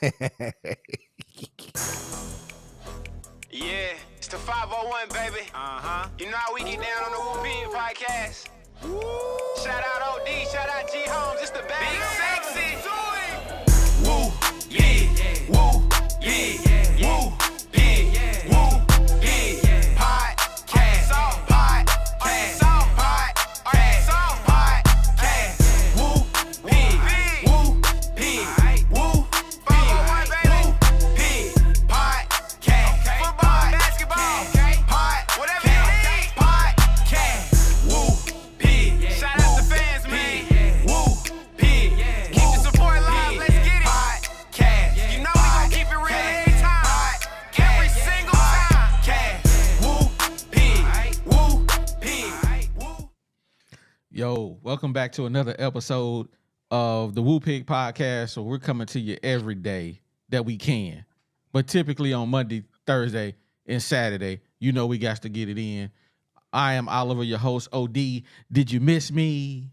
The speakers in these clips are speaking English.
Yeah, it's the 501, baby. You know how we get down on the Whoopin' podcast. Shout out OD, shout out G Holmes, it's the bad Big Sexy. Woo, yeah, woo, yeah, woo, yeah, woo, yeah, podcast, podcast, podcast, woo, pig, woo, pig, woo, 501, baby, pig, podcast, football, basketball, whatever you need, podcast, woo, pig, shout out the fans, man, woo, pig, keep the support alive, let's get it, podcast, you know we gon' keep it real every time, every single time, podcast, woo, pig, woo, pig, woo. Yo, welcome back to another episode of the Woo Pig Podcast. So we're coming to you every day that we can, but typically on Monday, Thursday, and Saturday. You know we got to get it in. I am Oliver, your host. OD, did you miss me?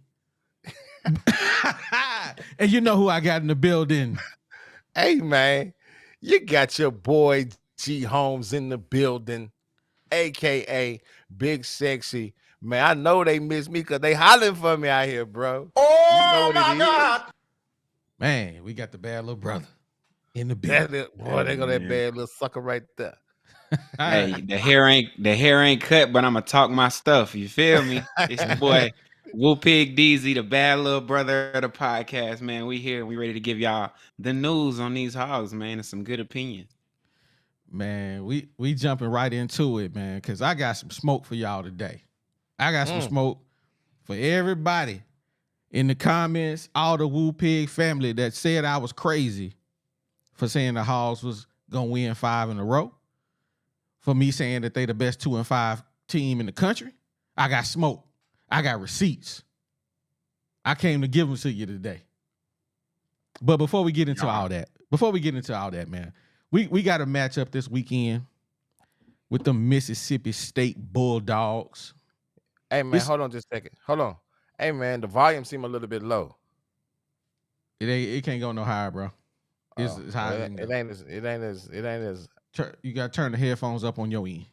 And you know who I got in the building. Hey, man, you got your boy G Holmes in the building, a.k.a. Big Sexy. Man, I know they miss me because they hollering for me out here, bro. Oh, my God. Man, we got the bad little brother in the That building. boy, they go that bad little sucker right there. Hey, the hair ain't cut, but I'ma talk my stuff. You feel me? It's the boy Woo Pig DZ, the bad little brother of the podcast, man. We here, we ready to give y'all the news on these hogs, man, and some good opinions. Man, we jumping right into it, man, because I got some smoke for y'all today. I got some smoke for everybody in the comments, all the Woo Pig family that said I was crazy for saying the Hogs was going to win 5 in a row, for me saying that they the best 2-5 team in the country. I got smoke. I got receipts. I came to give them to you today. But before we get into all that, man, we got a matchup this weekend with the Mississippi State Bulldogs. Hey, man, hold on just a second. Hold on. Hey, man, the volume seem a little bit low. It can't go no higher, bro. It's higher. It ain't as. You got to turn the headphones up on your end.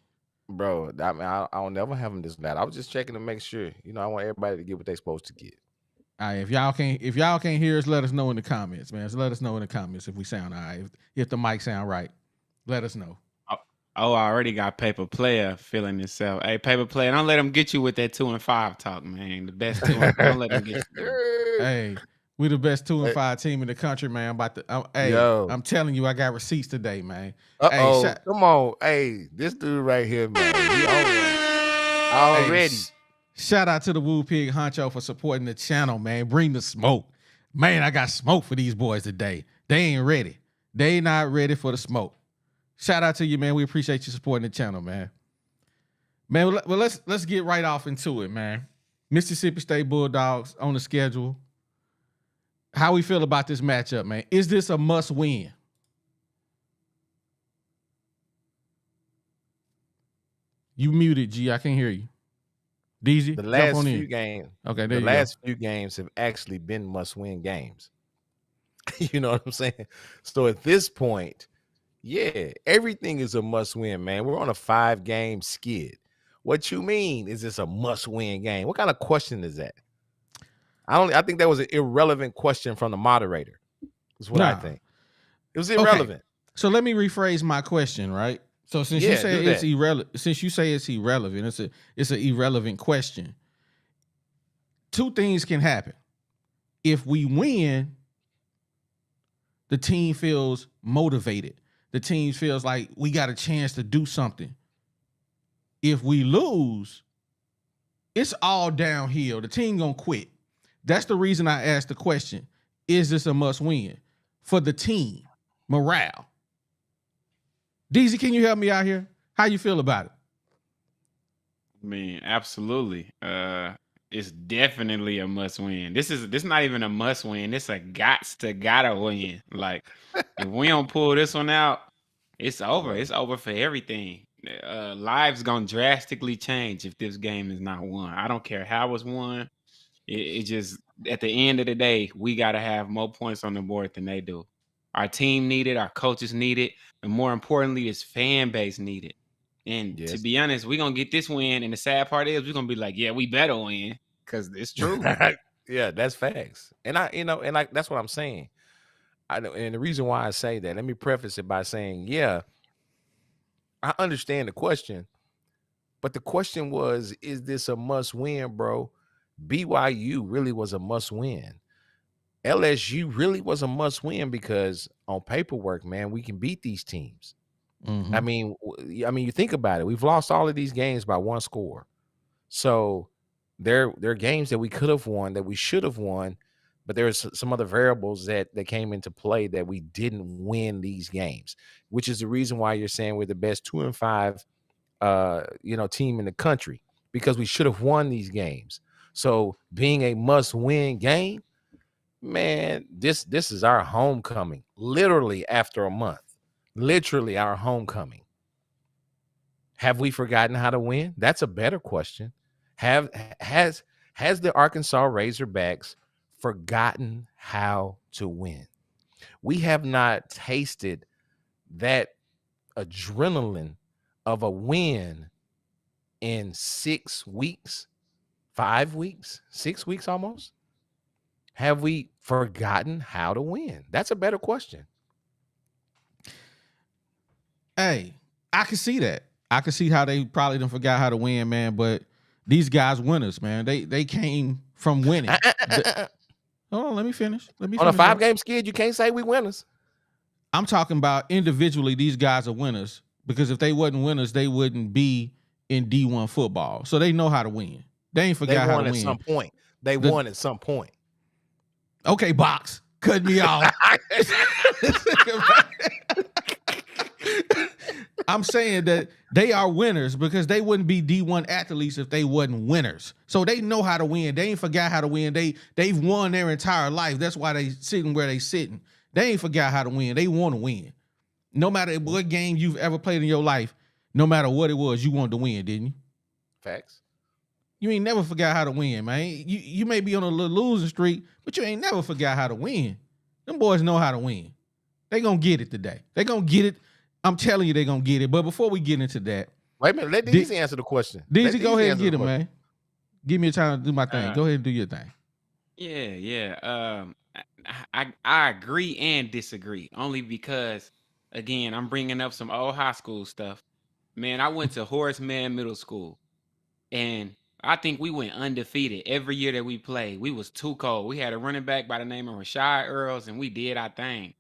Bro, I mean, I don't never have them this loud. I was just checking to make sure. You know, I want everybody to get what they supposed to get. All right, if y'all can't hear us, let us know in the comments, man. So let us know in the comments if we sound all right. If the mic sound right, let us know. Oh, I already got Paper Player feeling himself. Hey, Paper Player, don't let him get you with that 2-5 talk, man. The best 2-5. Don't let him get you. Hey, we the best 2-5 team in the country, man. I'm telling you, I got receipts today, man. Hey, come on. Hey, this dude right here, man. He already. Hey, shout out to the Woo Pig Honcho for supporting the channel, man. Bring the smoke. Man, I got smoke for these boys today. They ain't ready. They not ready for the smoke. Shout out to you, man. We appreciate you supporting the channel, man. Man, well, let's get right off into it, man. Mississippi State Bulldogs on the schedule. How we feel about this matchup, man? Is this a must win? You muted, G. I can't hear you. DZ, The last few games. Okay, the last few games have actually been must-win games. You know what I'm saying? So at this point, yeah, everything is a must-win, man. We're on a 5-game skid. What you mean is this a must-win game? What kind of question is that? I think that was an irrelevant question from the moderator. That's what I think. It was irrelevant. Okay. So let me rephrase my question, right? So since you say it's irrelevant, it's an irrelevant question. Two things can happen. If we win, the team feels motivated. The team feels like we got a chance to do something. If we lose, it's all downhill. The team gonna quit. That's the reason I asked the question. Is this a must win for the team morale? DZ, can you help me out here? How you feel about it? I mean, absolutely. It's definitely a must win. This not even a must win. It's a gotta win. Like, if we don't pull this one out, it's over. It's over for everything. Lives gonna drastically change if this game is not won. I don't care how it's won. It just, at the end of the day, we gotta have more points on the board than they do. Our team need it. Our coaches need it. And more importantly, this fan base need it. And to Yes. be honest, we're going to get this win. And the sad part is we're going to be like, yeah, we better win because it's true. Yeah, that's facts. And that's what I'm saying. I know, and the reason why I say that, let me preface it by saying, yeah, I understand the question, but the question was, is this a must win, bro? BYU really was a must win. LSU really was a must win because on paperwork, man, we can beat these teams. Mhm. I mean, you think about it. We've lost all of these games by one score. So there are games that we could have won, that we should have won, but there's some other variables that came into play that we didn't win these games, which is the reason why you're saying we're the best 2-5 team in the country, because we should have won these games. So being a must-win game, man, this is our homecoming, literally after a month. Literally our homecoming. Have we forgotten how to win? That's a better question. Has the Arkansas Razorbacks forgotten how to win? We have not tasted that adrenaline of a win in 6 weeks, 5 weeks, 6 weeks almost. Have we forgotten how to win? That's a better question. Hey, I can see that. I can see how they probably done forgot how to win, man. But these guys winners, man. They came from winning. Hold on, let me finish. On a finish, bro. 5-game skid, you can't say we winners. I'm talking about individually, these guys are winners, because if they wasn't winners, they wouldn't be in D1 football. So they know how to win. They ain't They forgot how won to at win. some point. They won at some point. Okay, Box, cut me off. I'm saying that they are winners because they wouldn't be D1 athletes if they wasn't winners. So they know how to win. They ain't forgot how to win. They've won their entire life. That's why they sitting where they sitting. They ain't forgot how to win. They want to win. No matter what game you've ever played in your life, no matter what it was, you wanted to win, didn't you? Facts. You ain't never forgot how to win, man. You may be on a little losing streak, but you ain't never forgot how to win. Them boys know how to win. They gonna get it today. They gonna get it. I'm telling you, they gonna get it. But before we get into that, wait a minute. Let DZ answer the question. DZ, go ahead and get it, man. Give me a time to do my thing. Go ahead and do your thing. Yeah. I agree and disagree, only because, again, I'm bringing up some old high school stuff. Man, I went to Horace Mann Middle School, and I think we went undefeated every year that we played. We was too cold. We had a running back by the name of Rashad Earls, and we did our thing.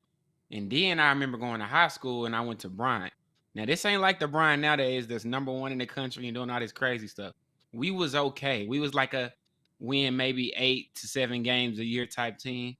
And then I remember going to high school, and I went to Bryant. Now, this ain't like the Bryant nowadays that's #1 in the country and doing all this crazy stuff. We was okay. We was like a win maybe 8 to 7 games a year type team.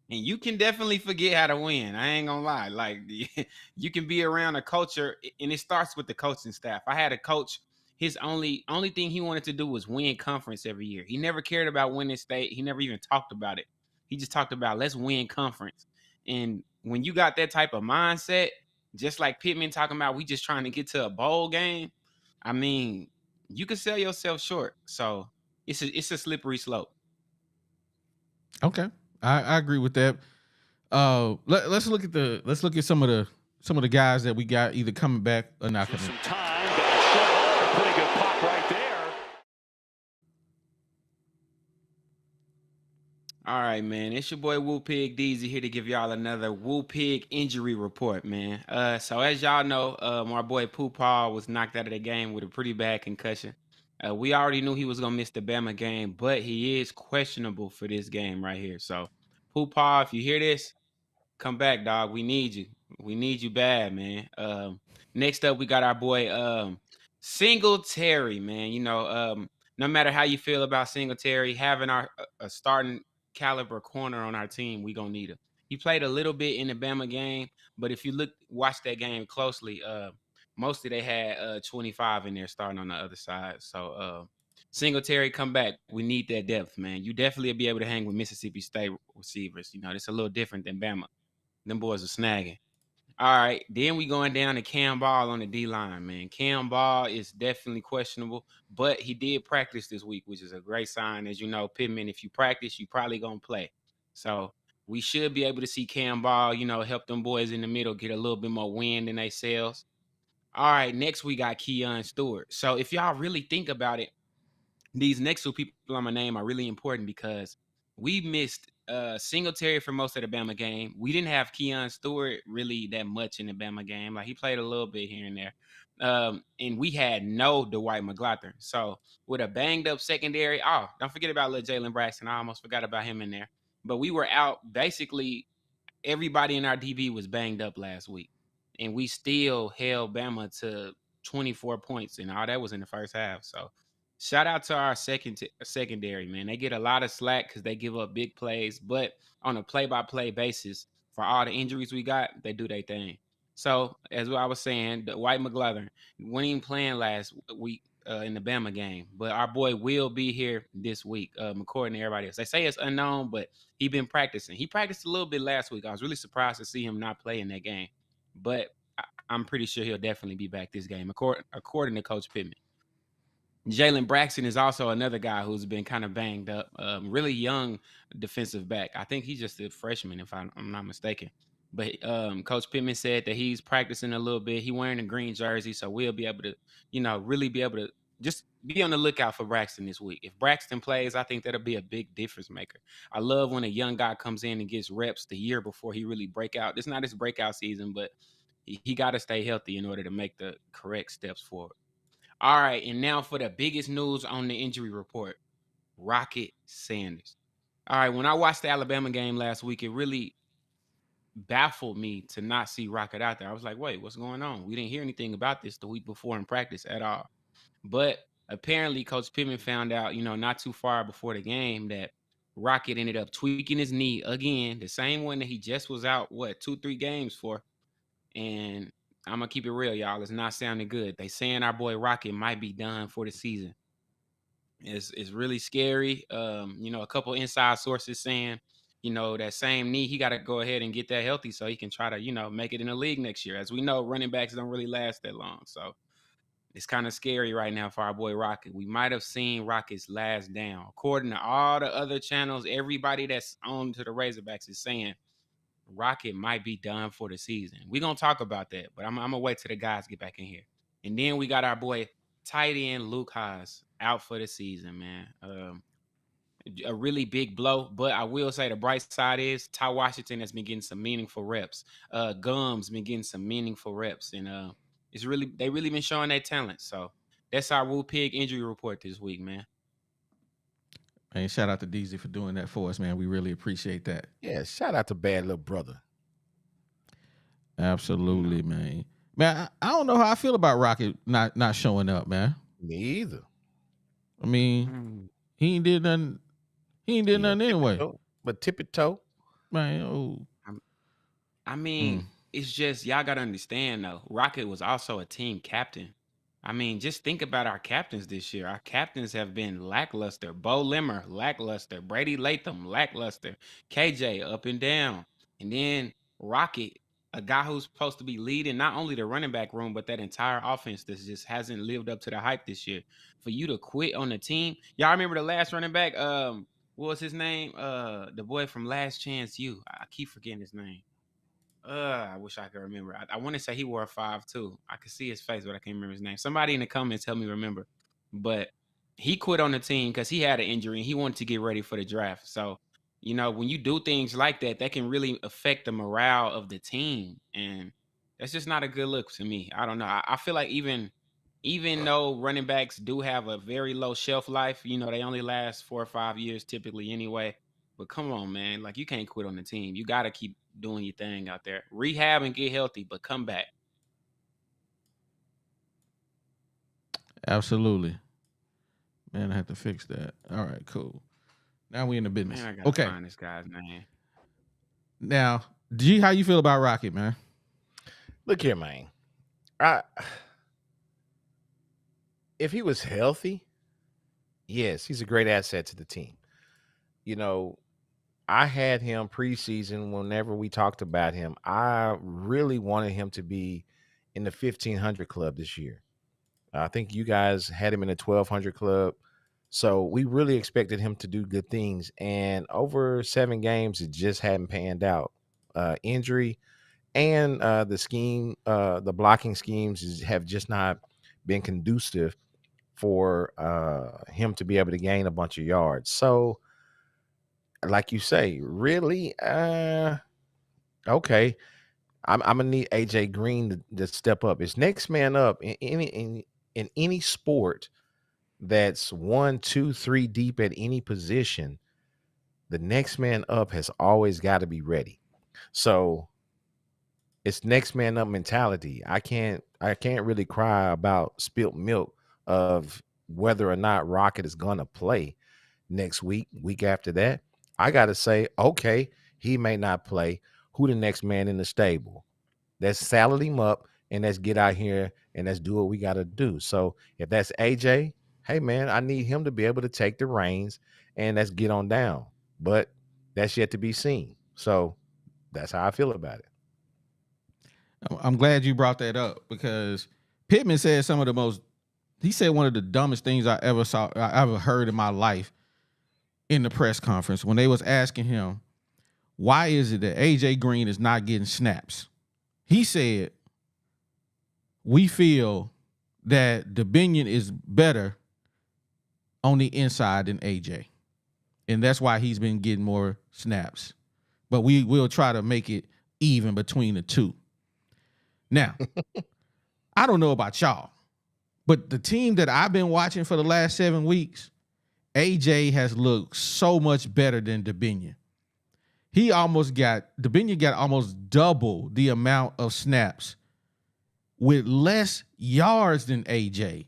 And you can definitely forget how to win. I ain't gonna lie. Like, you can be around a culture, and it starts with the coaching staff. I had a coach. His only thing he wanted to do was win conference every year. He never cared about winning state. He never even talked about it. He just talked about, let's win conference. And when you got that type of mindset, just like Pittman talking about, we just trying to get to a bowl game. I mean, you can sell yourself short. So it's a slippery slope. Okay, I agree with that. Let's look at some of the guys that we got either coming back or not coming. Some time, but a pretty good pop right there. All right, man. It's your boy Woo Pig DZ here to give y'all another Woo Pig injury report, man. So as y'all know, my boy Pooh Paul was knocked out of the game with a pretty bad concussion. We already knew he was gonna miss the Bama game, but he is questionable for this game right here. So, Pooh Paul, if you hear this, come back, dog. We need you. We need you bad, man. Next up, we got our boy Singletary, man. You know, no matter how you feel about Singletary, having a starting caliber corner on our team, we gonna need him. He played a little bit in the Bama game, but if you watch that game closely, mostly they had 25 in there starting on the other side. So Singletary, come back. We need that depth, man. You definitely will be able to hang with Mississippi State receivers. You know, it's a little different than Bama. Them boys are snagging. All right, then we going down to Cam Ball on the D-line, man. Cam Ball is definitely questionable, but he did practice this week, which is a great sign. As you know, Pittman, if you practice, you probably going to play. So We should be able to see Cam Ball, help them boys in the middle get a little bit more wind in themselves. All right, next we got Keon Stewart. So if y'all really think about it, these next two people on my name are really important because we missed Singletary for most of the Bama game. We didn't have Keon Stewart really that much in the Bama game. Like he played a little bit here and there. And we had no Dwight McLaughlin. So with a banged up secondary, don't forget about little Jalen Braxton. I almost forgot about him in there. But we were out basically everybody in our DB was banged up last week, and we still held Bama to 24 points, and all that was in the first half. So, shout out to our secondary, man. They get a lot of slack because they give up big plays, but on a play-by-play basis, for all the injuries we got, they do their thing. So, as I was saying, the White McLaughlin wasn't even playing last week in the Bama game, but our boy will be here this week, according to everybody else. They say it's unknown, but he been practicing. He practiced a little bit last week. I was really surprised to see him not play in that game, but I'm pretty sure he'll definitely be back this game, according to Coach Pittman. Jalen Braxton is also another guy who's been kind of banged up. Really young defensive back. I think he's just a freshman, if I'm not mistaken. But Coach Pittman said that he's practicing a little bit. He wearing a green jersey, so we'll be able to, really be able to just be on the lookout for Braxton this week. If Braxton plays, I think that'll be a big difference maker. I love when a young guy comes in and gets reps the year before he really break out. It's not his breakout season, but he got to stay healthy in order to make the correct steps forward. All right, and now for the biggest news on the injury report, Rocket Sanders. All right, when I watched the Alabama game last week, it really baffled me to not see Rocket out there. I was like, wait, what's going on? We didn't hear anything about this the week before in practice at all. But apparently, Coach Pittman found out, not too far before the game that Rocket ended up tweaking his knee again, the same one that he just was out, 2-3 games for. And I'm gonna keep it real, y'all. It's not sounding good. They saying our boy Rocket might be done for the season. It's really scary. A couple inside sources saying, that same knee, he got to go ahead and get that healthy so he can try to, make it in the league next year. As we know, running backs don't really last that long. So it's kind of scary right now for our boy Rocket. We might have seen Rocket's last down. According to all the other channels, everybody that's on to the Razorbacks is saying Rocket might be done for the season. We're going to talk about that, but I'm going to wait till the guys get back in here. And then we got our boy tight end Luke Haas out for the season, man. A really big blow, but I will say the bright side is Ty Washington has been getting some meaningful reps. Gums been getting some meaningful reps, and they really been showing their talent. So that's our Woo Pig injury report this week, man. Man, shout out to DZ for doing that for us, man. We really appreciate that. Yeah, shout out to Bad Little Brother. Absolutely, man. Man, I don't know how I feel about Rocket not showing up, man. Me either. I mean, he ain't did nothing. He ain't did nothing anyway. But tip it toe. Man, I mean, it's just y'all gotta understand though. Rocket was also a team captain. I mean, just think about our captains this year. Our captains have been lackluster. Bo Limmer, lackluster. Brady Latham, lackluster. KJ, up and down. And then Rocket, a guy who's supposed to be leading not only the running back room, but that entire offense that just hasn't lived up to the hype this year. For you to quit on the team. Y'all remember the last running back? What was his name? The boy from Last Chance U. I keep forgetting his name. I wish I could remember. I want to say he wore a 5'2". I could see his face, but I can't remember his name. Somebody in the comments help me remember. But he quit on the team because he had an injury and he wanted to get ready for the draft. So, when you do things like that, that can really affect the morale of the team. And that's just not a good look to me. I don't know. I feel like even though running backs do have a very low shelf life, they only last 4 or 5 years typically anyway. But come on, man. Like, you can't quit on the team. You got to keep doing your thing out there. Rehab and get healthy, but come back. absolutely. Man, I have to fix that. All right, cool. Now we in the business. Man, I got to Okay. find this guy's name. Now, G, how you feel about Rocket, man? Look here, man. If he was healthy, yes, he's a great asset to the team. I had him preseason whenever we talked about him. I really wanted him to be in the 1,500 club this year. I think you guys had him in the 1,200 club. So we really expected him to do good things. And over 7 games, it just hadn't panned out. Injury and the blocking schemes have just not been conducive for him to be able to gain a bunch of yards. So, like you say, really, okay, I'm gonna need AJ Green to step up. It's next man up in any sport that's 1, 2, 3 deep at any position. The next man up has always got to be ready. So it's next man up mentality. I can't really cry about spilt milk of whether or not Rocket is gonna play next week after that. I gotta say, okay, he may not play. Who the next man in the stable? Let's saddle him up and let's get out here and let's do what we gotta do. So if that's AJ, hey man, I need him to be able to take the reins and let's get on down. But that's yet to be seen. So that's how I feel about it. I'm glad you brought that up because Pittman said he said one of the dumbest things I ever heard in my life in the press conference when they was asking him, why is it that AJ Green is not getting snaps? He said, we feel that DeBinion is better on the inside than AJ. And that's why he's been getting more snaps. But we will try to make it even between the two. Now, I don't know about y'all, but the team that I've been watching for the last 7 weeks, AJ has looked so much better than DeBinion. DeBinion got almost double the amount of snaps with less yards than AJ.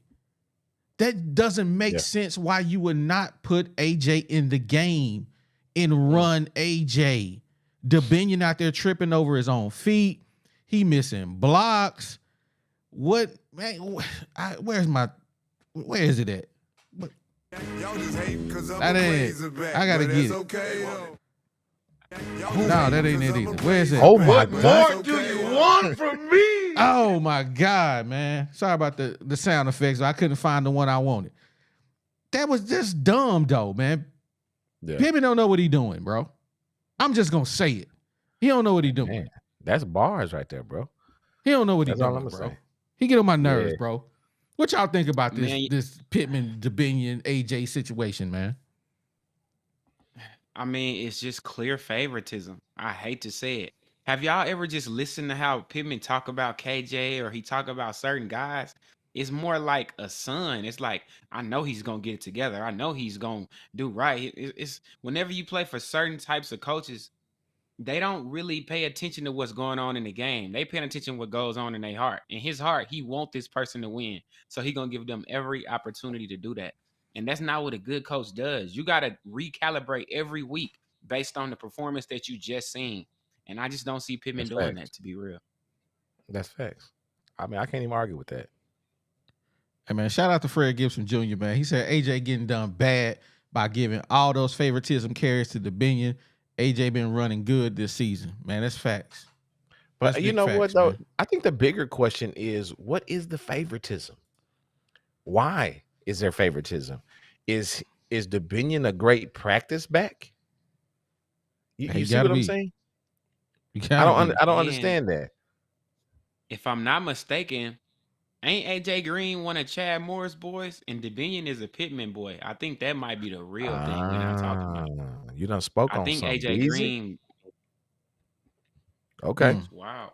That doesn't make sense why you would not put AJ in the game and run AJ. DeBinion out there tripping over his own feet. He missing blocks. What, man? Where is it at? Y'all just hate because I'm That a ain't- Razorback. I gotta but get that's it. okay, though. No, that ain't it either. Where is it? Oh my What God. more do you want from me? Oh my God, man. Sorry about the sound effects. I couldn't find the one I wanted. That was just dumb though, man. Yeah. Pittman don't know what he doing, bro. I'm just gonna say it. He don't know what he doing. Man, that's bars right there, bro. He don't know what he That's all doing, I'm bro. gonna say. He get on my nerves, Yeah. bro. What y'all think about this Man, this Pittman, DeBinion, AJ situation, man? I mean, it's just clear favoritism. I hate to say it. Have y'all ever just listened to how Pittman talk about KJ or he talk about certain guys? It's more like a son. It's like, I know he's going to get it together. I know he's going to do right. It's whenever you play for certain types of coaches, they don't really pay attention to what's going on in the game. They pay attention to what goes on in their heart. In his heart, he want this person to win. So he going to give them every opportunity to do that. And that's not what a good coach does. You got to recalibrate every week based on the performance that you just seen. And I just don't see Pittman That's doing facts. that, to be real. That's facts. I mean, I can't even argue with that. Hey man, shout out to Fred Gibson Jr., man. He said AJ getting done bad by giving all those favoritism carries to DeBinion. AJ been running good this season. Man, that's facts. But That's you big know facts, what, though? man. I think the bigger question is, what is the favoritism? Why is there favoritism? Is DeBinion a great practice back? He You see gotta what I'm be. saying? You I gotta don't be. I don't Man. understand that. If I'm not mistaken, ain't AJ Green one of Chad Moore's boys? And DeBinion is a Pittman boy. I think that might be the real thing we're not talking about. You done spoke I on think something. AJ Beezy? Green. Okay. Wow.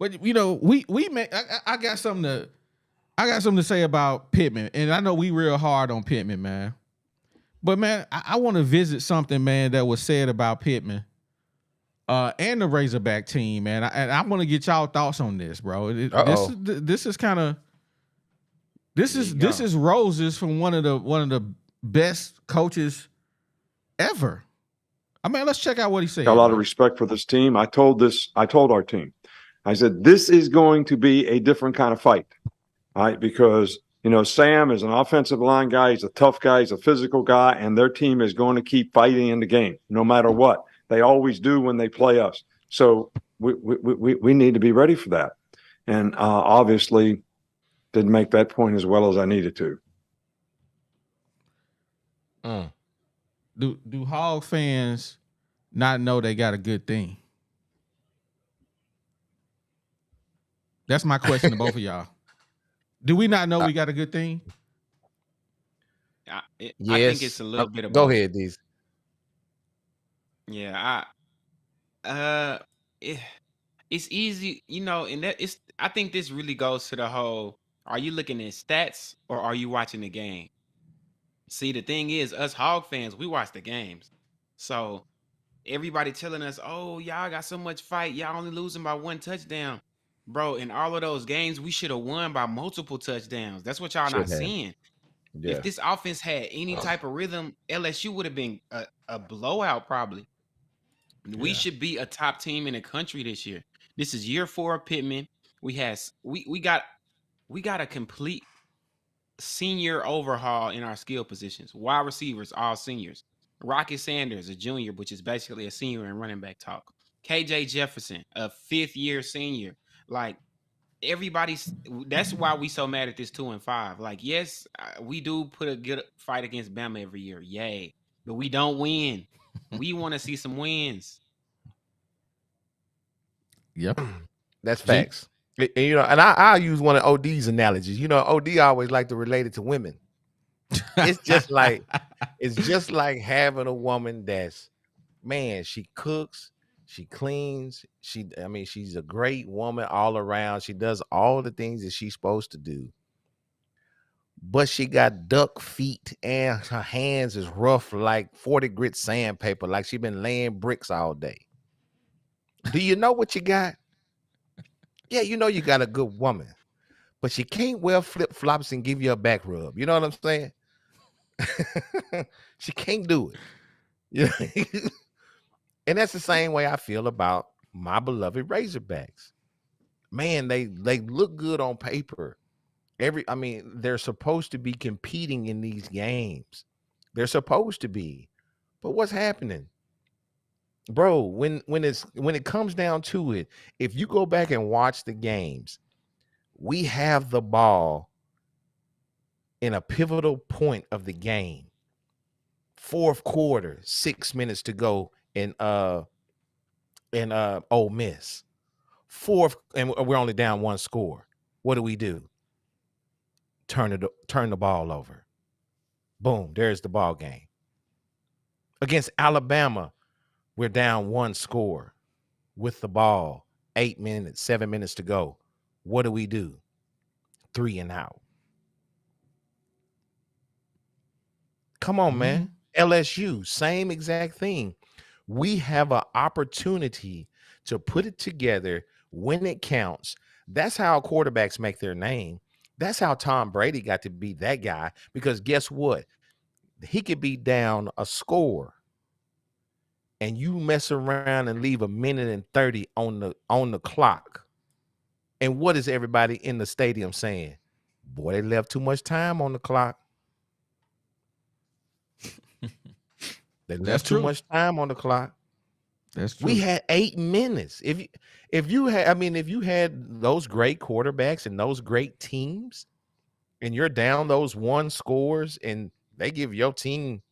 But you know, we I got something to say about Pittman, and I know we real hard on Pittman, man. But man, I want to visit something, man, that was said about Pittman, and the Razorback team, man. I want to get y'all thoughts on this, bro. This is roses from one of the best coaches ever. I mean, let's check out what he said. Got a lot of respect for this team. I told our team, I said, this is going to be a different kind of fight. All right, because Sam is an offensive line guy, he's a tough guy, he's a physical guy, and their team is going to keep fighting in the game, no matter what. They always do when they play us. So we need to be ready for that. And obviously, didn't make that point as well as I needed to. Do Hog fans not know they got a good thing? That's my question to both of y'all. Do we not know we got a good thing? I Yes. think it's a little bit of Go both. ahead, Deez. Yeah, it's easy, and I think this really goes to the whole, are you looking at stats or are you watching the game? See, the thing is, us Hog fans, we watch the games. So everybody telling us, oh, y'all got so much fight, y'all only losing by 1 touchdown. Bro, in all of those games, we should have won by multiple touchdowns. That's what y'all not Should have. seeing. Yeah. If this offense had any type of rhythm, LSU would have been a blowout probably. We Yeah. should be a top team in the country this year. This is year 4 of Pittman. We got a complete senior overhaul in our skill positions. Wide receivers, all seniors. Rocket Sanders, a junior, which is basically a senior in running back talk. KJ Jefferson, a 5th-year senior. Like, that's why we so mad at this 2-5. Like, yes, we do put a good fight against Bama every year. Yay. But we don't win. We want to see some wins. Yep. That's facts. And I'll use one of OD's analogies. OD always like to relate it to women. It's just like having a woman that's, man, she cooks, she cleans, she's a great woman all around. She does all the things that she's supposed to do. But she got duck feet and her hands is rough like 40 grit sandpaper, like she been laying bricks all day. Do you know what you got? Yeah, you got a good woman, but she can't wear flip-flops and give you a back rub. You know what I'm saying? She can't do it. Yeah. And that's the same way I feel about my beloved Razorbacks. Man, they look good on paper. They're supposed to be competing in these games. They're supposed to be. But what's happening? Bro, when it comes down to it, if you go back and watch the games, we have the ball in a pivotal point of the game. 4th quarter, 6 minutes to go in Ole Miss. 4th, and we're only down 1 score. What do? Turn the ball over. Boom, there's the ball game. Against Alabama, we're down 1 score with the ball. 8 minutes, 7 minutes to go. What do? 3 and out. Come on, man. LSU, same exact thing. We have an opportunity to put it together when it counts. That's how quarterbacks make their name. That's how Tom Brady got to be that guy, because guess what? He could be down a score and you mess around and leave 1:30 on the clock. And what is everybody in the stadium saying? Boy, they left too much time on the clock. They left too much time on the clock. That's true. We had 8 minutes. If you had those great quarterbacks and those great teams, and you're down those 1 scores, and they give your team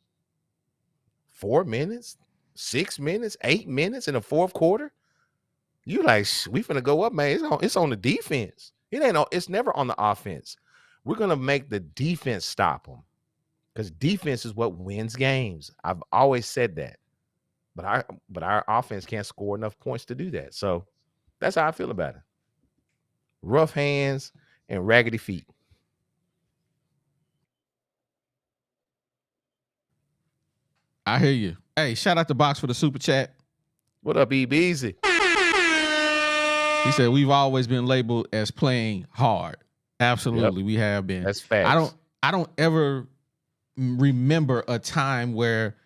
4 minutes, 6 minutes, 8 minutes in the 4th quarter, you like, we finna go up, man. It's on the defense. It's never on the offense. We're gonna make the defense stop them, because defense is what wins games. I've always said that. But our offense can't score enough points to do that. So that's how I feel about it. Rough hands and raggedy feet. I hear you. Hey, shout out to Box for the super chat. What up, E-Beezy? He said we've always been labeled as playing hard. Absolutely, we have been. That's facts. I don't ever remember a time where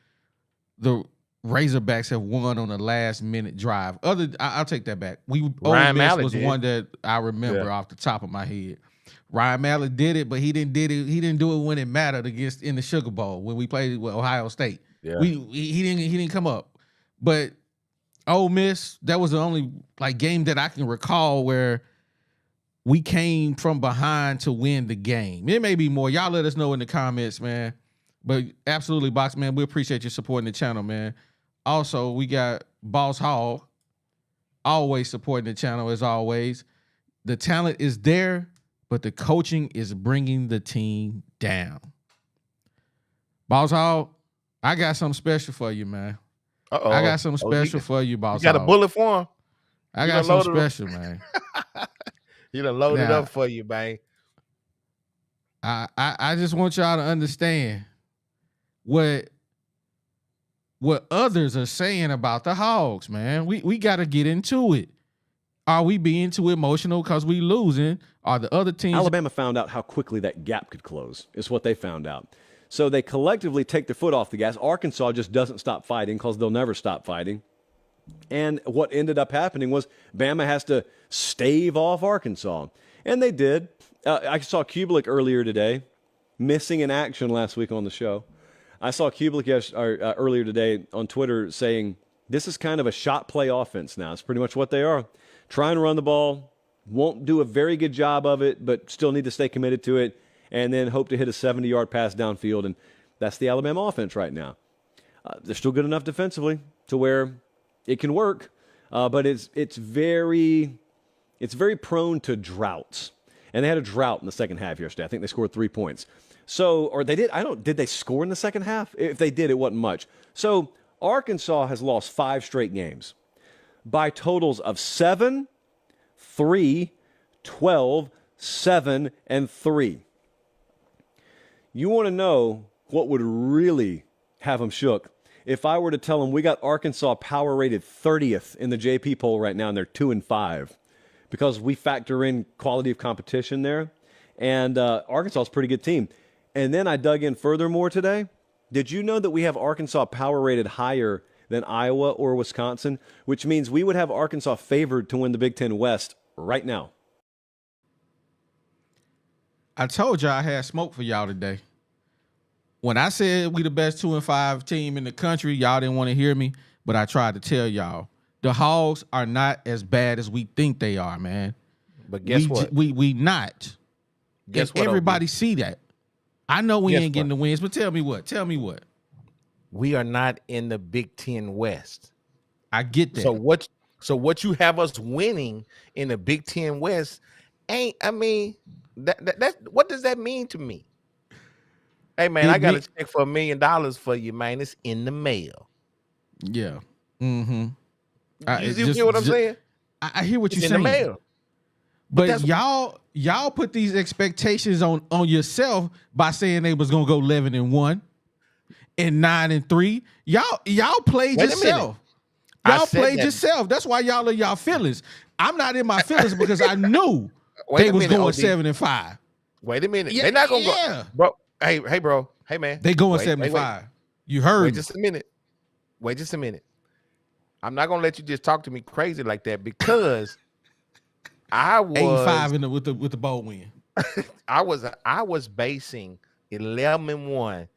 the Razorbacks have won on a last minute drive. I'll take that back. Ryan Mallett was did. one that I remember off the top of my head. Ryan Mallett did it, but he didn't do it when it mattered in the Sugar Bowl when we played with Ohio State. Yeah. He didn't come up. But Ole Miss, that was the only game that I can recall where we came from behind to win the game. It may be more. Y'all let us know in the comments, man. But absolutely, Box Man, we appreciate you supporting the channel, man. Also, we got Boss Hall, always supporting the channel as always. The talent is there, but the coaching is bringing the team down. Boss Hall, I got something special for you, man. Uh-oh. I got something special for you, Boss You got a Hall. bullet for him? I You got done something loaded him? special, man. You done loaded Now, up for you, man. I just want y'all to understand what others are saying about the Hogs, man. We got to get into it. Are we being too emotional because we losing? Are the other teams? Alabama found out how quickly that gap could close, is what they found out. So they collectively take their foot off the gas. Arkansas just doesn't stop fighting because they'll never stop fighting. And what ended up happening was Bama has to stave off Arkansas. And they did. I saw Kublik earlier today, missing in action last week on the show. I saw Kublik earlier today on Twitter saying, this is kind of a shot play offense now. It's pretty much what they are. Try and run the ball, won't do a very good job of it, but still need to stay committed to it, and then hope to hit a 70-yard pass downfield. And that's the Alabama offense right now. They're still good enough defensively to where it can work, but it's very prone to droughts. And they had a drought in the second half yesterday. I think they scored 3 points. So, or they did. Did they score in the second half? If they did, it wasn't much. So Arkansas has lost 5 straight games by totals of 7, 3, 12, 7, and 3. You want to know what would really have them shook? If I were to tell them we got Arkansas power rated 30th in the JP poll right now, and they're 2-5, because we factor in quality of competition there, and Arkansas is a pretty good team. And then I dug in furthermore today. Did you know that we have Arkansas power rated higher than Iowa or Wisconsin, which means we would have Arkansas favored to win the Big Ten West right now? I told y'all I had smoke for y'all today. When I said we the best 2-5 team in the country, y'all didn't want to hear me, but I tried to tell y'all. The Hogs are not as bad as we think they are, man. But guess what? We not. Guess and what, everybody OB? see that. I know we Guess ain't getting what? the wins, but tell me what? Tell me what? We are not in the Big Ten West. I get that. So what you have us winning in the Big Ten West ain't, I mean, that what does that mean to me? Hey man, I got a check for $1 million for you, man. It's in the mail. Yeah. Mm-hmm. You hear what I'm saying? I hear what It's you're in saying. the mail. But y'all put these expectations on yourself by saying they was gonna go 11-1 and 9-3. Y'all played Wait a yourself. minute. Y'all I said played that- yourself. That's why y'all are y'all feelings. I'm not in my feelings because I knew Wait they a was minute, going OD. 7-5. Wait a minute. Yeah, They're not gonna yeah. go, bro. Hey, bro. Hey, man. They going Wait, 75. You heard Wait me. just a minute. Wait just a minute. I'm not gonna let you just talk to me crazy like that because I was 85 with the bowl win. I was basing 11-1.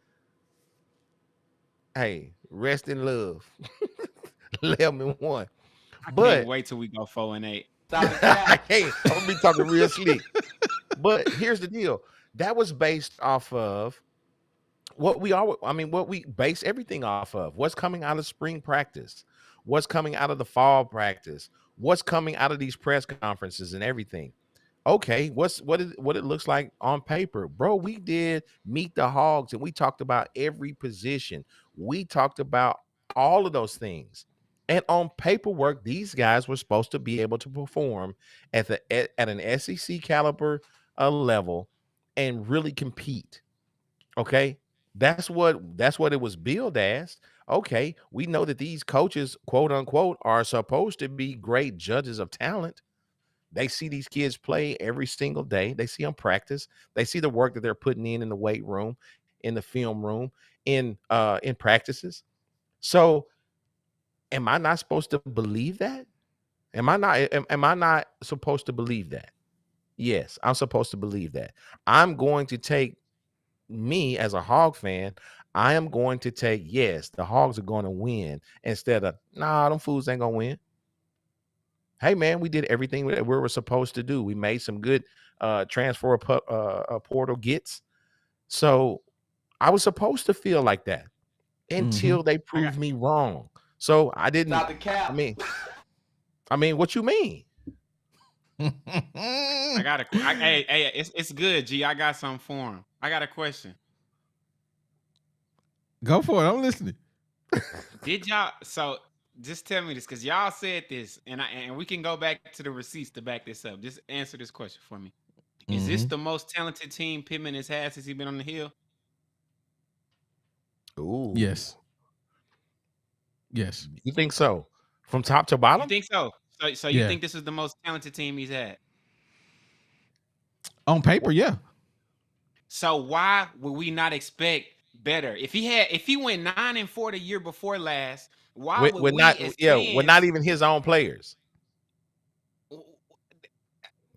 Hey, rest in love. 11-1. I But can't wait till we go 4-8. I can't. I'm gonna be talking real slick. But here's the deal. That was based off of what we base everything off of. What's coming out of spring practice, what's coming out of the fall practice, what's coming out of these press conferences and everything. Okay, what it looks like on paper. Bro, we did meet the Hogs and we talked about every position. We talked about all of those things. And on paperwork, these guys were supposed to be able to perform at an SEC caliber level and really compete. Okay, that's what it was billed as. Okay, we know that these coaches, quote unquote, are supposed to be great judges of talent. They see these kids play every single day. They see them practice. They see the work that they're putting in the weight room, in the film room, in practices. So, am I not supposed to believe that? Am I not supposed to believe that? Yes, I'm supposed to believe that. I'm going to take me as a Hog fan. I am going to take, yes, the Hogs are going to win instead of, nah, them fools ain't going to win. hey man, we did everything that we were supposed to do. We made some good transfer portal gets. So I was supposed to feel like that until they proved me wrong. So I didn't. Not the cap. I mean, what you mean? I got hey, it's good, G. I got something for him. I got a question. Go for it. I'm listening. Did y'all? So just tell me this, because y'all said this, and we can go back to the receipts to back this up. Just answer this question for me. Is this the most talented team Pittman has had since he's been on the hill? Ooh, Yes. Yes. You think so? From top to bottom? You think so? So you think this is the most talented team he's had? On paper, yeah. So why would we not expect better? If he went 9-4 the year before last, why would we're not? We're not even his own players.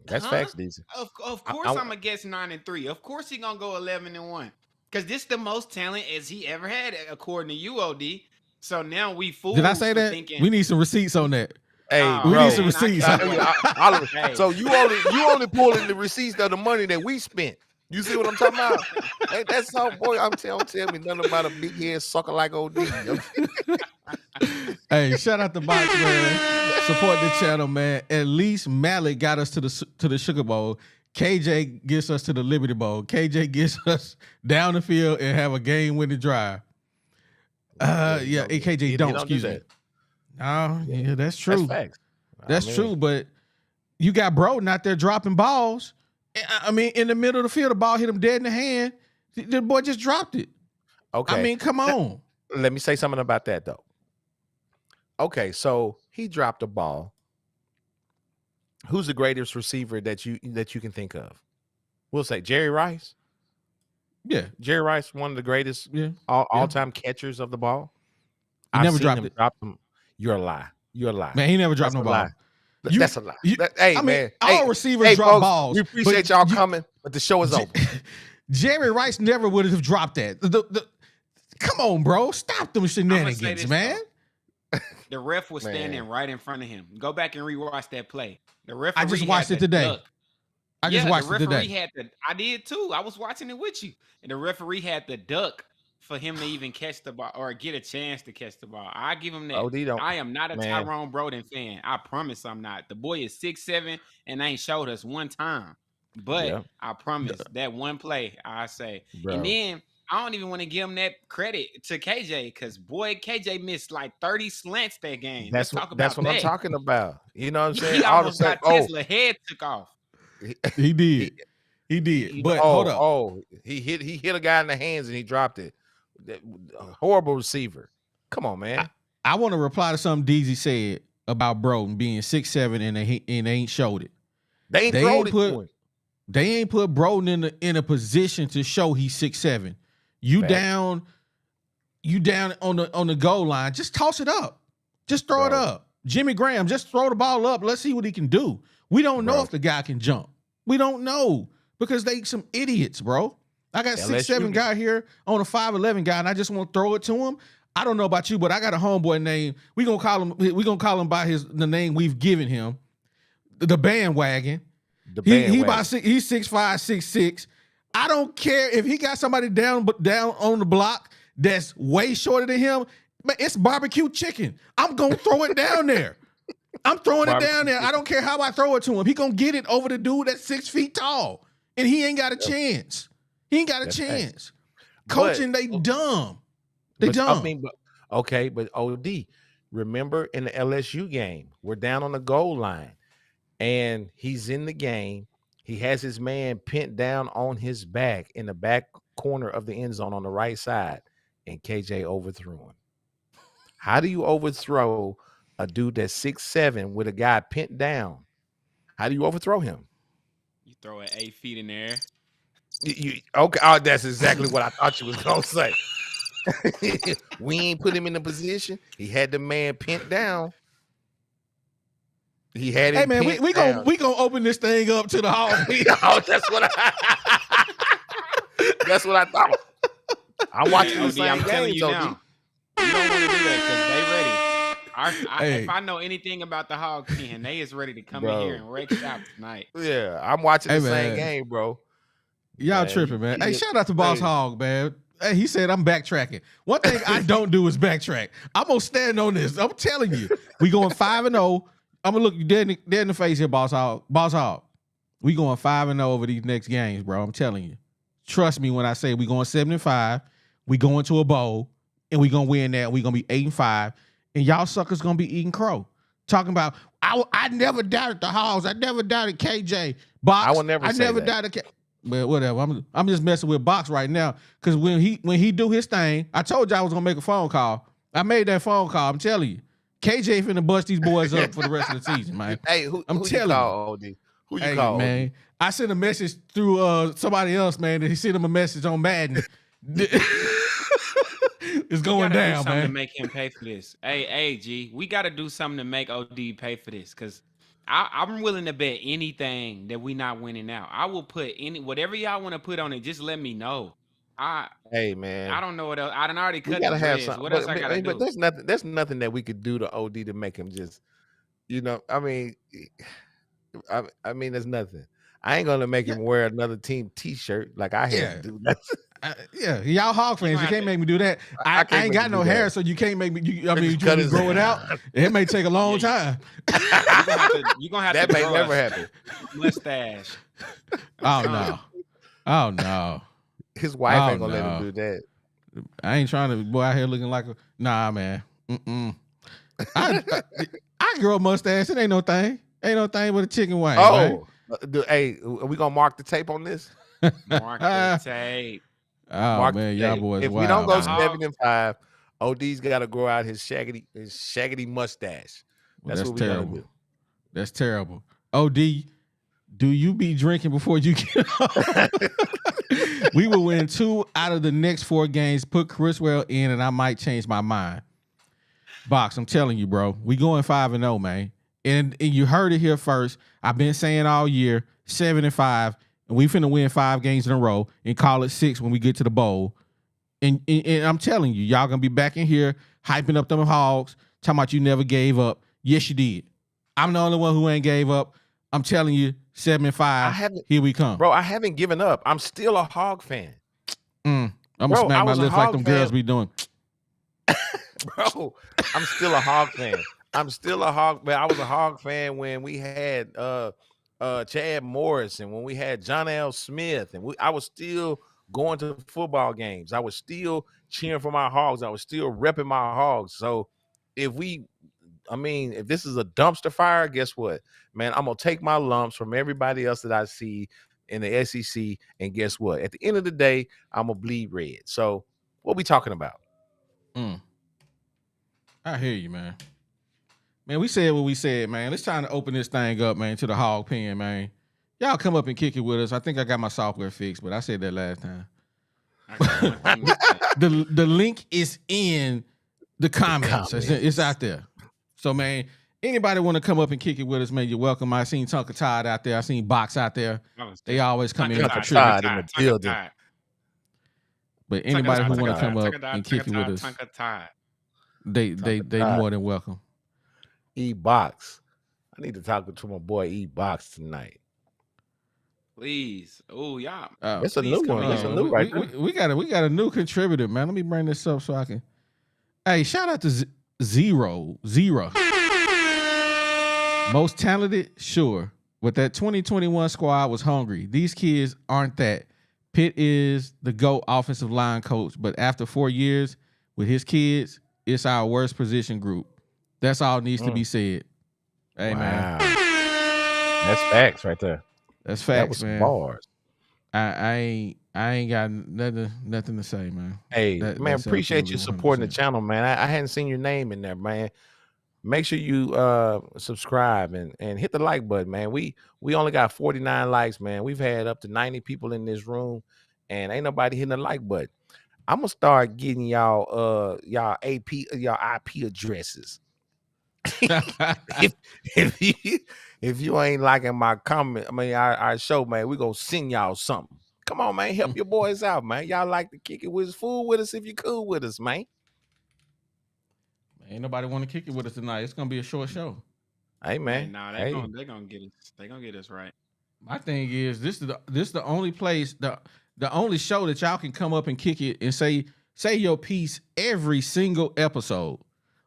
That's facts, DC. Of course, I'm gonna guess 9-3. Of course, he gonna go 11-1 because this the most talent as he ever had, according to UOD. So now we fools. Did I say that? Thinking, we need some receipts on that. Hey, we bro, need some receipts. So you only pulling the receipts of the money that we spent. You see what I'm talking about? Hey, that's some boy. Don't tell me nothing about a big head sucker like OD. Hey, shout out to Box, man. Support the channel, man. At least Malik got us to the Sugar Bowl. KJ gets us to the Liberty Bowl. KJ gets us down the field and have a game-winning drive. KJ don't. Excuse me. Oh, yeah, that's true. That's facts. That's true, but you got Broden out there dropping balls. I mean, in the middle of the field, the ball hit him dead in the hand. The boy just dropped it. Okay. I mean, come on. Let me say something about that, though. Okay, so he dropped a ball. Who's the greatest receiver that you can think of? We'll say Jerry Rice. Yeah. Jerry Rice, one of the greatest all-time catchers of the ball. He never dropped it. You're a lie. You're a lie. Man, he never dropped no ball. That's a lie. Man. All receivers drop folks, balls. We appreciate y'all coming, but the show is over. Jerry Rice never would have dropped that. Come on, bro. Stop them shenanigans, man. The ref was standing right in front of him. Go back and rewatch that play. The referee I just watched it today. I did too. I was watching it with you. And the referee had the duck for him to even catch the ball or get a chance to catch the ball. I give him that. I am not a Tyrone Broden fan. I promise I'm not. The boy is 6'7" and ain't showed us one time. But I promise that one play, I say. Bro. And then I don't even want to give him that credit to KJ because boy, KJ missed like 30 slants that game. That's what I'm talking about. You know what I'm saying? He almost got Tesla head took off. He did. He did. But hold up. He hit a guy in the hands and he dropped it. Horrible receiver. Come on, man. I want to reply to something DZ said about Broden being 6'7" and they ain't showed it. They ain't put Broden in a position to show he's 6'7". You down on the goal line. Just toss it up. Just throw it up. Jimmy Graham, just throw the ball up. Let's see what he can do. We don't know if the guy can jump. We don't know because they some idiots, bro. I got 6'7" guy here on a 5'11" guy, and I just want to throw it to him. I don't know about you, but I got a homeboy name. We gonna call him by the name we've given him, the bandwagon. He's 6'5", 6'6". I don't care if he got somebody down on the block that's way shorter than him. But it's barbecue chicken. I'm gonna throw it down there. I'm throwing it down there. I don't care how I throw it to him. He gonna get it over the dude that's 6 feet tall, and he ain't got a chance. He ain't got a chance. Coaching, they dumb. They dumb. But OD, remember in the LSU game, we're down on the goal line, and he's in the game. He has his man pinned down on his back in the back corner of the end zone on the right side, and KJ overthrew him. How do you overthrow a dude that's 6'7" with a guy pinned down? How do you overthrow him? You throw it 8 feet in there. That's exactly what I thought you was gonna say. We ain't put him in the position. He had the man pinned down. He had him. Hey man, we gonna open this thing up to the hall. That's what I thought. I'm watching the I'm same telling game, you now. You don't want to do that because they ready. Hey. If I know anything about the Hog Pen, they is ready to come in here Bro. and wreck shop tonight. Yeah, I'm watching Hey, the same man. game, bro. Y'all Man, tripping, man. Hey, he- shout out to Boss hey. Hog, man. Hey, he said I'm backtracking. One thing I don't do is backtrack. I'm gonna stand on this. I'm telling you, we going 5-0. I'm gonna look you dead in the face here, Boss Hog. Boss Hog, we going 5-0 over these next games, bro. I'm telling you. Trust me when I say we going 7-5. We going to a bowl and we gonna win that. We gonna be 8-5, and y'all suckers gonna be eating crow. Talking about I never doubted the Hogs. I never doubted KJ. Box. I will never say never that. doubted. But whatever. I'm just messing with Box right now because when he do his thing, I told you I was gonna make a phone call. I made that phone call. I'm telling you, KJ finna bust these boys up for the rest of the season, man. Hey, I'm who telling you call, OD? Who you Hey, call, man. OD? I sent a message through somebody else, man. That he sent him a message on Madden. It's going down, something to man. make him pay for this. Hey, G, we got to do something to make OD pay for this because I'm willing to bet anything that we not winning out. I will put whatever y'all want to put on it. Just let me know. Hey, man. I don't know what else. I done already We cut gotta the have dreads. something. What else I gotta do? But there's nothing that we could do to OD to make him just, I mean, there's nothing. I ain't gonna make him wear another team T-shirt like I had to do. Yeah, y'all Hog fans, you can't make me do that. I can't ain't make got you no do hair, that. so you can't make me. You Cut want me to his grow it hair. out? It may take a long time. You gonna have That to may grow never a happen. mustache. Oh no. His wife Oh, ain't gonna let him no. do that. I ain't trying to go out here looking like a man. I grow a mustache. It ain't no thing. Ain't no thing but a chicken wing. Oh, hey, are we gonna mark the tape on this? Mark the tape. Oh Mark man, the y'all tape. boys. If wild, we don't go man. 7-5, OD's got to grow out his shaggedy mustache. Well, That's what we're terrible. gonna do. That's terrible. OD, do you be drinking before you get home? We will win 2 out of the next 4 games. Put Chriswell in, and I might change my mind. Box, I'm telling you, bro. We going 5-0, man. And you heard it here first. I've been saying all year, 7-5, and we finna win 5 games in a row and call it 6 when we get to the bowl. And I'm telling you, y'all gonna be back in here hyping up them Hogs, talking about you never gave up. Yes, you did. I'm the only one who ain't gave up. I'm telling you, 7-5. Here we come, bro. I haven't given up. I'm still a Hog fan. I'm gonna smack my lips like them girls be doing. Bro, I'm still a Hog fan. I'm still a Hog fan. I was a Hog fan when we had Chad Morris and when we had John L. Smith, and I was still going to football games. I was still cheering for my Hogs. I was still repping my Hogs. So if this is a dumpster fire, guess what, man? I'm gonna take my lumps from everybody else that I see in the SEC, and guess what? At the end of the day, I'm gonna bleed red. So what we talking about? I hear you, man. Man, we said what we said, man. It's time to open this thing up, man, to the Hog Pen, man. Y'all come up and kick it with us. I think I got my software fixed, but I said that last time. The link is in the comments. It's out there. So, man, anybody want to come up and kick it with us, man, you're welcome. I seen Tonka Todd out there. I seen Box out there. They always come in and contribute. In the building. But anybody who want to come up and kick it with us, they more than welcome. E-Box. I need to talk to my boy E-Box tonight. Please. Oh, y'all. That's a new one. That's a new right there. We got a new contributor, man. Let me bring this up so I can. Hey, shout out to Zero. Most talented, sure. But that 2021 squad was hungry. These kids aren't that. Pitt is the GOAT offensive line coach, but after 4 years with his kids, it's our worst position group. That's all needs to be said. Hey, man. That's facts right there. That's facts, that was man. Bars. I ain't got nothing to say, man. Hey, man, appreciate you supporting the channel, man. I hadn't seen your name in there, man. Make sure you subscribe and hit the like button, man. We only got 49 likes, man. We've had up to 90 people in this room, and ain't nobody hitting the like button. I'm gonna start getting y'all IP addresses. if you ain't liking my comment, our show, man, we gonna send y'all something. Come on, man, help your boys out, man. Y'all like to kick it with food with us if you cool with us, man. Ain't nobody want to kick it with us tonight. It's gonna be a short show. Hey man, Nah, hey. they gonna get us. They gonna get us right. My thing is this is the only place, the only show that y'all can come up and kick it and say your piece every single episode.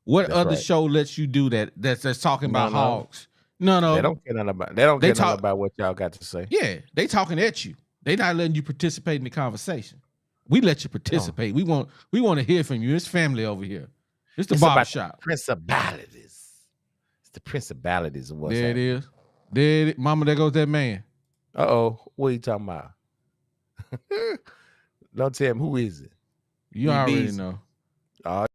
What That's other right. show lets you do that? That's talking about No. Hogs. No. They don't care nothing about. They don't care nothing about what y'all got to say. Yeah, they talking at you. They not letting you participate in the conversation. We let you participate. We want to hear from you. It's family over here. It's the barbershop. Principalities. It's the principalities of what's There it happening. is. There it is. Mama, there goes that man. What are you talking about? Don't tell him who is it. You He already bees. know. Oh,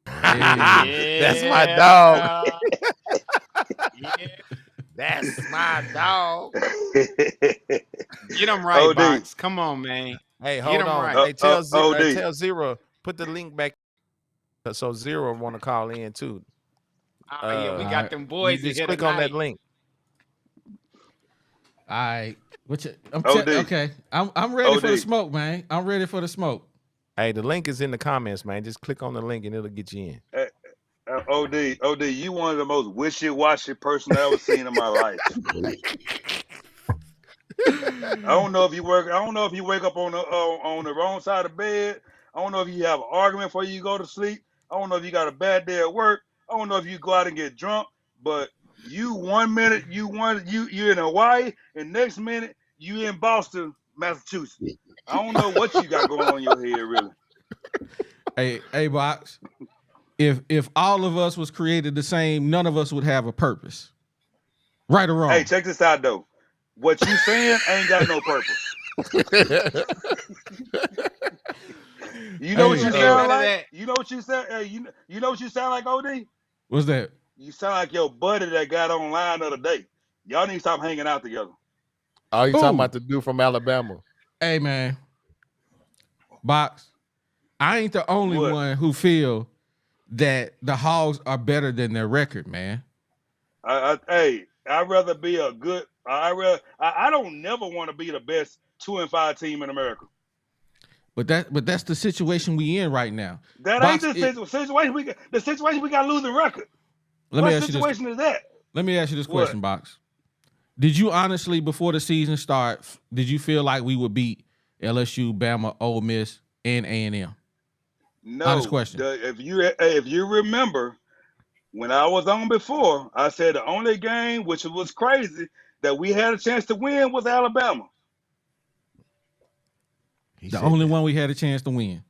Yeah. that's my dog. Yeah. That's my dog. Get them right, OD. Box. Come on, man. Hey, Get hold 'em on. right. Hey, tell OD. tell Zero, put the link back so Zero want to call in too. Oh, yeah, we got Alright. them boys You in just here click on that tonight. link. All right. OD. Okay. I'm ready for the OD. smoke, man. I'm ready for the smoke. Hey, the link is in the comments, man. Just click on the link and it'll get you in. OD, you one of the most wishy-washy person I ever seen in my life. I don't know if you wake up on the wrong side of bed. I don't know if you have an argument before you go to sleep. I don't know if you got a bad day at work. I don't know if you go out and get drunk. But you 1 minute you in Hawaii, and next minute you in Boston, Massachusetts. I don't know what you got going on in your head, really. Hey, Box. If all of us was created the same, none of us would have a purpose. Right or wrong? Hey, check this out though. What you saying ain't got no purpose. You know what you Hey, sound none of like? that. You know what you sound? Hey, you know what you sound like, OD? What's that? You sound like your buddy that got online the other day. Y'all need to stop hanging out together. Oh, you Ooh. talking about the dude from Alabama? Hey, man. Box. I ain't the only What? one who feel that the Hogs are better than their record, man. I'd rather be a good. I don't never want to be the best 2-5 team in America. But that's the situation we in right now. That Box, ain't the situation we got. The situation we got losing record. Let What me ask you this. situation is that? Let me ask you this What? question, Box. Did you honestly, before the season start, did you feel like we would beat LSU, Bama, Ole Miss, and A&M? No. Honest question. If you remember, when I was on before, I said the only game, which was crazy, that we had a chance to win was Alabama. The only one we had a chance to win.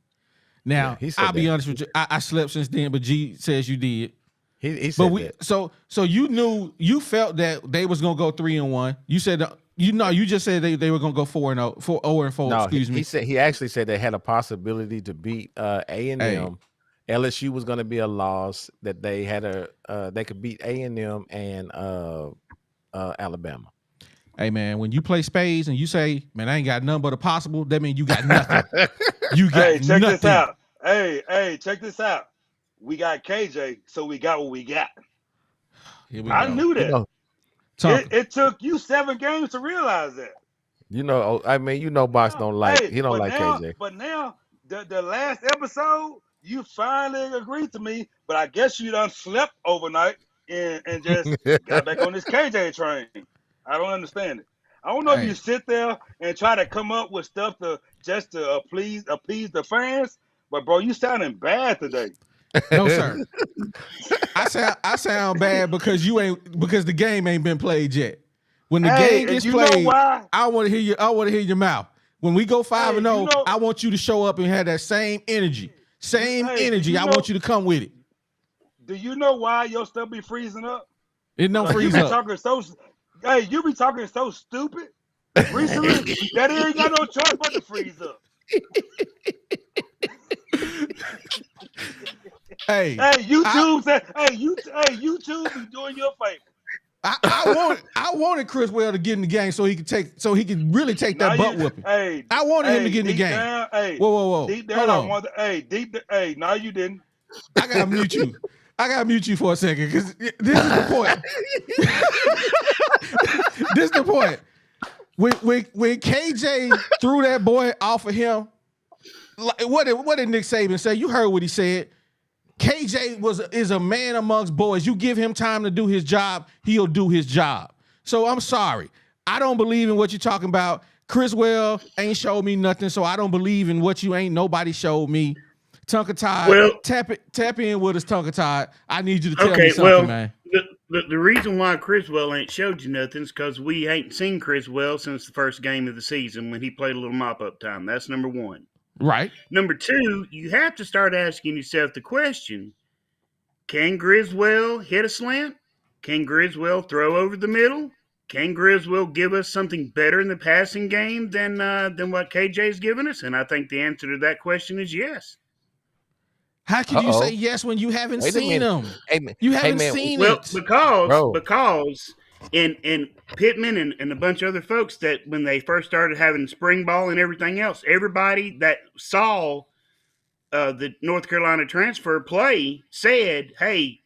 Now, Yeah, he said I'll be that. honest with you. I slept since then, but G says you did. He said But that. so you felt that they was gonna go 3-1. You said you just said they were gonna go 4-0, 4-4. No, Excuse me. he actually said they had a possibility to beat A&M. Hey. LSU was going to be a loss. That they had they could beat A&M and Alabama. Hey man, when you play spades and you say, "Man, I ain't got nothing but a possible," that means you got nothing. You got Hey, check nothing. this out. Hey, check this out. We got KJ, so we got what we got. Here we I go. knew that. Talk. It took you 7 games to realize that. Boss don't like Hey, he don't but like now, KJ. But now, the last episode, you finally agreed to me. But I guess you done slept overnight and just got back on this KJ train. I don't understand it. I don't know if Hey. you sit there and try to come up with stuff to appease the fans. But bro, you sounding bad today. No, sir. I sound bad because the game ain't been played yet. When the Hey, game and gets you know played, why? I want to hear your mouth. When we go 5-0, you know- I want you to show up and have that same energy. Hey, you I know- want you to come with it. Do you know why your stuff be freezing up? It don't You freeze be up. talking you be talking so stupid recently that it ain't got no choice but to freeze up. Hey, Hey, YouTube YouTube be doing your favor. I wanted Chris Well to get in the game so he could really take that butt whooping. Hey, I wanted him to get in the deep game. Down, hey, Whoa. Deep down, Hold I on. wanted. No, you didn't. I gotta mute you. I gotta mute you for a second because this is the point. This is the point. When KJ threw that boy off of him, like what did Nick Saban say? You heard what he said. KJ is a man amongst boys. You give him time to do his job, he'll do his job. So I'm sorry. I don't believe in what you're talking about. Criswell ain't showed me nothing, so I don't believe in what you ain't nobody showed me. Tonka Todd, Well- tap in with us, Tonka Todd. I need you to tell me something, man. The reason why Criswell ain't showed you nothing is because we ain't seen Criswell since the first game of the season when he played a little mop-up time. That's number one. Right. Number two, you have to start asking yourself the question, can Griswell hit a slant? Can Griswell throw over the middle? Can Griswell give us something better in the passing game than what KJ's given us? And I think the answer to that question is yes. How can you say yes when you haven't Wait a seen minute. him? Hey, man. You haven't Hey, man. seen Well, it. Bro. because and Pittman and a bunch of other folks that when they first started having spring ball and everything else, everybody that saw the North Carolina transfer play said, hey,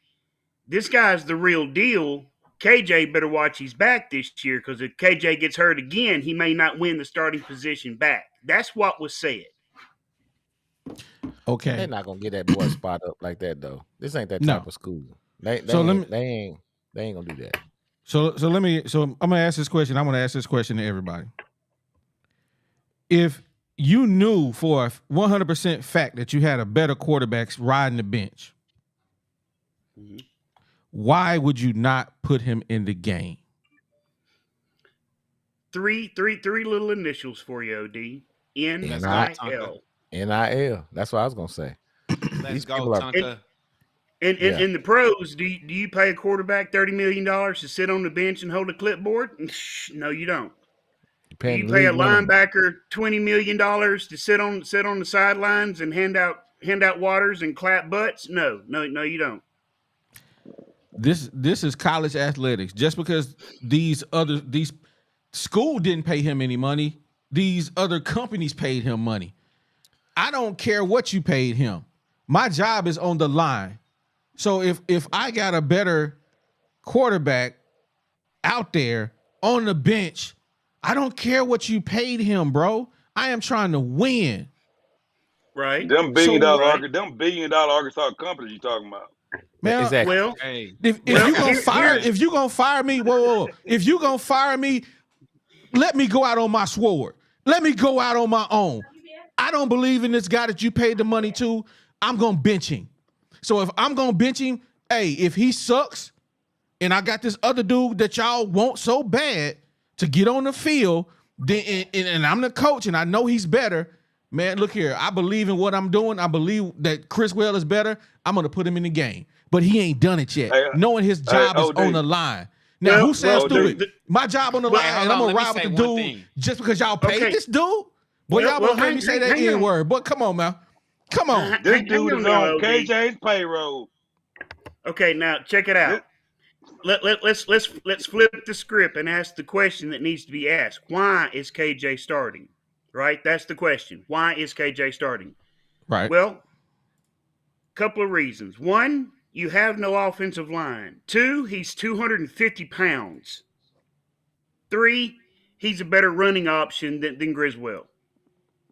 this guy's the real deal. KJ better watch his back this year because if KJ gets hurt again, he may not win the starting position back. That's what was said. Okay. They're not gonna get that boy spot up like that though. This ain't that No. type of school. They So let ain't gonna do that. So I'm gonna ask this question. I'm gonna ask this question to everybody. If you knew for a 100% fact that you had a better quarterback riding the bench, why would you not put him in the game? Three little initials for you, OD. NIL. NIL. That's what I was gonna say. Let's These go, people are- Tonka. And Yeah. in the pros, do you pay a quarterback $30 million to sit on the bench and hold a clipboard? No, you don't. Do you pay a linebacker $20 million to sit on the sidelines and hand out waters and clap butts? No, you don't. This is college athletics. Just because these school didn't pay him any money, these other companies paid him money. I don't care what you paid him. My job is on the line. So if I got a better quarterback out there on the bench, I don't care what you paid him, bro. I am trying to win. Right. Them billion dollar right. them $billion Arkansas companies you talking about. Man, Exactly. Well, Hey, if Well, you gonna here- fire, here- if you gonna fire me, whoa. If you gonna fire me, let me go out on my sword. Let me go out on my own. I don't believe in this guy that you paid the money to. I'm gonna bench him. So if I'm gonna bench him, hey, if he sucks, and I got this other dude that y'all want so bad to get on the field, then and I'm the coach and I know he's better. Man, look here. I believe in what I'm doing. I believe that Criswell is better. I'm gonna put him in the game. But he ain't done it yet. Hey, knowing his job is OD. on the line. Now, Well, who sounds well, stupid? My job on the well, line, hold and I'm on, gonna let me ride with say the one dude thing. just because y'all paid Okay. this dude? Boy, y'all Well, won't make me say that hang on. N word. But come on, man. Come on. This Hang dude is now, on OD. KJ's payroll. Okay, now check it out. Let's flip the script and ask the question that needs to be asked. Why is KJ starting? Right? That's the question. Why is KJ starting? Right. Well, couple of reasons. One, you have no offensive line. Two, he's 250 pounds. Three, he's a better running option than Griswell.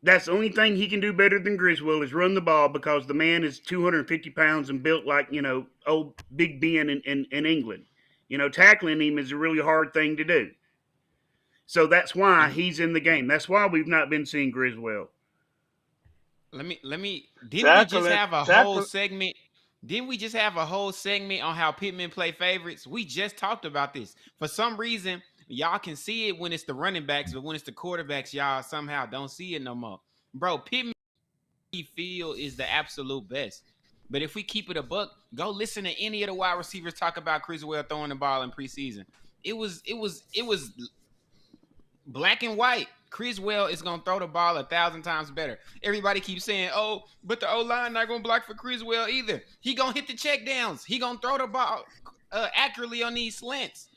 That's the only thing he can do better than Griswell is run the ball because the man is 250 pounds and built like, old Big Ben in England. Tackling him is a really hard thing to do. So that's why he's in the game. That's why we've not been seeing Griswell. let me. Didn't we just Tackling- have a tackle- whole segment? Didn't we just have a whole segment on how Pittman play favorites? We just talked about this. For some reason, y'all can see it when it's the running backs, but when it's the quarterbacks, y'all somehow don't see it no more. Bro, Pittman feel is the absolute best. But if we keep it a buck, go listen to any of the wide receivers talk about Criswell throwing the ball in preseason. It was black and white. Criswell is gonna throw the ball 1,000 times better. Everybody keeps saying, "Oh, but the O-line not gonna block for Criswell either. He gonna hit the check downs. He gonna throw the ball accurately on these slants."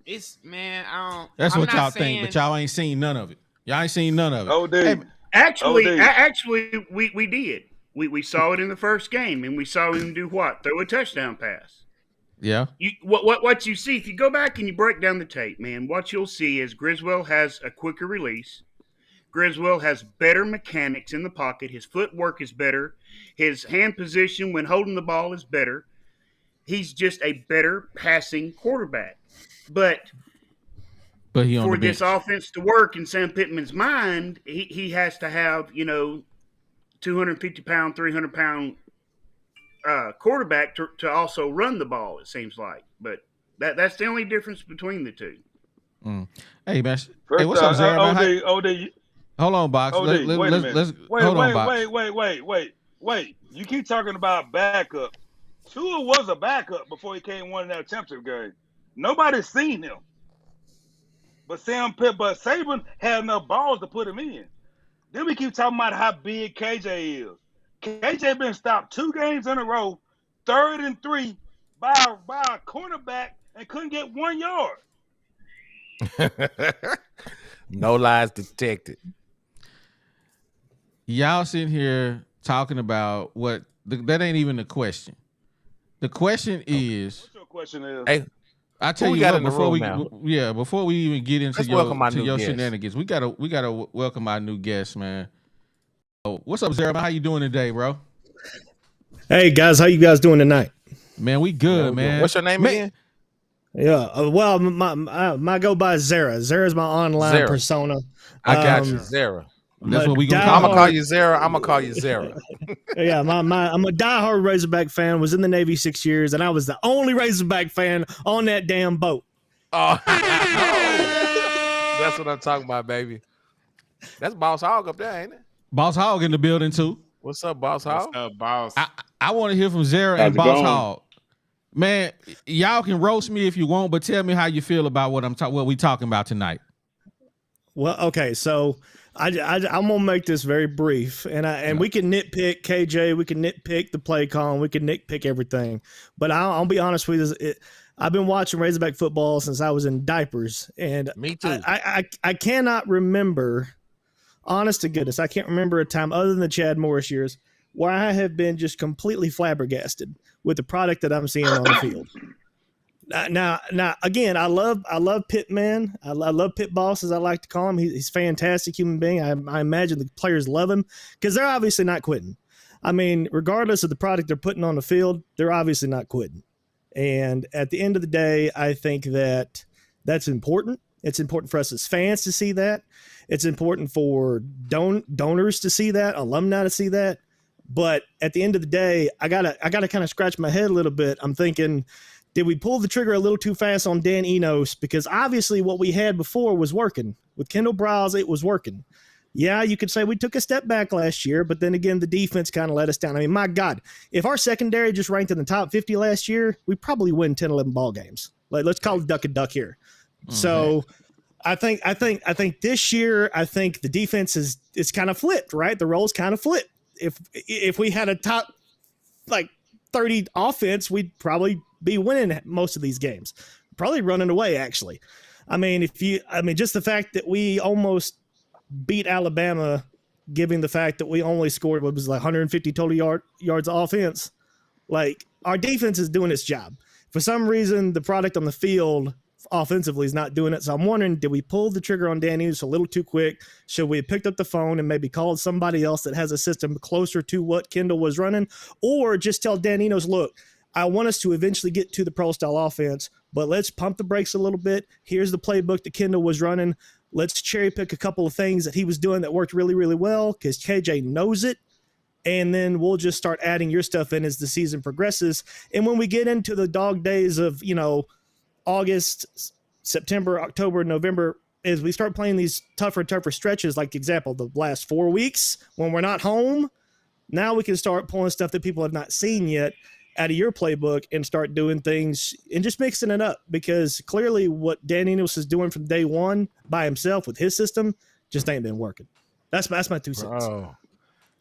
It's man, I don't. That's I'm what not y'all saying, think, but y'all ain't seen none of it. Y'all ain't seen none of it. OD. Hey, Actually, we did. We saw it in the first game, and we saw him do what? Throw a touchdown pass. yeah. What you see, if you go back and you break down the tape, man, what you'll see is Griswell has a quicker release. Griswell has better mechanics in the pocket. His footwork is better. His hand position when holding the ball is better. He's just a better passing quarterback. But he on for the this bench. offense to work in Sam Pittman's mind, he has to have, 250-pound, 300-pound quarterback to also run the ball, it seems like. But that's the only difference between the two. Hey, man. First, Hey, what's up, Zara? Man? OD, Hold on, Box. OD, wait a minute. Let's hold on, Box. Wait. You keep talking about backup. Tua was a backup before he came won that championship game. Nobody's seen him. But Saban had enough balls to put him in. Then we keep talking about how big KJ is. KJ been stopped 2 games in a row, 3rd and 3 by a cornerback and couldn't get 1 yard. No lies detected. Y'all sitting here talking about that ain't even the question. The question is, What's your question is? Hey, I tell who we you got what, in the before room we now? before we even get into Let's welcome our new your guest. shenanigans, we gotta welcome our new guest, man. Oh, what's up, Zara? How you doing today, bro? Hey guys, how you guys doing tonight? Man, we good, man. What's your name again? Yeah, well, my go by Zara. Zara's my online Zara. persona. I got you, Zara. That's what we gonna I'm call gonna call you Zara. I'm gonna call you Zara. Yeah, I'm a diehard Razorback fan. Was in the Navy 6 years, and I was the only Razorback fan on that damn boat. Oh, that's what I'm talking about, baby. That's Boss Hog up there, ain't it? Boss Hog in the building too. What's up, Boss Hog? What's up, boss? I want to hear from Zara How's and it Boss going? Hog. Man, y'all can roast me if you want, but tell me how you feel about what we talking about tonight. Well, okay, so I'm gonna make this very brief, and we can nitpick KJ, we can nitpick the play call, we can nitpick everything, but I'll be honest with you. I've been watching Razorback football since I was in diapers, and Me too. I cannot remember, honest to goodness, I can't remember a time other than the Chad Morris years where I have been just completely flabbergasted with the product that I'm seeing on the field. Now, again, I love Pittman. I love Pit Boss, as I like to call him. He's a fantastic human being. I imagine the players love him because they're obviously not quitting. I mean, regardless of the product they're putting on the field, they're obviously not quitting. And at the end of the day, I think that's important. It's important for us as fans to see that. It's important for donors to see that, alumni to see that. But at the end of the day, I gotta kind of scratch my head a little bit. I'm thinking, did we pull the trigger a little too fast on Dan Enos? Because obviously what we had before was working. With Kendall Briles, it was working. Yeah, you could say we took a step back last year, but then again, the defense kind of let us down. I mean, my God, if our secondary just ranked in the top 50 last year, we probably win 10, 11 ball games. Let's call it duck and duck here. Mm-hmm. So I think this year, I think the defense is kind of flipped, right? The roles kind of flipped. If we had a top 30 offense, we'd probably be winning most of these games, probably running away. Actually, I mean, just the fact that we almost beat Alabama, given the fact that we only scored what was 150 total yards of offense, like our defense is doing its job. For some reason, the product on the field offensively is not doing it. So I'm wondering, did we pull the trigger on Dan Enos a little too quick? Should we have picked up the phone and maybe called somebody else that has a system closer to what Kendall was running, or just tell Dan Enos, look, I want us to eventually get to the pro style offense, but let's pump the brakes a little bit. Here's the playbook that Kendall was running. Let's cherry pick a couple of things that he was doing that worked really, really well because KJ knows it. And then we'll just start adding your stuff in as the season progresses. And when we get into the dog days of, August, September, October, November, as we start playing these tougher and tougher stretches, like example, the last 4 weeks when we're not home, now we can start pulling stuff that people have not seen yet out of your playbook and start doing things and just mixing it up, because clearly what Dan Enos is doing from day one by himself with his system just ain't been working. That's my 2 cents. Bro.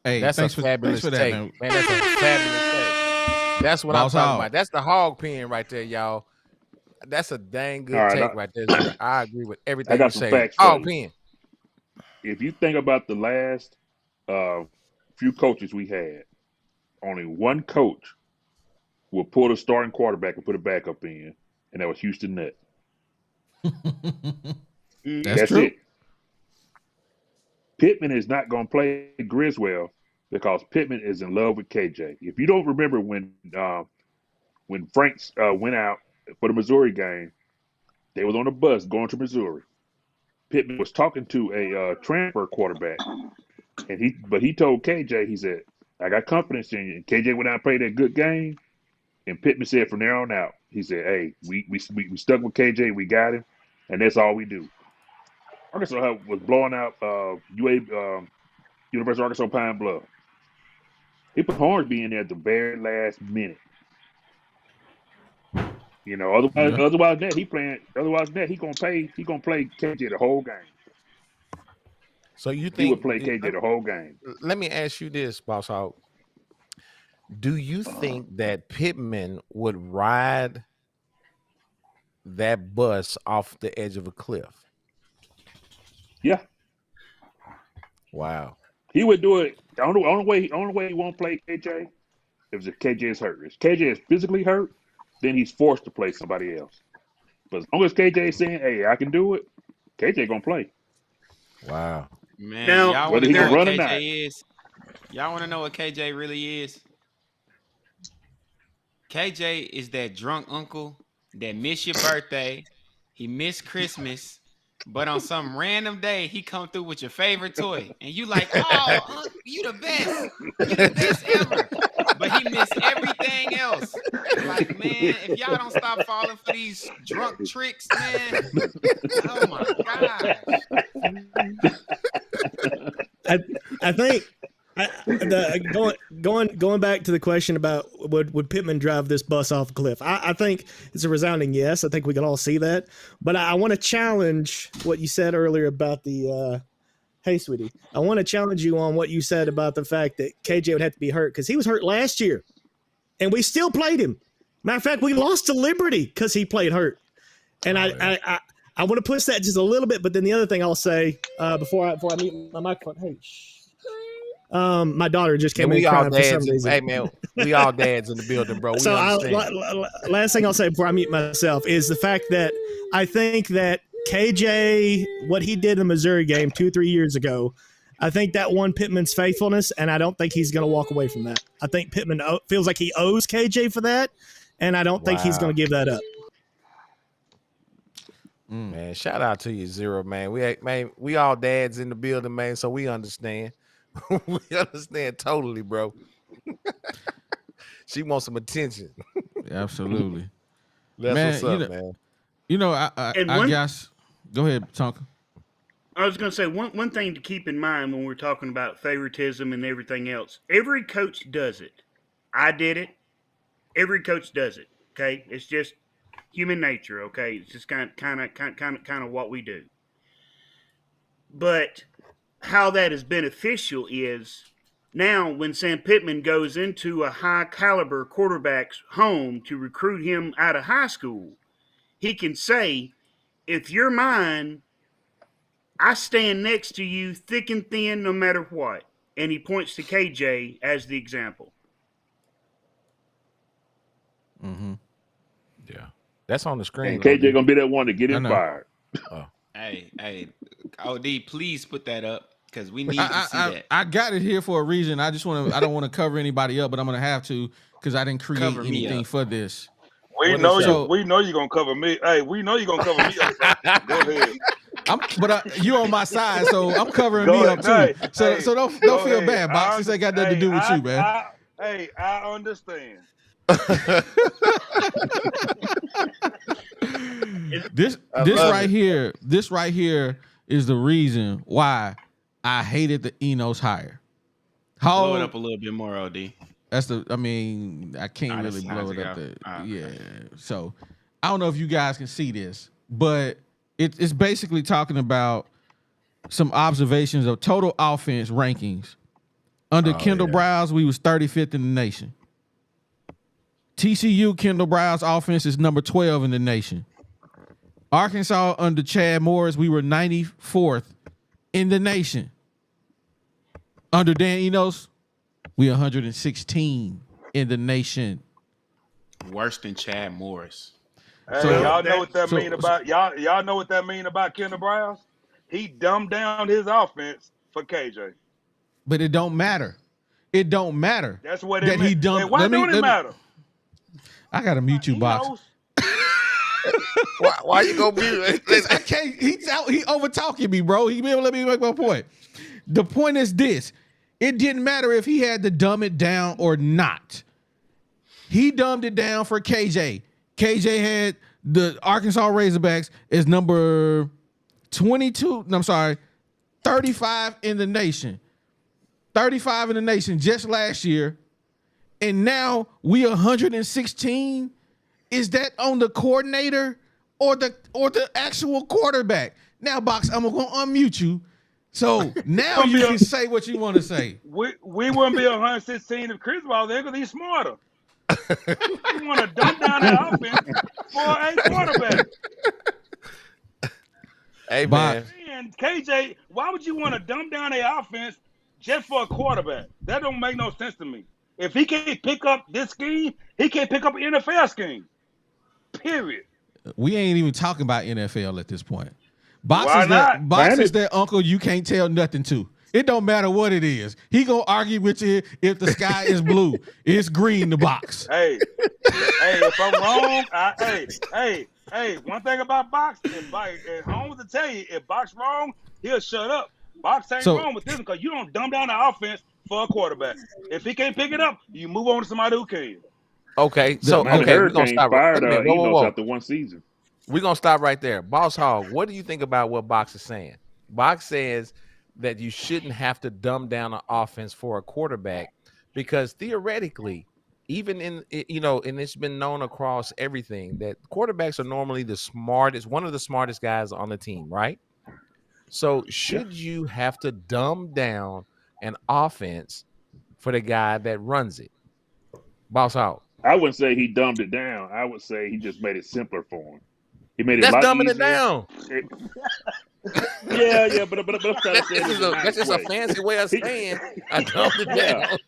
Hey, That's a fabulous take. Man, that's a fabulous take. That's what I'm talking about. That's the hog pen right there, y'all. That's a dang good take right there. I agree with everything you say. I got some facts Hog for you. pen. If you think about the last few coaches we had, only one coach will pull the starting quarterback and put a backup in, and that was Houston Nutt. That's true. it. Pittman is not going to play Griswold because Pittman is in love with KJ. If you don't remember when Franks went out for the Missouri game, they was on a bus going to Missouri. Pittman was talking to a transfer quarterback, and he told KJ, he said, "I got confidence in you." And KJ went out and played that good game, and Pittman said from there on out, he said, "Hey, we stuck with KJ, we got him, and that's all we do." Arkansas was blowing out University of Arkansas Pine Bluff. He put Hornsby in there at the very last minute. You know, otherwise that he gonna play KJ the whole game. So you think he would play KJ the whole game? Let me ask you this, Boss Hog. Do you think that Pittman would ride that bus off the edge of a cliff? Yeah. Wow. He would do it. The only way he won't play KJ is if KJ is hurt. If KJ is physically hurt, then he's forced to play somebody else. But as long as KJ is saying, "Hey, I can do it," KJ gonna play. Wow. Man, Now, y'all want to know what KJ is? Y'all want to know what KJ really is? KJ is that drunk uncle that missed your birthday, he missed Christmas, but on some random day he come through with your favorite toy, and you like, "Oh, you the best, you the best ever." But he missed everything else. Like, man, if y'all don't stop falling for these drunk tricks, man, oh my gosh. I think going back to the question about would Pittman drive this bus off a cliff? I think it's a resounding yes. I think we can all see that. But I want to challenge what you said earlier about the hey, sweetie, I want to challenge you on what you said about the fact that KJ would have to be hurt because he was hurt last year, and we still played him. Matter of fact, we lost to Liberty because he played hurt. And I want to push that just a little bit, but then the other thing I'll say before I mute my microphone, hey, my daughter just came in crying for some reason. Hey man, we all dads in the building, bro. So last thing I'll say before I mute myself is the fact that I think that KJ, what he did in the Missouri game 2-3 years ago, I think that won Pittman's faithfulness, and I don't think he's going to walk away from that. I think Pittman feels like he owes KJ for that, and I don't think he's going to give that up. Man, shout out to you, Zero, man. We all dads in the building, man, so we understand. We understand totally, bro. She wants some attention. Absolutely. That's what's up, man. You know, I guess. Go ahead, Tonka. I was going to say one thing to keep in mind when we're talking about favoritism and everything else. Every coach does it. I did it. Every coach does it. Okay, it's just human nature. Okay, it's just kind of what we do. But how that is beneficial is now when Sam Pittman goes into a high caliber quarterback's home to recruit him out of high school, he can say, "If you're mine, I stand next to you thick and thin no matter what." And he points to KJ as the example. Mm-hmm. Yeah. That's on the screen. And KJ going to be that one to get him fired. Hey, OD, please put that up because we need to see that. I got it here for a reason. I don't want to cover anybody up, but I'm going to have to because I didn't create anything for this. We know you're gonna cover me. Hey, we know you're gonna cover me up. Go ahead. But you on my side, so I'm covering me up too. So don't feel bad, Box. This ain't got nothing to do with you, man. I understand. This right here is the reason why I hated the Enos hire. Blow it up a little bit more, OD. I can't really blow it up. Yeah. So I don't know if you guys can see this, but it's basically talking about some observations of total offense rankings. Under Kendall Browse, we was 35th in the nation. TCU Kendall Browse offense is number 12 in the nation. Arkansas under Chad Morris, we were 94th in the nation. Under Dan Enos, we 116 in the nation. Worse than Chad Morris. Hey, so, y'all know what that mean about y'all know what that mean about Kendall Browse? He dumbed down his offense for KJ. But it don't matter. it don't matter. That's what that it he meant. dumped. Hey, why don't it matter? I gotta mute you, He Box. knows. Why you go mute? I can't. He over talking me, bro. He be able to let me make my point. The point is this: it didn't matter if he had to dumb it down or not. He dumbed it down for KJ. KJ had the Arkansas Razorbacks as number 22. No, I'm sorry, 35 in the nation. 35 in the nation just last year, and now we 116. Is that on the coordinator or the actual quarterback? Now, Box, I'm gonna unmute you. So now you can say what you want to say. We wouldn't be 116 if Chris was there because he's smarter. You want to dump down that offense for a quarterback. Hey, man. And KJ, why would you want to dump down the offense just for a quarterback? That don't make no sense to me. If he can't pick up this scheme, he can't pick up an NFL scheme. Period. We ain't even talking about NFL at this point. Box Why is not? Box is that uncle you can't tell nothing to. It don't matter what it is. He gonna argue with you if the sky is blue. It's green, the Box. Hey, if I'm wrong, hey, one thing about Box, if Holmes will tell you, if Box wrong, he'll shut up. Box ain't wrong with this because you don't dumb down the offense for a quarterback. If he can't pick it up, you move on to somebody who can. Okay, so Man, okay, we're gonna stop fired right there. Whoa. after one season. We're gonna stop right there. Boss Hog, what do you think about what Box is saying? Box says that you shouldn't have to dumb down an offense for a quarterback because theoretically, even in and it's been known across everything that quarterbacks are normally one of the smartest guys on the team, right? So should you have to dumb down an offense for the guy that runs it? Boss Hog. I wouldn't say he dumbed it down. I would say he just made it simpler for him. He made it That's a lot dumbing easier. it down. Yeah, but I'm trying to say that's just a fancy way of saying I dumbed it down.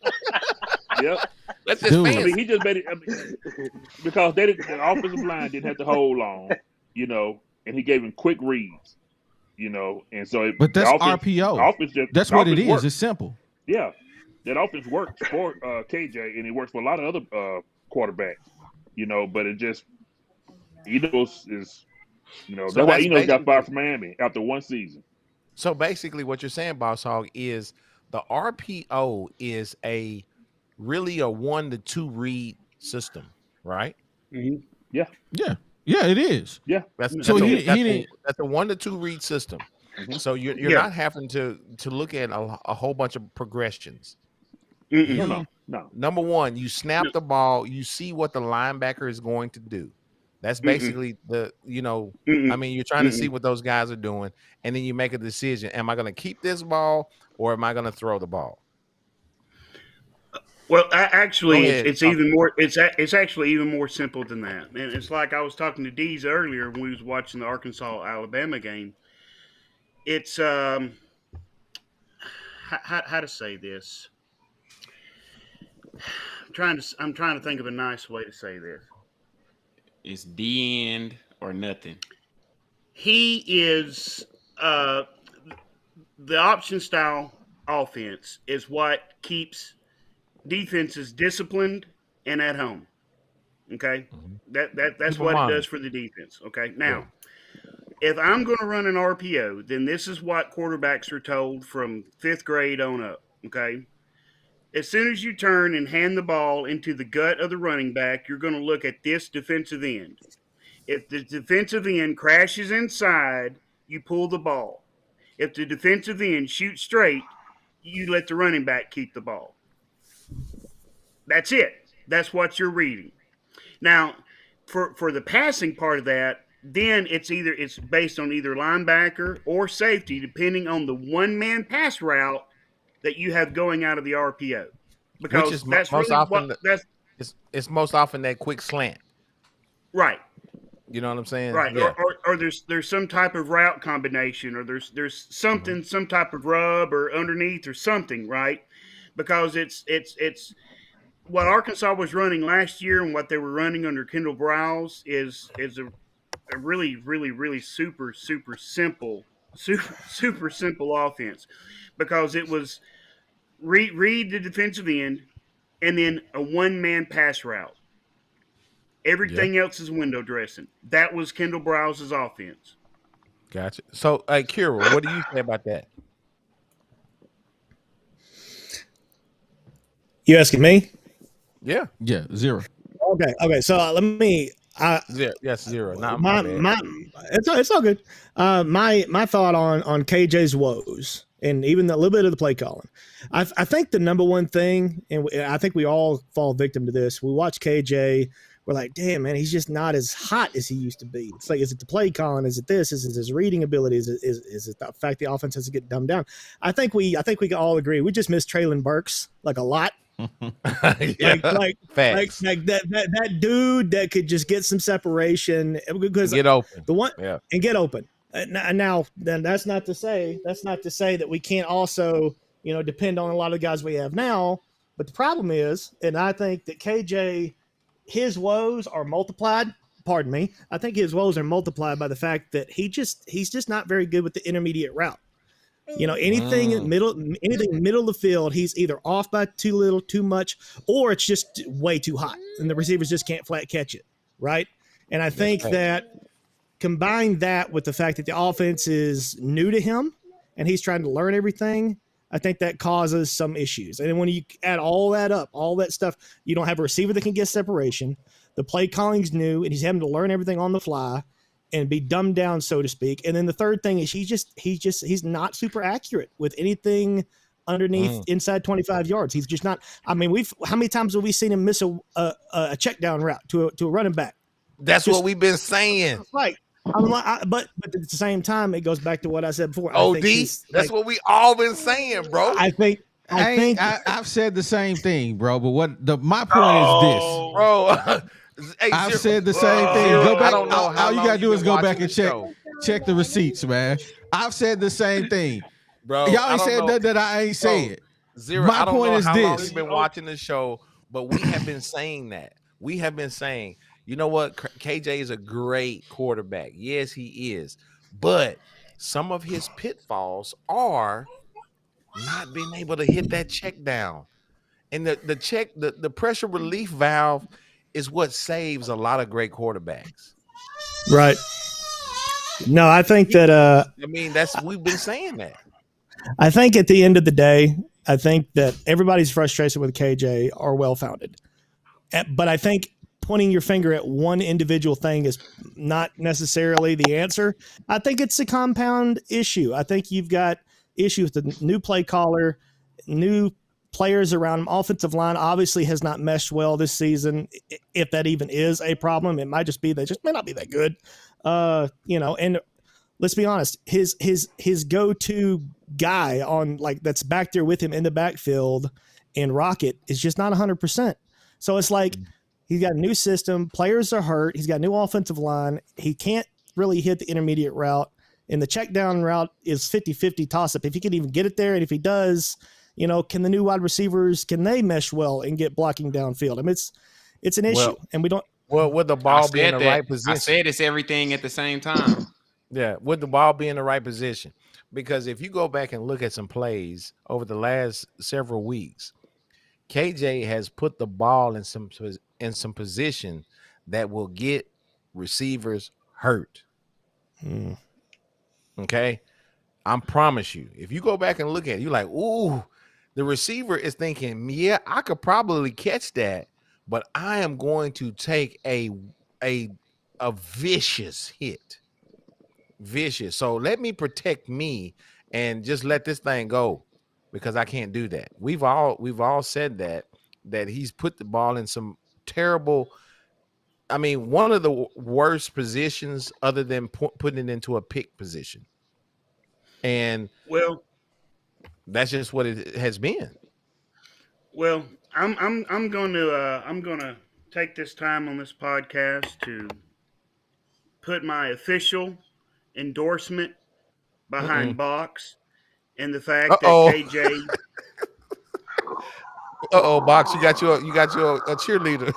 Yep. That's just fancy. I mean, he just made it because the offensive line didn't have to hold long, and he gave him quick reads, and so. But that's RPO. That's what it is. Works. It's simple. Yeah, that offense works for KJ, and it works for a lot of other quarterbacks, but it just Enos is, that's why Enos got fired from Miami after one season. So basically, what you're saying, Boss Hog, is the RPO is really a 1-2 read system, right? Mm-hmm. Yeah, it is. Yeah, that's a 1-2 read system. Mm-hmm. So you're not having to look at a whole bunch of progressions. No. Number one, you snap the ball, you see what the linebacker is going to do. That's basically I mean, you're trying to see what those guys are doing, and then you make a decision. Am I going to keep this ball or am I going to throw the ball? Well, actually, it's even more. It's actually even more simple than that. And it's like I was talking to Deez earlier when we was watching the Arkansas-Alabama game. It's how to say this. I'm trying to think of a nice way to say this. It's the end or nothing. He is the option style offense is what keeps defenses disciplined and at home. Okay, that's what it does for the defense. Okay, now if I'm going to run an RPO, then this is what quarterbacks are told from 5th grade on up. Okay. As soon as you turn and hand the ball into the gut of the running back, you're going to look at this defensive end. If the defensive end crashes inside, you pull the ball. If the defensive end shoots straight, you let the running back keep the ball. That's it. That's what you're reading. Now, for the passing part of that, then it's based on either linebacker or safety, depending on the one-man pass route that you have going out of the RPO, because which is that's most really often it's most often that quick slant, right? You know what I'm saying, right? Yeah. Or there's some type of route combination, or there's something, some type of rub or underneath or something, right? Because it's what Arkansas was running last year and what they were running under Kendall Browse is a really, really, really super simple offense, because it was read the defensive end, and then a one-man pass route. Everything else is window dressing. That was Kendall Browse's offense. Gotcha. So, Kira, what do you say about that? You asking me? Yeah. Yeah, 0. Okay. So let me. Zero. Yes, 0. Not my it's all good. My thought on KJ's woes and even a little bit of the play calling. I think the number one thing, and I think we all fall victim to this. We watch KJ. We're like, damn, man, he's just not as hot as he used to be. It's like, is it the play calling? Is it this? Is it his reading ability? Is it the fact the offense has to get dumbed down? I think we can all agree we just miss Traylon Burks like a lot. like that dude that could just get some separation because get open. The one and get open. Now, then that's not to say that we can't also depend on a lot of the guys we have now. But the problem is, and I think that KJ. His woes are multiplied. Pardon me. I think his woes are multiplied by the fact that he's just not very good with the intermediate route. Anything middle of the field, he's either off by too little, too much, or it's just way too hot, and the receivers just can't flat catch it, right? And I think that combine that with the fact that the offense is new to him and he's trying to learn everything. I think that causes some issues. And when you add all that up, all that stuff, you don't have a receiver that can get separation. The play calling's new, and he's having to learn everything on the fly and be dumbed down, so to speak. And then the third thing is he's not super accurate with anything underneath inside 25 yards. He's just not. I mean, how many times have we seen him miss a check down route to a running back? That's what we've been saying. Right. But at the same time, it goes back to what I said before. That's what we all been saying, bro. I've said the same thing, bro. But my point is this, bro. I've said the same thing. Go back. I don't know how all you gotta do is go back and show. check the receipts, man. I've said the same thing, bro. Y'all ain't said that I ain't said. Zero. My point is how this. long you've been watching the show, but we have been saying that. We have been saying, you know what? KJ is a great quarterback. Yes, he is. But some of his pitfalls are not being able to hit that check down. And the pressure relief valve is what saves a lot of great quarterbacks. Right. No, I think that we've been saying that. I think at the end of the day, I think that everybody's frustration with KJ are well-founded. But I think pointing your finger at one individual thing is not necessarily the answer. I think it's a compound issue. I think you've got issues with the new play caller, new players around him. Offensive line obviously has not meshed well this season. If that even is a problem, it might just be they just may not be that good. And let's be honest, his go-to guy on that's back there with him in the backfield in Rocket is just not 100%. So it's like he's got a new system, players are hurt, he's got a new offensive line, he can't really hit the intermediate route, and the check down route is 50-50 toss-up. If he can even get it there, and if he does, can the new wide receivers, can they mesh well and get blocking downfield? I mean, it's an issue, and we don't. Well, would the ball be in the right position? I said it's everything at the same time. Yeah, would the ball be in the right position? Because if you go back and look at some plays over the last several weeks, KJ has put the ball in some position that will get receivers hurt. Okay, I promise you. If you go back and look at it, you're like, ooh, the receiver is thinking, yeah, I could probably catch that, but I am going to take a vicious hit. Vicious. So let me protect me and just let this thing go, because I can't do that. We've all said that he's put the ball in some terrible, I mean, one of the worst positions other than putting it into a pick position. And well, that's just what it has been. Well, I'm going to take this time on this podcast to put my official endorsement behind Box and the fact that KJ. Box, you got your a cheerleader.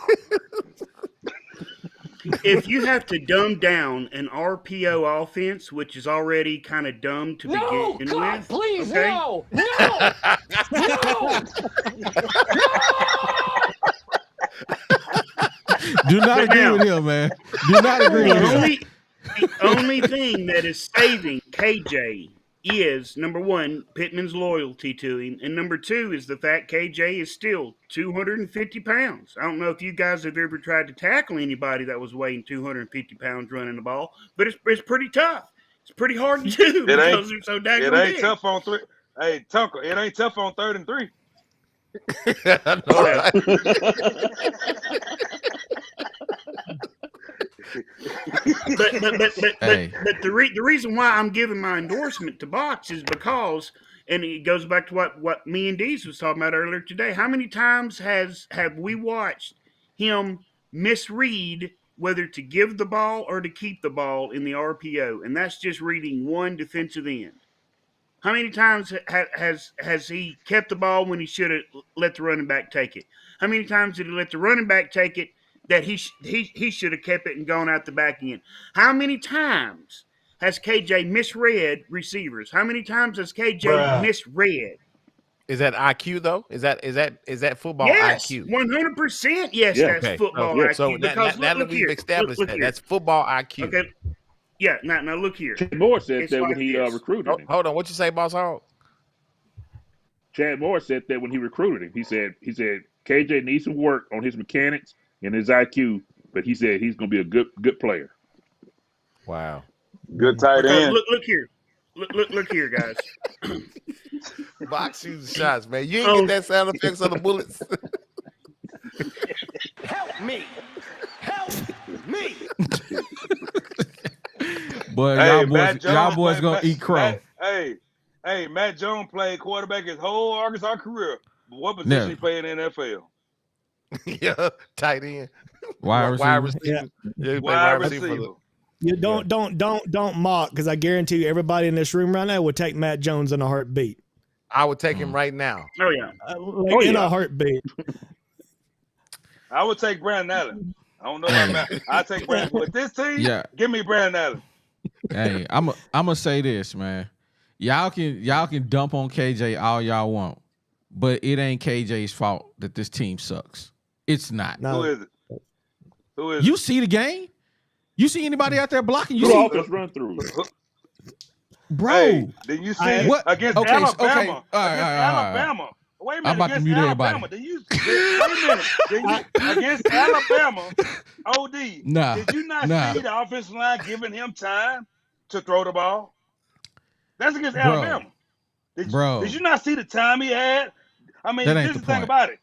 if you have to dumb down an RPO offense, which is already kind of dumb to begin with, please, okay? no! No! Do not But agree now- with him, man. Do not agree with him. The only thing that is saving KJ is, number one, Pittman's loyalty to him, and number two is the fact KJ is still 250 pounds. I don't know if you guys have ever tried to tackle anybody that was weighing 250 pounds running the ball, but it's pretty tough. It's pretty hard to do It ain't- because they're so daggone It ain't big. tough on 3. Hey, Tucker, it ain't tough on 3rd and 3. I know, right? But the reason why I'm giving my endorsement to Box is because, and it goes back to what me and Deez was talking about earlier today. How many times have we watched him misread whether to give the ball or to keep the ball in the RPO? And that's just reading one defensive end. How many times has he kept the ball when he should have let the running back take it? How many times did he let the running back take it that he should have kept it and gone out the back end? How many times has KJ misread receivers? How many times has KJ misread? Is that IQ though? Is that football Yes, IQ? 100%. Yes, Yeah, that's okay. football Yeah. IQ. So now because that look we've here. established Look that here. that's football IQ. Okay. Yeah. Now look here. Chad Moore said It's that like when he this. recruited him. Hold on, what you say, Boss Hog? Chad Moore said that when he recruited him. He said KJ needs some work on his mechanics and his IQ, but he said he's going to be a good player. Wow. Good tight Because end. look here. Look here, guys. Box shooting shots, man. You ain't get that sound effects on the bullets. Help me! Help me! Boy, Hey, y'all Matt boys, Jones y'all boys played- gonna Matt- eat crow. Hey, Matt Jones played quarterback his whole Arkansas career. But what position Never. he played in the NFL? Yeah, tight end. Wide receiver. receiver. Yeah. Yeah, he played Wide for the- receiver. You don't mock, because I guarantee you everybody in this room right now would take Matt Jones in a heartbeat. I would take him right now. Oh yeah. In a heartbeat. I would take Brandon Allen. I don't know about Matt. I take Brandon. With this team, Yeah. give me Brandon Allen. Hey, I'm gonna say this, man. Y'all can dump on KJ all y'all want, but it ain't KJ's fault that this team sucks. It's not. No. Who is it? Who is You see the game? You see anybody out there blocking? You Who the see, offense run through? it? bro? Hey, did you see What? against Okay, Alabama? okay. All right, Against all right. Alabama. Wait a minute. I'm about to against mute Alabama. everybody. Wait a minute. Against Alabama, OD. Nah, Did you not nah. see the offensive line giving him time to throw the ball? That's against Bro. Alabama. Bro. Did you not see the time he had? I mean, That ain't this is the the thing point. about it.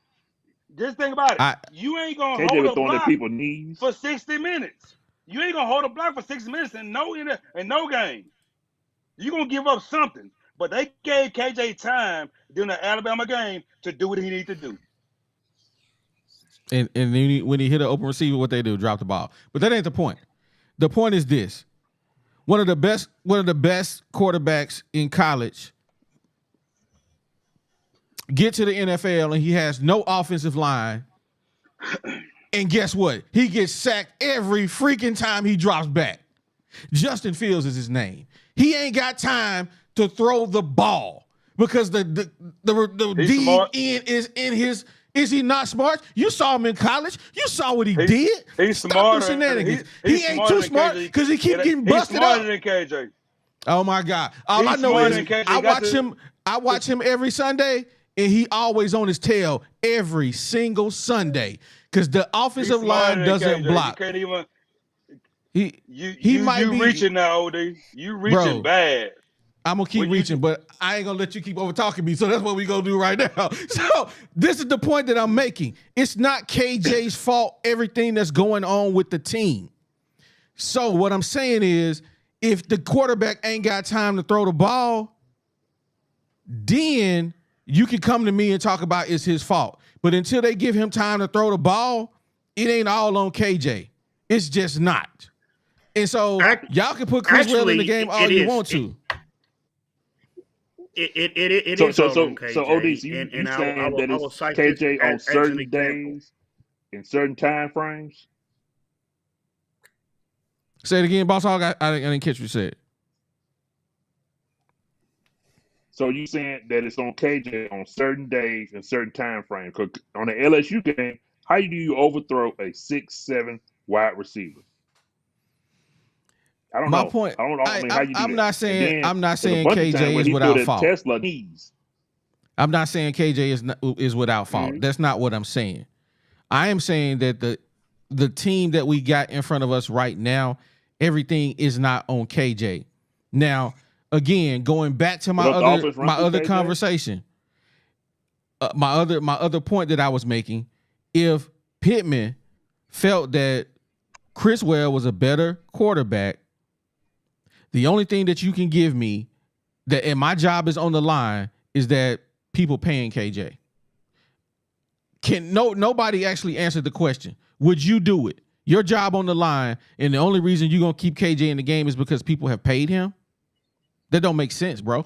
Just think about it. I- You ain't gonna KJ hold was a throwing at block people's knees. for 60 minutes. You ain't gonna hold a block for 60 minutes in no game. You're gonna give up something. But they gave KJ time during the Alabama game to do what he needed to do. And then when he hit an open receiver, what they do? Drop the ball. But that ain't the point. The point is this: one of the best quarterbacks in college get to the NFL and he has no offensive line. And guess what? He gets sacked every freaking time he drops back. Justin Fields is his name. He ain't got time to throw the ball because the He's D smart. end is in his. Is he not smart? You saw him in college. You saw what he did. He's Stop smarter. the shenanigans. He's He ain't smarter too than smart KJ. because he keep getting He's busted smarter up. than KJ. Oh my God! All He's I know smarter is than KJ. I He got watch to- him. I watch him every Sunday, and he always on his tail every single Sunday because the He's offensive smarter line than doesn't KJ. block. You can't even. He You might be reaching now, OD. You reaching Bro. bad. I'm gonna keep When you- reaching, but I ain't gonna let you keep over talking me. So that's what we gonna do right now. So this is the point that I'm making. It's not KJ's fault. Everything that's going on with the team. So what I'm saying is, if the quarterback ain't got time to throw the ball, then you can come to me and talk about it's his fault. But until they give him time to throw the ball, it ain't all on KJ. It's just not. And so y'all can put Chris Webb in the game all you want to. It So is all on KJ. OD, so you and I saying will- that I will it's cite this KJ on as an certain example. days in certain time frames? Say it again, Boss Hog. I didn't catch what you said. So you saying that it's on KJ on certain days and certain time frames? Because on the LSU game, how do you overthrow a 6'7" wide receiver? I don't My know. point. I don't know. I mean, how you do I'm that? not saying. And then I'm not there's a saying bunch of times KJ when is he without threw that fault. Tesla knees. I'm not saying KJ is without fault. That's not what I'm saying. I am saying that the team that we got in front of us right now, everything is not on KJ. Now, again, going back to my But the other offense run through KJ? conversation, my other point that I was making, if Pittman felt that Criswell was a better quarterback, the only thing that you can give me that, and my job is on the line, is that people paying KJ. Nobody actually answered the question. Would you do it? Your job on the line, and the only reason you're gonna keep KJ in the game is because people have paid him? That don't make sense, bro.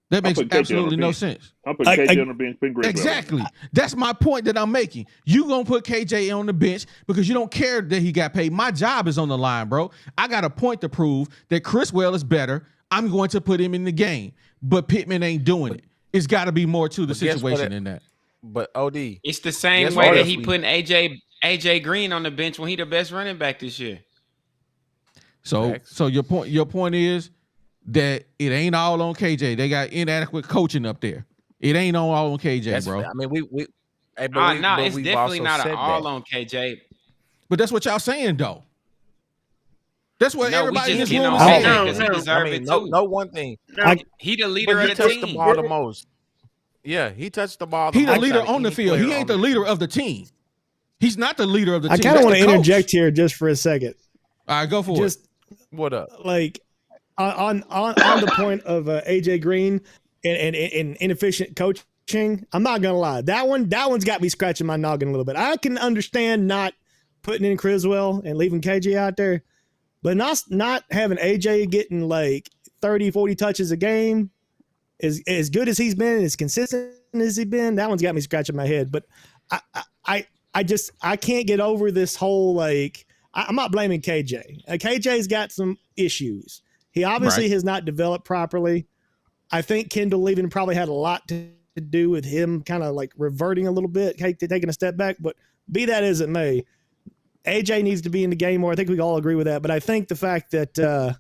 That makes absolutely no sense. I'm putting KJ on the bench. Exactly. That's my point that I'm making. You gonna put KJ on the bench because you don't care that he got paid. My job is on the line, bro. I got a point to prove that Criswell is better. I'm going to put him in the game, but Pittman ain't doing it. It's got to be more to the situation than that. But OD, it's the same way that he putting AJ Green on the bench when he the best running back this year. So your point is that it ain't all on KJ. They got inadequate coaching up there. It ain't all on KJ, bro. I mean, It's definitely not all on KJ. But that's what y'all saying, though. That's what everybody in this room is saying. saying. Because he deserves it too. No one thing. He the leader of the touched team. the ball the most. Yeah, he touched the ball. He the leader on the field. He ain't the leader of the team. He's not the leader of the team. I kind of want to interject here just for a second. All right, go for it. What up? Like on the point of AJ Green and inefficient coaching, I'm not gonna lie. That one's got me scratching my noggin a little bit. I can understand not putting in Criswell and leaving KJ out there, but not having AJ getting like 30, 40 touches a game, as good as he's been, as consistent as he's been, that one's got me scratching my head. But I can't get over this whole like. I'm not blaming KJ. KJ's got some issues. He obviously has not developed properly. I think Kendall leaving probably had a lot to do with him kind of like reverting a little bit, taking a step back. But be that as it may, AJ needs to be in the game more. I think we all agree with that. But I think the fact that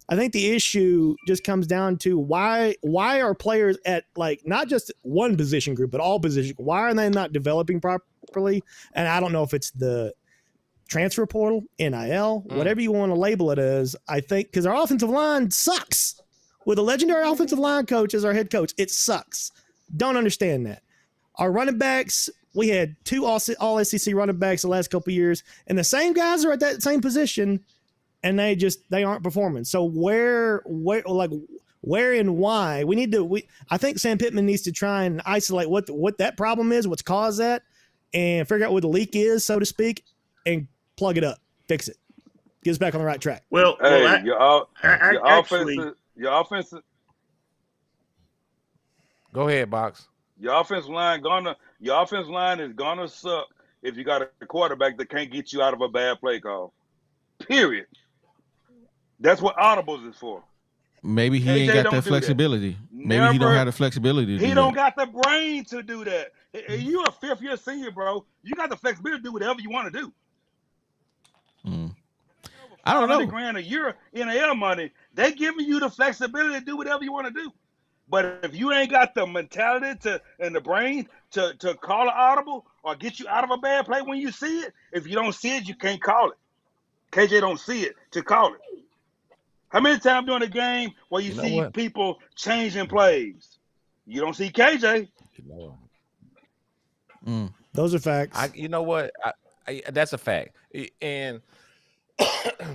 I think the issue just comes down to why are players at like not just one position group, but all positions, why are they not developing properly? And I don't know if it's the transfer portal, NIL, whatever you want to label it as. I think because our offensive line sucks. With a legendary offensive line coach as our head coach, it sucks. Don't understand that. Our running backs, we had 2 all SEC running backs the last couple of years, and the same guys are at that same position, and they aren't performing. So where and why I think Sam Pittman needs to try and isolate what that problem is, what's caused that, and figure out what the leak is, so to speak, and plug it up, fix it, get us back on the right track. Your offense. Go ahead, Box. Your offensive line is gonna suck if you got a quarterback that can't get you out of a bad play call. Period. That's what audibles is for. Maybe he ain't got that flexibility. Maybe he don't have the flexibility. He don't got the brain to do that. You a 5th-year senior, bro. You got the flexibility to do whatever you want to do. I don't know. $100,000 a year NIL money, they giving you the flexibility to do whatever you want to do. But if you ain't got the mentality and the brain to call an audible or get you out of a bad play when you see it, if you don't see it, you can't call it. KJ don't see it to call it. How many times during the game where you see people changing plays? You don't see KJ. Those are facts. You know what? That's a fact. And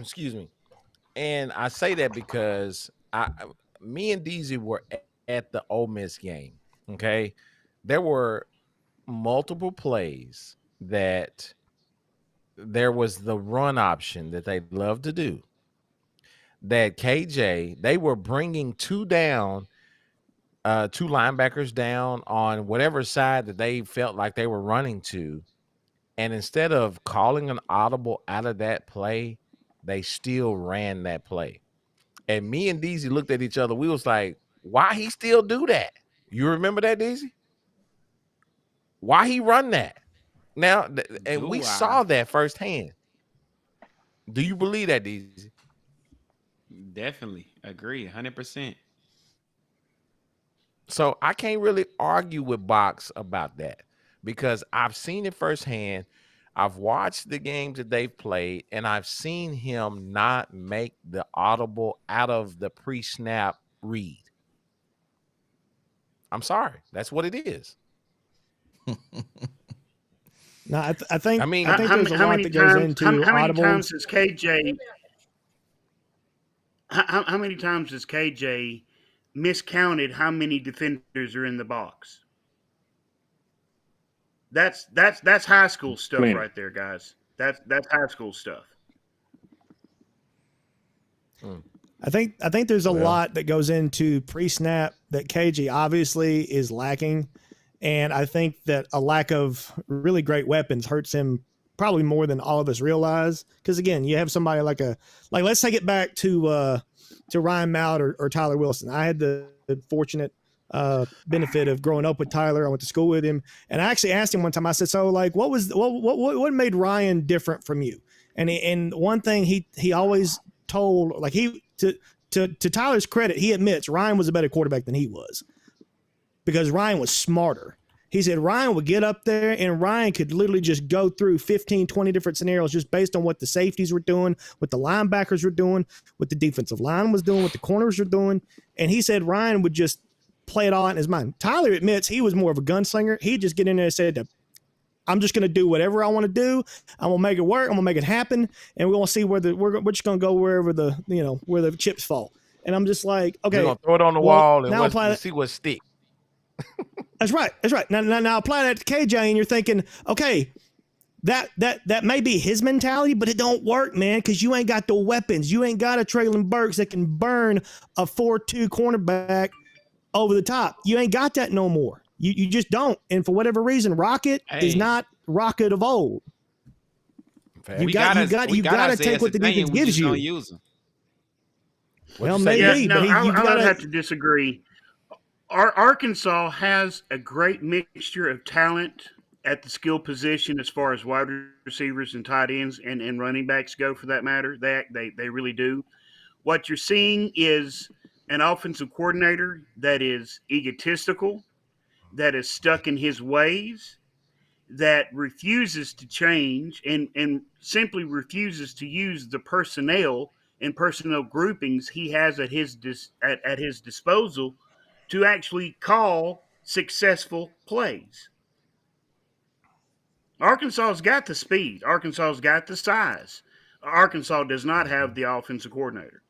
excuse me. And I say that because me and DZ were at the Ole Miss game. Okay, there were multiple plays that there was the run option that they love to do. That KJ, they were bringing 2 linebackers down on whatever side that they felt like they were running to. And instead of calling an audible out of that play, they still ran that play. And me and DZ looked at each other. We was like, why he still do that? You remember that, DZ? Why he run that? Now, and we saw that firsthand. Do you believe that, DZ? Definitely agree, 100%. So I can't really argue with Box about that because I've seen it firsthand. I've watched the games that they've played, and I've seen him not make the audible out of the pre-snap read. I'm sorry. That's what it is. No, I think. I mean, I think there's a lot that goes into how many audible. times has KJ? How many times has KJ miscounted how many defenders are in the box? That's high school stuff Plenty. right there, guys. That's high school stuff. I think there's a lot that goes into pre-snap that KJ obviously is lacking, and I think that a lack of really great weapons hurts him probably more than all of us realize. Because again, you have somebody like let's take it back to Ryan Mallett or Tyler Wilson. I had the fortunate benefit of growing up with Tyler. I went to school with him, and I actually asked him one time. I said, "So, like, what made Ryan different from you?" And one thing he always told, like, to Tyler's credit, he admits Ryan was a better quarterback than he was because Ryan was smarter. He said Ryan would get up there and Ryan could literally just go through 15, 20 different scenarios just based on what the safeties were doing, what the linebackers were doing, what the defensive line was doing, what the corners were doing. And he said Ryan would just play it all out in his mind. Tyler admits he was more of a gunslinger. He'd just get in there and said, I'm just going to do whatever I want to do. I'm going to make it work. I'm going to make it happen. And we're going to see we're just going to go wherever where the chips fall. And I'm just like, okay. You're going to throw it on the wall and see what sticks. That's right. Now apply that to KJ, and you're thinking, okay, that may be his mentality, but it don't work, man, because you ain't got the weapons. You ain't got a Traylon Burks that can burn a 4-2 cornerback over the top. You ain't got that no more. You just don't. And for whatever reason, Rocket is not Rocket of old. You got to take what the defense gives you. Well, maybe. No, but I would have to disagree. Arkansas has a great mixture of talent at the skill position as far as wide receivers and tight ends and running backs go, for that matter. They really do. What you're seeing is an offensive coordinator that is egotistical, that is stuck in his ways, that refuses to change and simply refuses to use the personnel and personnel groupings he has at his disposal to actually call successful plays. Arkansas's got the speed. Arkansas's got the size. Arkansas does not have the offensive coordinator,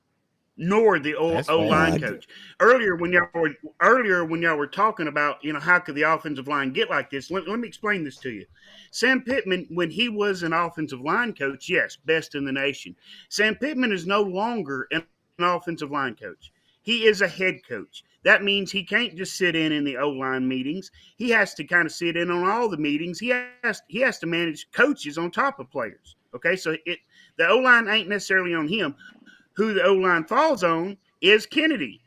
nor the O-line coach. Earlier when y'all were talking about, how could the offensive line get like this? Let me explain this to you. Sam Pittman, when he was an offensive line coach, yes, best in the nation. Sam Pittman is no longer an offensive line coach. He is a head coach. That means he can't just sit in the O-line meetings. He has to kind of sit in on all the meetings. He has to manage coaches on top of players. Okay, so the O-line ain't necessarily on him. Who the O-line falls on is Kennedy.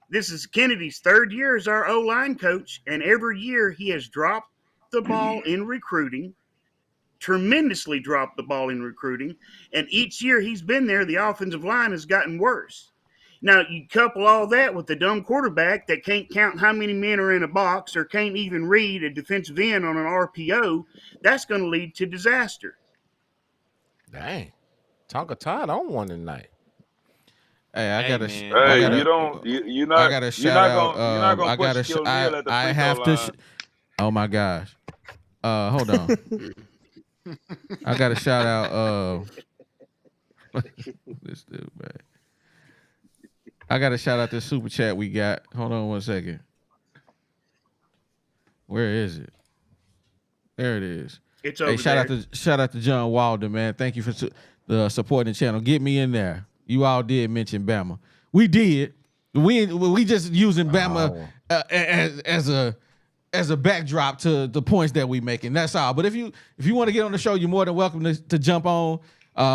This is Kennedy's third year as our O-line coach, and every year he has dropped the ball in recruiting, tremendously dropped the ball in recruiting, and each year he's been there, the offensive line has gotten worse. Now, you couple all that with the dumb quarterback that can't count how many men are in a box or can't even read a defensive end on an RPO, that's going to lead to disaster. Dang. Tonka Todd on one tonight. Hey, I gotta. You're not gonna put Shaquille O'Neal at the free throw line. Oh my gosh. Hold on. I gotta shout out. This dude, man. I gotta shout out this super chat we got. Hold on 1 second. Where is it? There it is. It's over there. Shout out to John Walden, man. Thank you for supporting the channel. Get me in there. You all did mention Bama. We did. We just using Bama as a backdrop to the points that we making. That's all. But if you want to get on the show, you're more than welcome to jump on.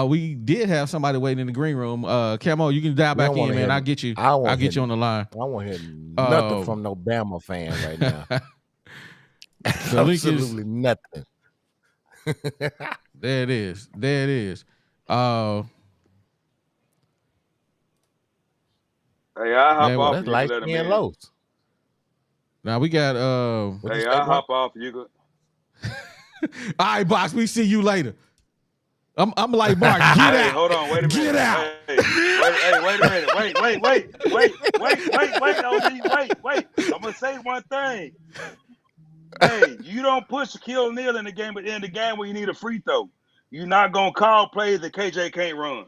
We did have somebody waiting in the green room. Camo, you can dial We back don't wanna in, man. hear- I'll get you. I don't wanna I'll get hear- you on the line. I don't want to hear nothing Uh, from no Bama fan right now. The link is Absolutely nothing. there. It is. There it is. Hey, I hop Man, off That's and you light can let him skin in. lows. Now we got What'd you Hey, say, I bro? hop off and you can. all right, Box. We see you later. I'm like, Mark, get Hey, out. hold on, wait a minute. Get out. Hey, wait a minute. Wait, OG, wait. I'm gonna say one thing. Hey, you don't push Shaquille O'Neal in the game, but in the game when you need a free throw, you're not gonna call plays that KJ can't run.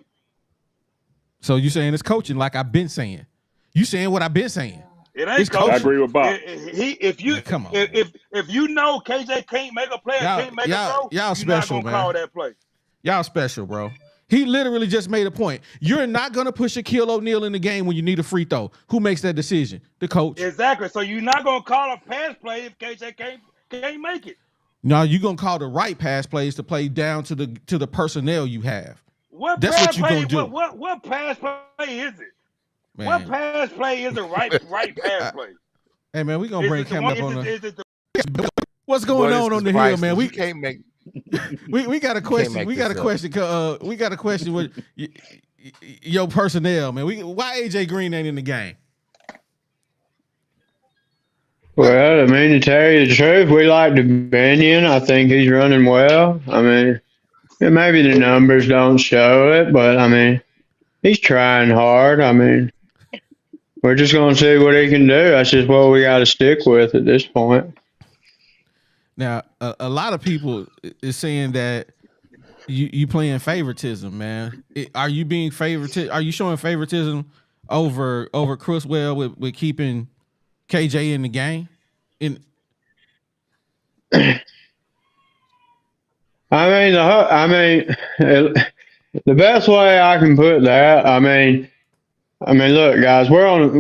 So you saying it's coaching like I've been saying. You saying what I've been saying. It ain't It's coaching. I agree with Bob. If you Man, come on. if you know KJ can't make a play, and can't make a throw, y'all you're special, not gonna man. call that play. Y'all special, bro. He literally just made a point. You're not gonna push Shaquille O'Neal in the game when you need a free throw. Who makes that decision? The coach. Exactly. So you're not gonna call a pass play if KJ can't make it. No, you're gonna call the right pass plays to play down to the personnel you have. What That's pass what you play? gonna do. What pass play is it? Man. What pass play is the right pass play? Hey man, we gonna Is bring it the Cam one- up on is the. it the What's going Boy, on this on the is hill, priceless. man? You can't make. We got a question. make We got a this up. question. We got a question with your personnel, man. Why AJ Green ain't in the game? Well, I mean, to tell you the truth, we like Dominion. I think he's running well. I mean, yeah, maybe the numbers don't show it, but I mean, he's trying hard. I mean, we're just going to see what he can do. That's just what we got to stick with at this point. Now, a lot of people is saying that you playing favoritism, man. Are you being favoritism? Are you showing favoritism over Criswell with keeping KJ in the game? The best way I can put that, I mean, look, guys, we're all on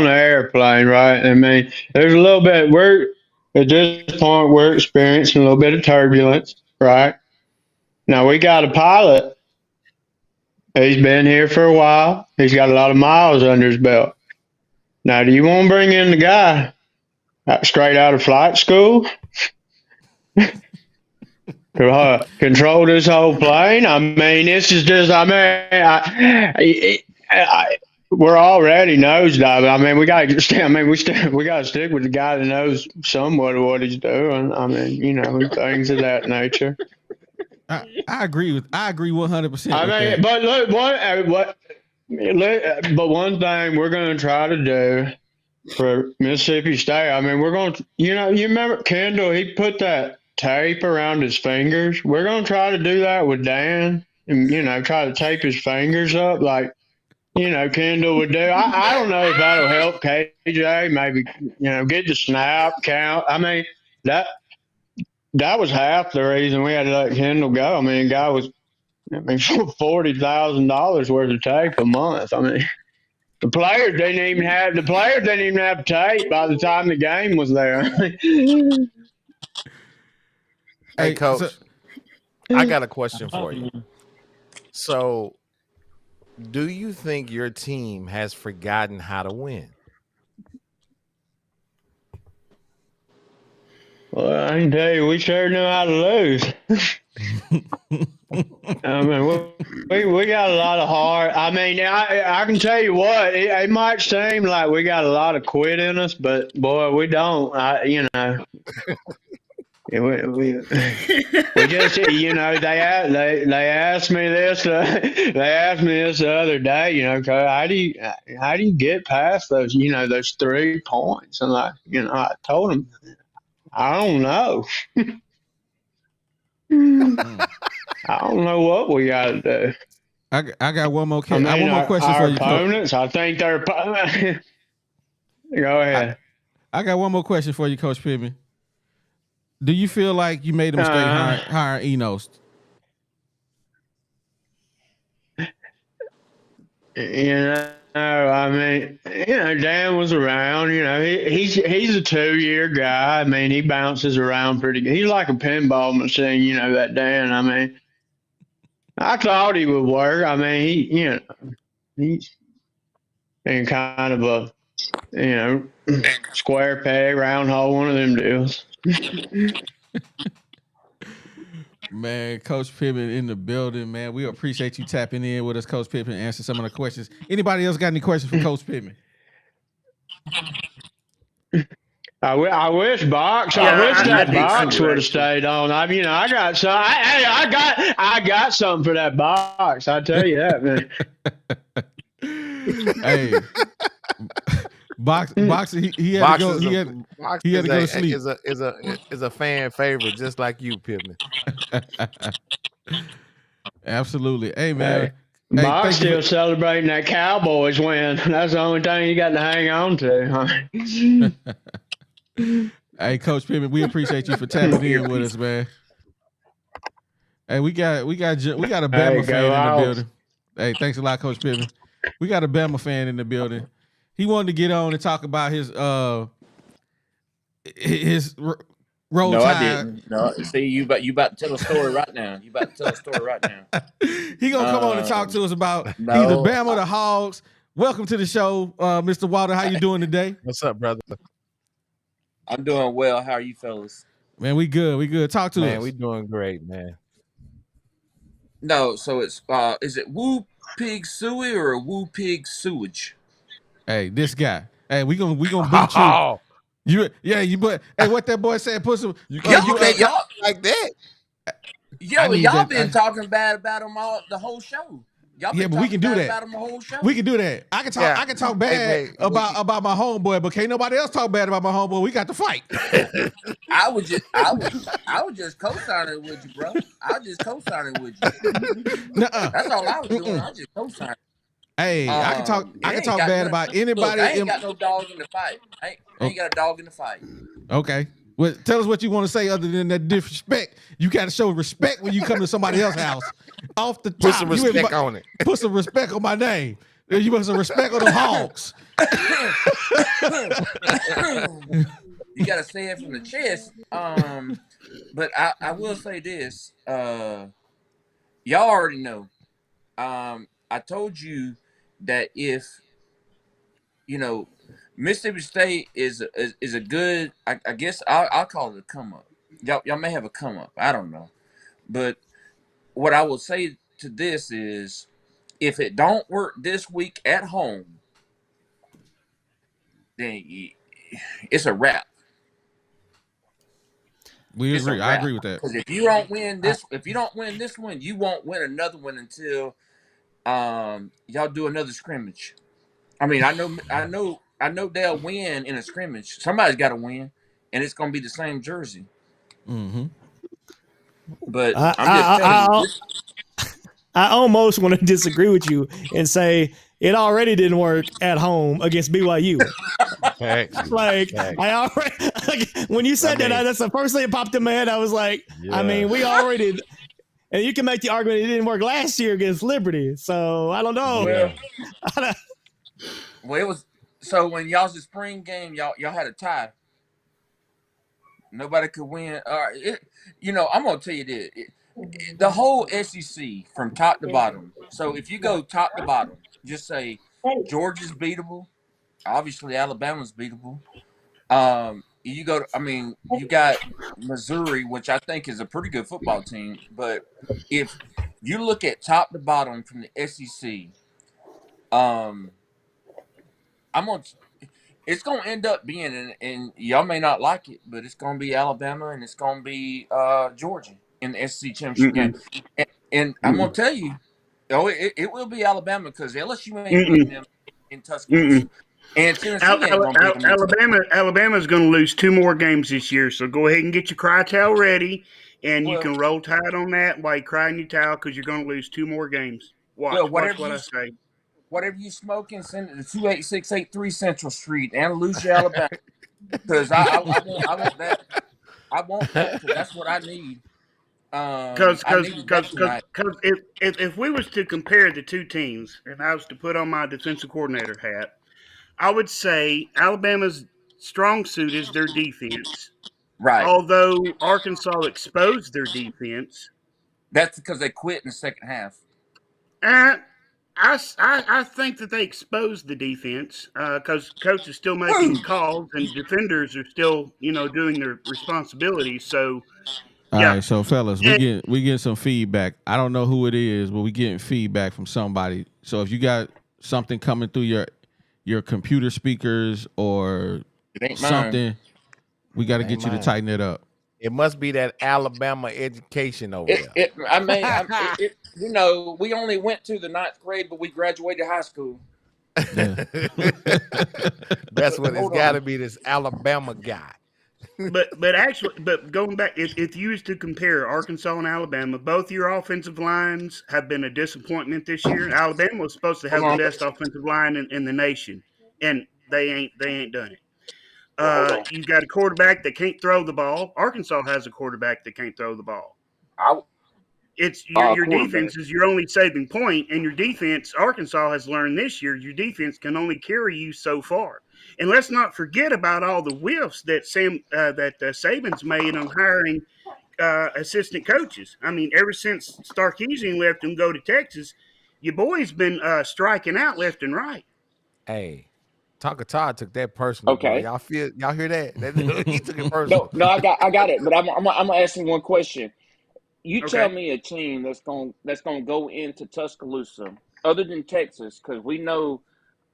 the airplane, right? I mean, there's a little bit. At this point, we're experiencing a little bit of turbulence, right? Now we got a pilot. He's been here for a while. He's got a lot of miles under his belt. Now, do you want to bring in the guy straight out of flight school to control this whole plane? I mean, this is just. We're already nosediving. I mean, we got to stick with the guy that knows somewhat of what he's doing. I mean, things of that nature. I agree 100%. I mean, but look, but one thing we're going to try to do for Mississippi State. I mean, we're going to, you remember Kendall? He put that tape around his fingers. We're going to try to do that with Dan, and try to tape his fingers up like. Kendall would do. I don't know if that'll help KJ. Maybe, get the snap count. I mean, that was half the reason we had to let Kendall go. I mean, the guy was, $40,000 worth of tape a month. I mean, the players didn't even have tape by the time the game was there. Hey, Coach, I got a question for you. So, do you think your team has forgotten how to win? Well, I can tell you, we sure know how to lose. I mean, we got a lot of heart. I mean, I can tell you what, it might seem like we got a lot of quit in us, but boy, we don't. We just, they asked me this. They asked me this the other day. How do you get past those? Those 3 points. And I told them, I don't know. I don't know what we got to do. I got one more. I one more question for you, opponents. Coach. I think they're. Go ahead. I got one more question for you, Coach Pittman. Do you feel like you made a mistake hiring Enos? I mean, Dan was around. He's a 2-year guy. I mean, he bounces around pretty good. He's like a pinball machine. That Dan. I mean, I thought he would work. I mean, he's in kind of a, square peg, round hole, one of them deals. Man, Coach Pittman in the building, man. We appreciate you tapping in with us, Coach Pittman, answer some of the questions. Anybody else got any questions for Coach Pittman? I wish Box. Yeah, I wish I that do Box too, would have actually. stayed on. I got some. I got something for that Box. I tell you that, man. Hey, Box, he had Box to go. is He a, had Box he had is to go a, to sleep. is a fan favorite, just like you, Pittman. Absolutely. Hey, man. Hey, Hey, Box thank you. still celebrating that Cowboys win. That's the only thing you got to hang on to. Hey, Coach Pittman, we appreciate you for tapping in with us, man. Hey, we got a Bama fan in the building. Hey, thanks a lot, Coach Pittman. We got a Bama fan in the building. He wanted to get on and talk about his roll No, tide. I didn't. No, see, you about to tell a story right now. You about to tell a story right now. He gonna come on and talk to us about either No, Bama or the Hogs. Welcome to the show, Mr. Walter. How you doing today? What's up, brother? I'm doing well. How are you fellas? Man, we good. We good. Talk to us. Man, we doing great, man. No, so it's is it Woo Pig Suey or Woo Pig Sewage? Hey, this guy. Hey, we gonna boot you. But hey, what that boy said? Put some. You can't y'all like that. Yo, y'all been talking bad about him the whole show. Y'all been but we can do that. about him the whole show. We can do that. I can talk. Yeah. I can talk bad about my homeboy, but can't nobody else talk bad about my homeboy. We got to fight. I was just co-signing with you, bro. I was just co-signing with you. That's all I was doing. I was just co-signing. Hey, I can talk. I can talk bad about anybody. Look, I ain't got no dog in the fight. I ain't got a dog in the fight. Okay. Well, tell us what you want to say other than that disrespect. You got to show respect when you come to somebody else's house. Off the top, Put some respect on it. Put some respect on my name. You put some respect on the Hogs. You got to say it from the chest. But I will say this. Y'all already know. I told you that if Mississippi State is a good, I guess I'll call it a come up. Y'all may have a come up. I don't know, but what I will say to this is, if it don't work this week at home, then it's a wrap. We agree. I agree with that. Because if you don't win this one, you won't win another one until y'all do another scrimmage. I mean, I know they'll win in a scrimmage. Somebody's got to win, and it's going to be the same jersey. Mm-hmm. But I'm just telling you. I almost want to disagree with you and say it already didn't work at home against BYU. I already when you said that, that's the first thing that popped in my head. I was like, I mean, we already. And you can make the argument it didn't work last year against Liberty. So I don't know. Well, it was so when y'all's spring game, y'all had a tie. Nobody could win. I'm gonna tell you this: the whole SEC from top to bottom. So if you go top to bottom, just say Georgia's beatable. Obviously, Alabama's beatable. You got Missouri, which I think is a pretty good football team. But if you look at top to bottom from the SEC, it's gonna end up being, and y'all may not like it, but it's gonna be Alabama and it's gonna be Georgia in the SEC championship game. And I'm gonna tell you, it will be Alabama because LSU ain't beating them in Tuscaloosa. And Tennessee ain't gonna beat them. Alabama's going to lose 2 more games this year, so go ahead and get your cry towel ready, and you can roll tide on that while you cry in your towel because you're going to lose 2 more games. Watch what I say. Whatever you smoking, send it to 28683 Central Street, Andalusia, Alabama. Because I want that. I want that because that's what I need. Because if we was to compare the two teams, and I was to put on my defensive coordinator hat, I would say Alabama's strong suit is their defense. Right. Although Arkansas exposed their defense, That's because they quit in the second half. I think that they exposed the defense because coach is still making calls and defenders are still doing their responsibilities. So All yeah, right, so fellas, and we get some feedback. I don't know who it is, but we getting feedback from somebody. So if you got something coming through your computer speakers or It ain't mine. something, we got to Ain't get you to mine. tighten it up. It must be that Alabama education over there. We only went to the 9th grade, but we graduated high school. Yeah. That's what it's Hold got on. to be. This Alabama guy. but going back, if you was to compare Arkansas and Alabama, both your offensive lines have been a disappointment this year. Alabama was supposed to have Hold the on. best offensive line in the nation, and they ain't done it. Hold on. You got a quarterback that can't throw the ball. Arkansas has a quarterback that can't throw the ball. It's your Quarterback. defense is your only saving point, and your defense. Arkansas has learned this year your defense can only carry you so far. And let's not forget about all the whiffs that Saban's made on hiring assistant coaches. I mean, ever since Sarkisian left and go to Texas, your boy's been striking out left and right. Hey, Tonka Todd took that personal, boy. Okay. Y'all hear that? He took it personal. No, I got it. But I'm gonna ask you one question. You tell Okay. me a team that's gonna go into Tuscaloosa, other than Texas, because we know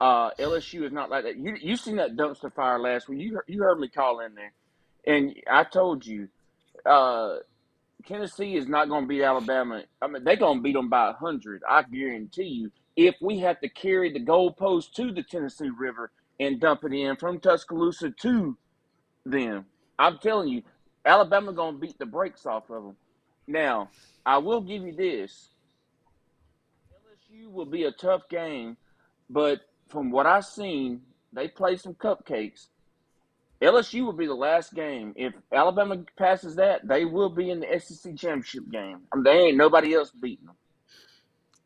LSU is not like that. You seen that dumpster fire last week? You heard me call in there, and I told you Tennessee is not gonna beat Alabama. I mean, they're gonna beat them by 100. I guarantee you. If we have to carry the goalpost to the Tennessee River and dump it in from Tuscaloosa to them, I'm telling you, Alabama gonna beat the brakes off of them. Now, I will give you this: LSU will be a tough game, but from what I've seen, they play some cupcakes. LSU will be the last game. If Alabama passes that, they will be in the SEC championship game. I mean, there ain't nobody else beating them.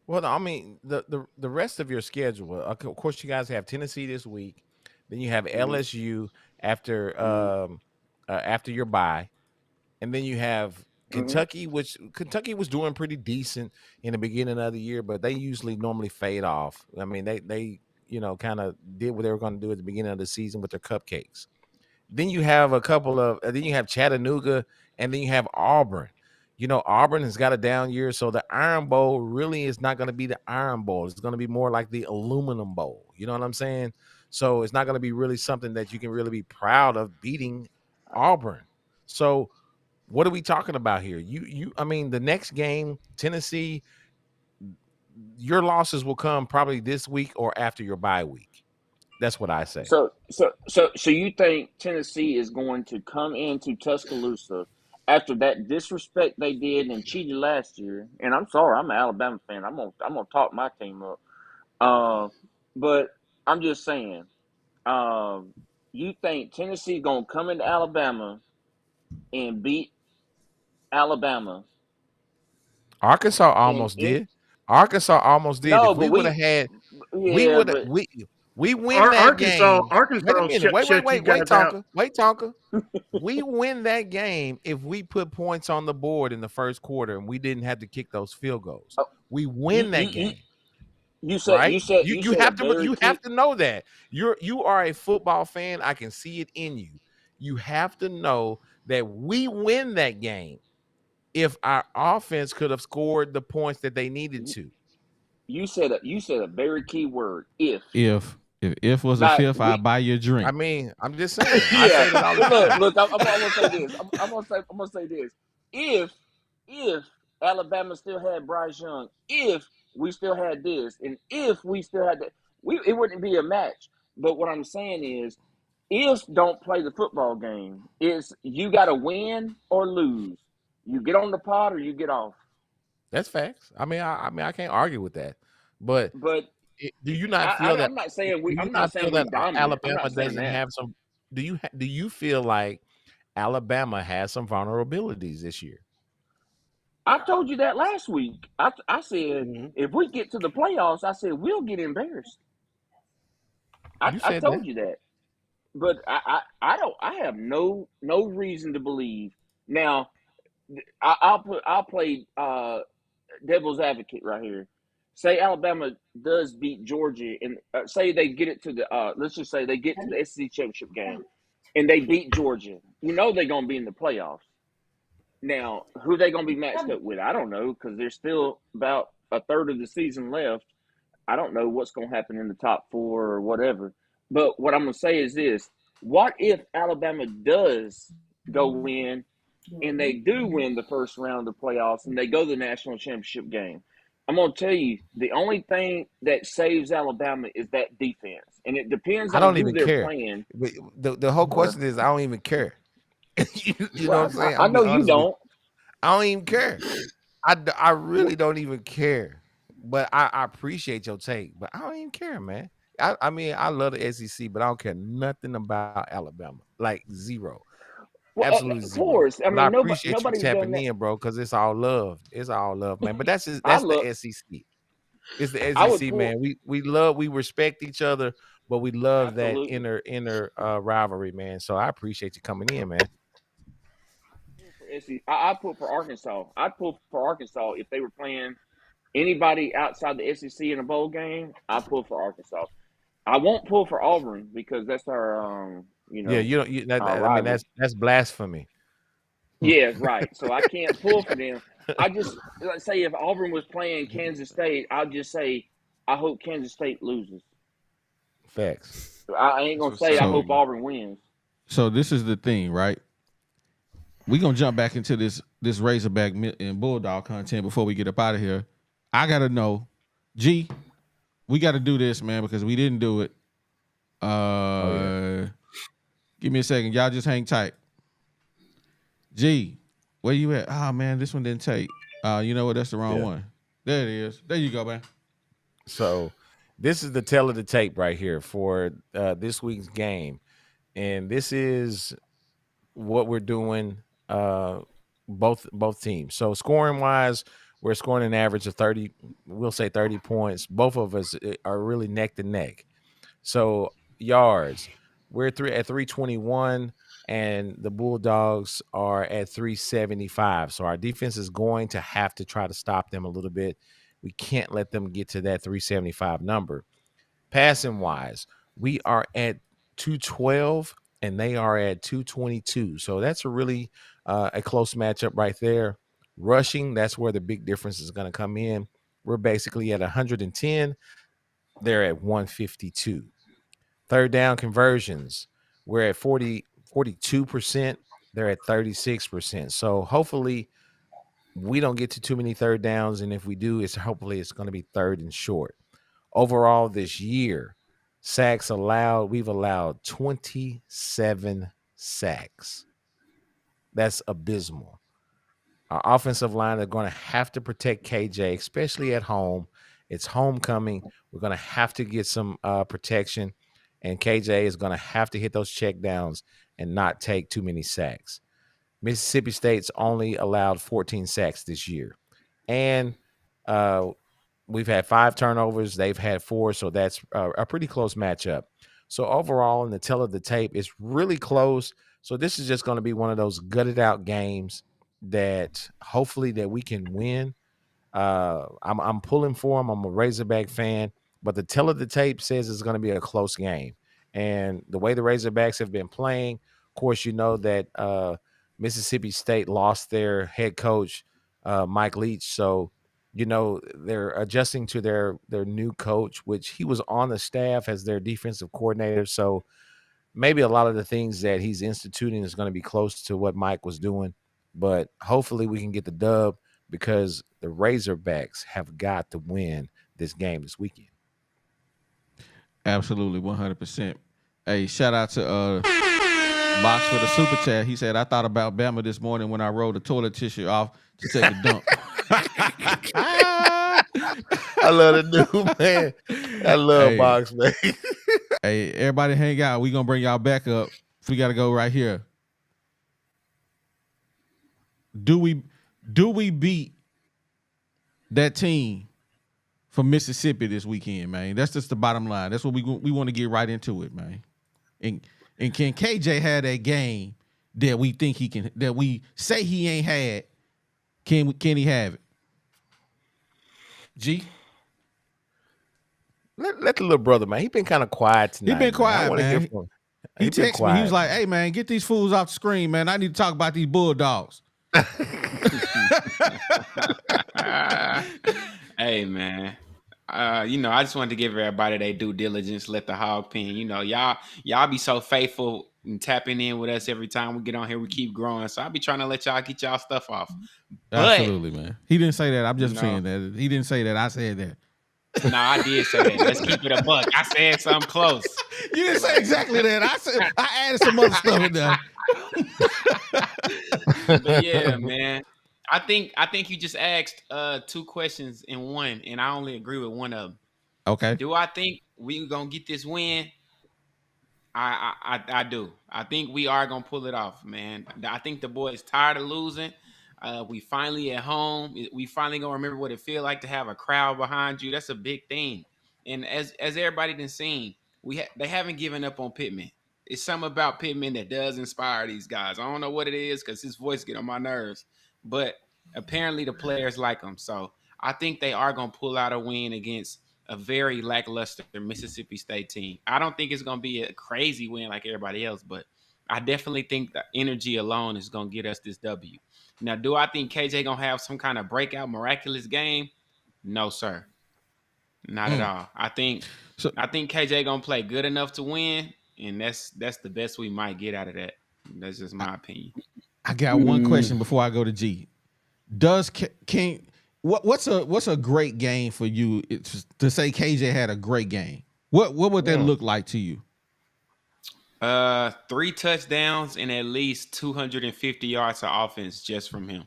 Well, I mean, the rest of your schedule. Of course, you guys have Tennessee this week. Then you have LSU after your bye, and then you have Kentucky, which Kentucky was doing pretty decent in the beginning of the year, but they usually normally fade off. I mean, they kind of did what they were going to do at the beginning of the season with their cupcakes. Then you have then you have Chattanooga, and then you have Auburn. Auburn has got a down year, so the Iron Bowl really is not going to be the Iron Bowl. It's going to be more like the Aluminum Bowl. You know what I'm saying? So it's not going to be really something that you can really be proud of beating Auburn. So what are we talking about here? I mean, the next game, Tennessee, your losses will come probably this week or after your bye week. That's what I say. So you think Tennessee is going to come into Tuscaloosa after that disrespect they did and cheated last year? And I'm sorry, I'm an Alabama fan. I'm gonna talk my team up. But I'm just saying, you think Tennessee gonna come into Alabama and beat Alabama? Arkansas almost did. Arkansas almost did. No, If we would have had, yeah, but we win that game. Arkansas Wait a minute. shut you guys out. Wait, Tonka. We win that game if we put points on the board in the first quarter and we didn't have to kick those field goals. We win that game. You said Right? you said You have to know that. You are a football fan. I can see it in you. You have to know that we win that game if our offense could have scored the points that they needed to. You said a very key word. If was a fifth, I'd buy you a drink. I mean, I'm just saying. I say it all the time. Look. I'm gonna say this. I'm gonna say this. If Alabama still had Bryce Young, if we still had this, and if we still had that, it wouldn't be a match. But what I'm saying is, ifs don't play the football game. It's you got to win or lose. You get on the pot or you get off. That's facts. I mean, I can't argue with that. But do you not feel that? I'm not saying we. I'm not not saying feel we that dominant. Alabama doesn't have some. Do you feel like Alabama has some vulnerabilities this year? I told you that last week. I said if we get to the playoffs, I said we'll get embarrassed. I told you that, but I have no reason to believe now. I'll play devil's advocate right here. Say Alabama does beat Georgia, and say they get it to the let's just say they get to the SEC championship game, and they beat Georgia. You know they're gonna be in the playoffs. Now, who they gonna be matched up with? I don't know, because there's still about a third of the season left. I don't know what's gonna happen in the top four or whatever. But what I'm gonna say is this: what if Alabama does go in and they do win the first round of the playoffs and they go to the national championship game? I'm going to tell you, the only thing that saves Alabama is that defense. And it depends I on don't who even they're care. playing. The whole question is I don't even care. you know what I'm saying? I know you don't. I don't even care. I really don't even care. But I appreciate your take. But I don't even care, man. I mean, I love the SEC, but I don't care nothing about Alabama. Like zero. Well, Absolutely of zero. course. I But I mean, appreciate you nobody's done tapping that. in, bro, because it's all love. It's all love, man. But that's the SEC. It's the I would SEC, pull. man. We respect each other, but we love that Absolutely. inner rivalry, man. So I appreciate you coming in, man. I pull for Arkansas. I'd pull for Arkansas if they were playing anybody outside the SEC in a bowl game. I pull for Arkansas. I won't pull for Auburn because that's our Yeah, you don't. our I mean, rival. that's blasphemy. Yeah, right. So I can't pull for them. I just, let's say if Auburn was playing Kansas State, I'll just say I hope Kansas State loses. Facts. I ain't gonna say I hope Auburn wins. So this is the thing, right? We're gonna jump back into this Razorback and Bulldog content before we get up out of here. I gotta know, G, we gotta do this, man, because we didn't do it. Give me a second. Y'all just hang tight. G, where you at? Oh man, this one didn't take. You know what? That's the wrong one. There it is. There you go, man. So this is the tell of the tape right here for this week's game. And this is what we're doing both teams. So scoring wise, we're scoring an average of 30, we'll say 30 points. Both of us are really neck to neck. So yards, we're at 321 and the Bulldogs are at 375. So our defense is going to have to try to stop them a little bit. We can't let them get to that 375 number. Passing wise, we are at 212 and they are at 222. So that's a really a close matchup right there. Rushing, that's where the big difference is going to come in. We're basically at 110. They're at 152. Third down conversions, we're at 42%. They're at 36%. So hopefully we don't get to too many third downs. And if we do, hopefully it's going to be third and short. Overall this year, sacks allowed, we've allowed 27 sacks. That's abysmal. Our offensive line are going to have to protect KJ, especially at home. It's homecoming. We're going to have to get some protection, and KJ is going to have to hit those check downs and not take too many sacks. Mississippi State's only allowed 14 sacks this year. And we've had 5 turnovers. They've had 4, so that's a pretty close matchup. So overall, in the tell of the tape, it's really close. So this is just going to be one of those gutted out games that hopefully that we can win. I'm pulling for them. I'm a Razorback fan, but the tell of the tape says it's going to be a close game. And the way the Razorbacks have been playing, of course, you know that Mississippi State lost their head coach, Mike Leach. So, you know, they're adjusting to their new coach, which he was on the staff as their defensive coordinator. So maybe a lot of the things that he's instituting is going to be close to what Mike was doing. But hopefully we can get the dub because the Razorbacks have got to win this game this weekend. Absolutely, 100%. Hey, shout out to Box for the super chat. He said, I thought about Bama this morning when I rolled the toilet tissue off to take a dump. I love the dude, man. I love Box, man. Hey, everybody hang out. We're going to bring y'all back up. We got to go right here. Do we beat that team from Mississippi this weekend, man? That's just the bottom line. That's what we want to get right into it, man. And can KJ have that game that we think he can, that we say he ain't had Can he have it? G? Let the little brother, man. He been kind of quiet tonight. He been quiet, I wanna hear man. from him. He been texted me. He was quiet, like, "Hey, man, get these fools off the screen, man. I need to talk about these Bulldogs." Hey, man. I just wanted to give everybody their due diligence, let the hog pen. Y'all be so faithful and tapping in with us every time we get on here. We keep growing. So I'll be trying to let y'all get y'all stuff off. But, Absolutely, man. He didn't say that. I'm just No. saying that. He didn't say that. I said that. no, I did say that. Let's keep it a buck. I said something close. You didn't say exactly that. I added some other stuff in there. But yeah, man. I think you just asked 2 questions in one, and I only agree with one of them. Okay. Do I think we gonna get this win? I do. I think we are gonna pull it off, man. I think the boys tired of losing. We finally at home. We finally gonna remember what it feel like to have a crowd behind you. That's a big thing. And as everybody done seen, they haven't given up on Pittman. It's something about Pittman that does inspire these guys. I don't know what it is because his voice get on my nerves, but apparently the players like him. So I think they are gonna pull out a win against a very lackluster Mississippi State team. I don't think it's going to be a crazy win like everybody else, but I definitely think the energy alone is going to get us this W. Now, do I think KJ going to have some kind of breakout miraculous game? No, sir. Not at all. I think KJ going to play good enough to win, and that's the best we might get out of that. That's just my opinion. I got one question before I go to G. Does What's a great game for you to say KJ had a great game? What would that look like to you? 3 touchdowns and at least 250 yards of offense just from him.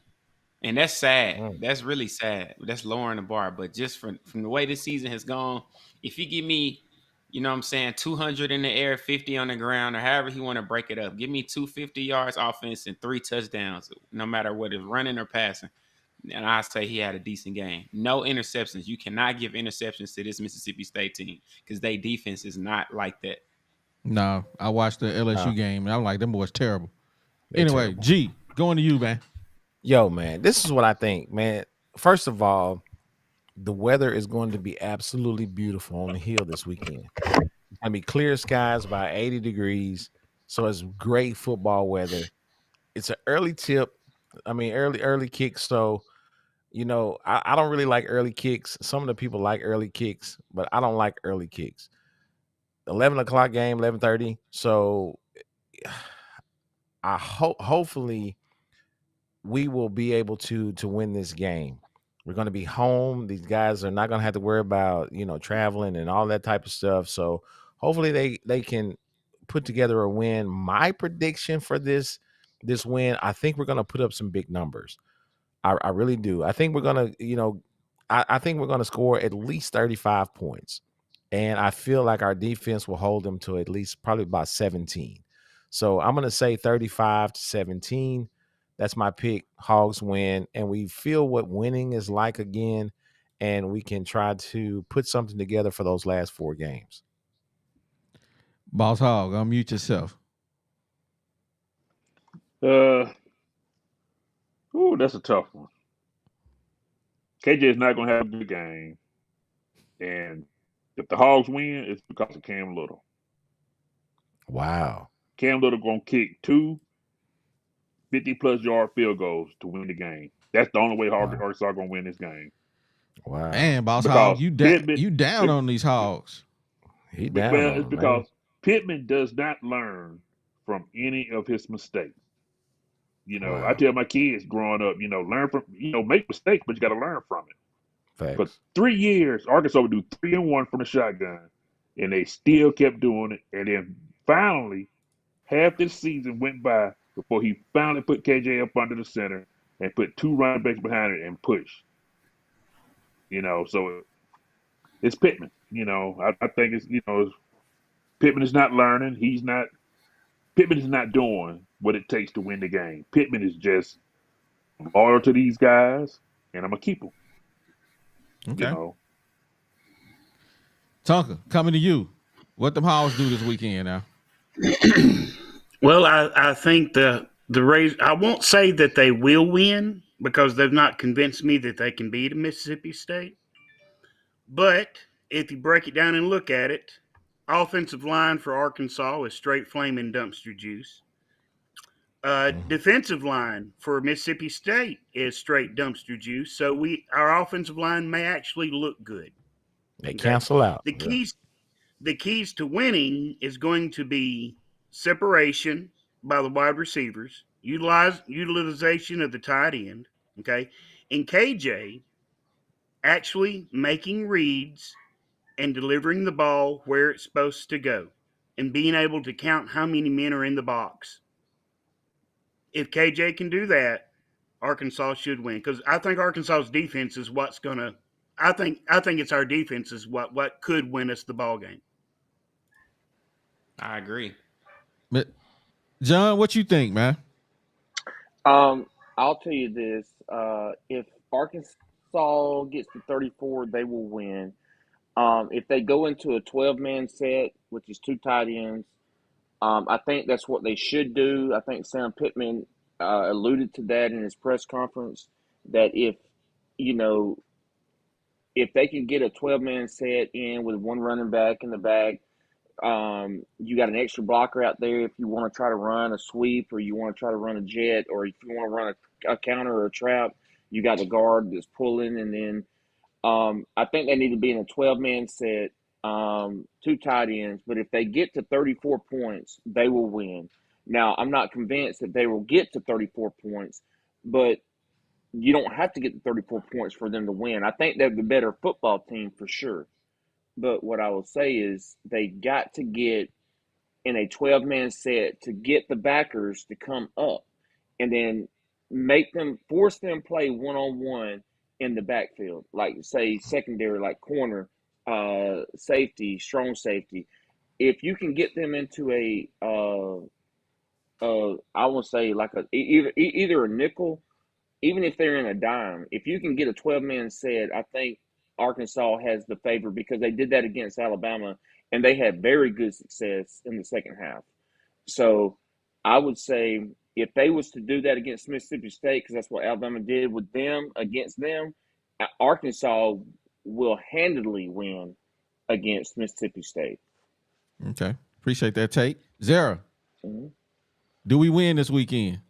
And that's sad. That's really sad. That's lowering the bar. But just from the way this season has gone, if you give me, 200 in the air, 50 on the ground, or however you want to break it up, give me 250 yards offense and 3 touchdowns, no matter what is running or passing. And I say he had a decent game. No interceptions. You cannot give interceptions to this Mississippi State team because their defense is not like that. No, I watched the LSU game and I'm like, them boys terrible. They're Anyway, terrible. G, going to you, man. Yo, man, this is what I think, man. First of all, the weather is going to be absolutely beautiful on the hill this weekend. It's going to be clear skies, about 80 degrees. So it's great football weather. It's an early tip. Early kick. So, I don't really like early kicks. Some of the people like early kicks, but I don't like early kicks. 11 o'clock game, 11:30. So I hopefully we will be able to win this game. We're going to be home. These guys are not going to have to worry about, traveling and all that type of stuff. So hopefully they can put together a win. My prediction for this win, I think we're going to put up some big numbers. I really do. I think we're going to, I think we're going to score at least 35 points. And I feel like our defense will hold them to at least probably about 17. So I'm going to say 35-17. That's my pick. Hogs win. And we feel what winning is like again. And we can try to put something together for those last 4 games. Boss Hog, unmute yourself. That's a tough one. KJ is not going to have a good game. And if the Hogs win, it's because of Cam Little. Wow. Cam Little going to kick 2 50-plus yard field goals to win the game. That's the only way Arkansas going to win this game. Wow. Man, Boss Because Hog, you down on these Hogs. He down. Well, it's because Pittman does not learn from any of his mistakes. Wow. I tell my kids growing up, learn from, make mistakes, but you got to learn from it. Facts. For 3 years, Arkansas would do 3-1 from the shotgun, and they still kept doing it. And then finally, half this season went by before he finally put KJ up under the center and put 2 running backs behind it and pushed. So it's Pittman. I think it's, Pittman is not learning. Pittman is not doing what it takes to win the game. Pittman is just loyal to these guys, and I'm going to keep them. Okay. Tonka, coming to you. What them Hogs do this weekend now? Well, I think the Rays, I won't say that they will win, because they've not convinced me that they can beat a Mississippi State. But if you break it down and look at it, offensive line for Arkansas is straight flaming dumpster juice. Defensive line for Mississippi State is straight dumpster juice. So our offensive line may actually look good. They cancel out. The keys to winning is going to be separation by the wide receivers, utilization of the tight end, okay, and KJ actually making reads and delivering the ball where it's supposed to go and being able to count how many men are in the box. If KJ can do that, Arkansas should win, because I think Arkansas's defense is what's gonna. I think it's our defense is what could win us the ball game. I agree. But John, what you think, man? I'll tell you this: if Arkansas gets to 34, they will win. If they go into a 12-man set, which is 2 tight ends, I think that's what they should do. I think Sam Pittman alluded to that in his press conference, that if they can get a 12-man set in with one running back in the back, you got an extra blocker out there if you want to try to run a sweep or you want to try to run a jet, or if you want to run a counter or a trap, you got the guard that's pulling. And then I think they need to be in a 12-man set, 2 tight ends. But if they get to 34 points, they will win. Now, I'm not convinced that they will get to 34 points, but you don't have to get to 34 points for them to win. I think they're the better football team for sure. But what I will say is they got to get in a 12-man set to get the backers to come up and then force them play one-on-one in the backfield, like say secondary, like corner, safety, strong safety. If you can get them into I will say like either a nickel, even if they're in a dime, if you can get a 12-man set, I think Arkansas has the favor, because they did that against Alabama and they had very good success in the second half. So I would say if they was to do that against Mississippi State, because that's what Alabama did with them against them, Arkansas will handily win against Mississippi State. Okay. Appreciate that take. Zara, Mm-hmm. do we win this weekend?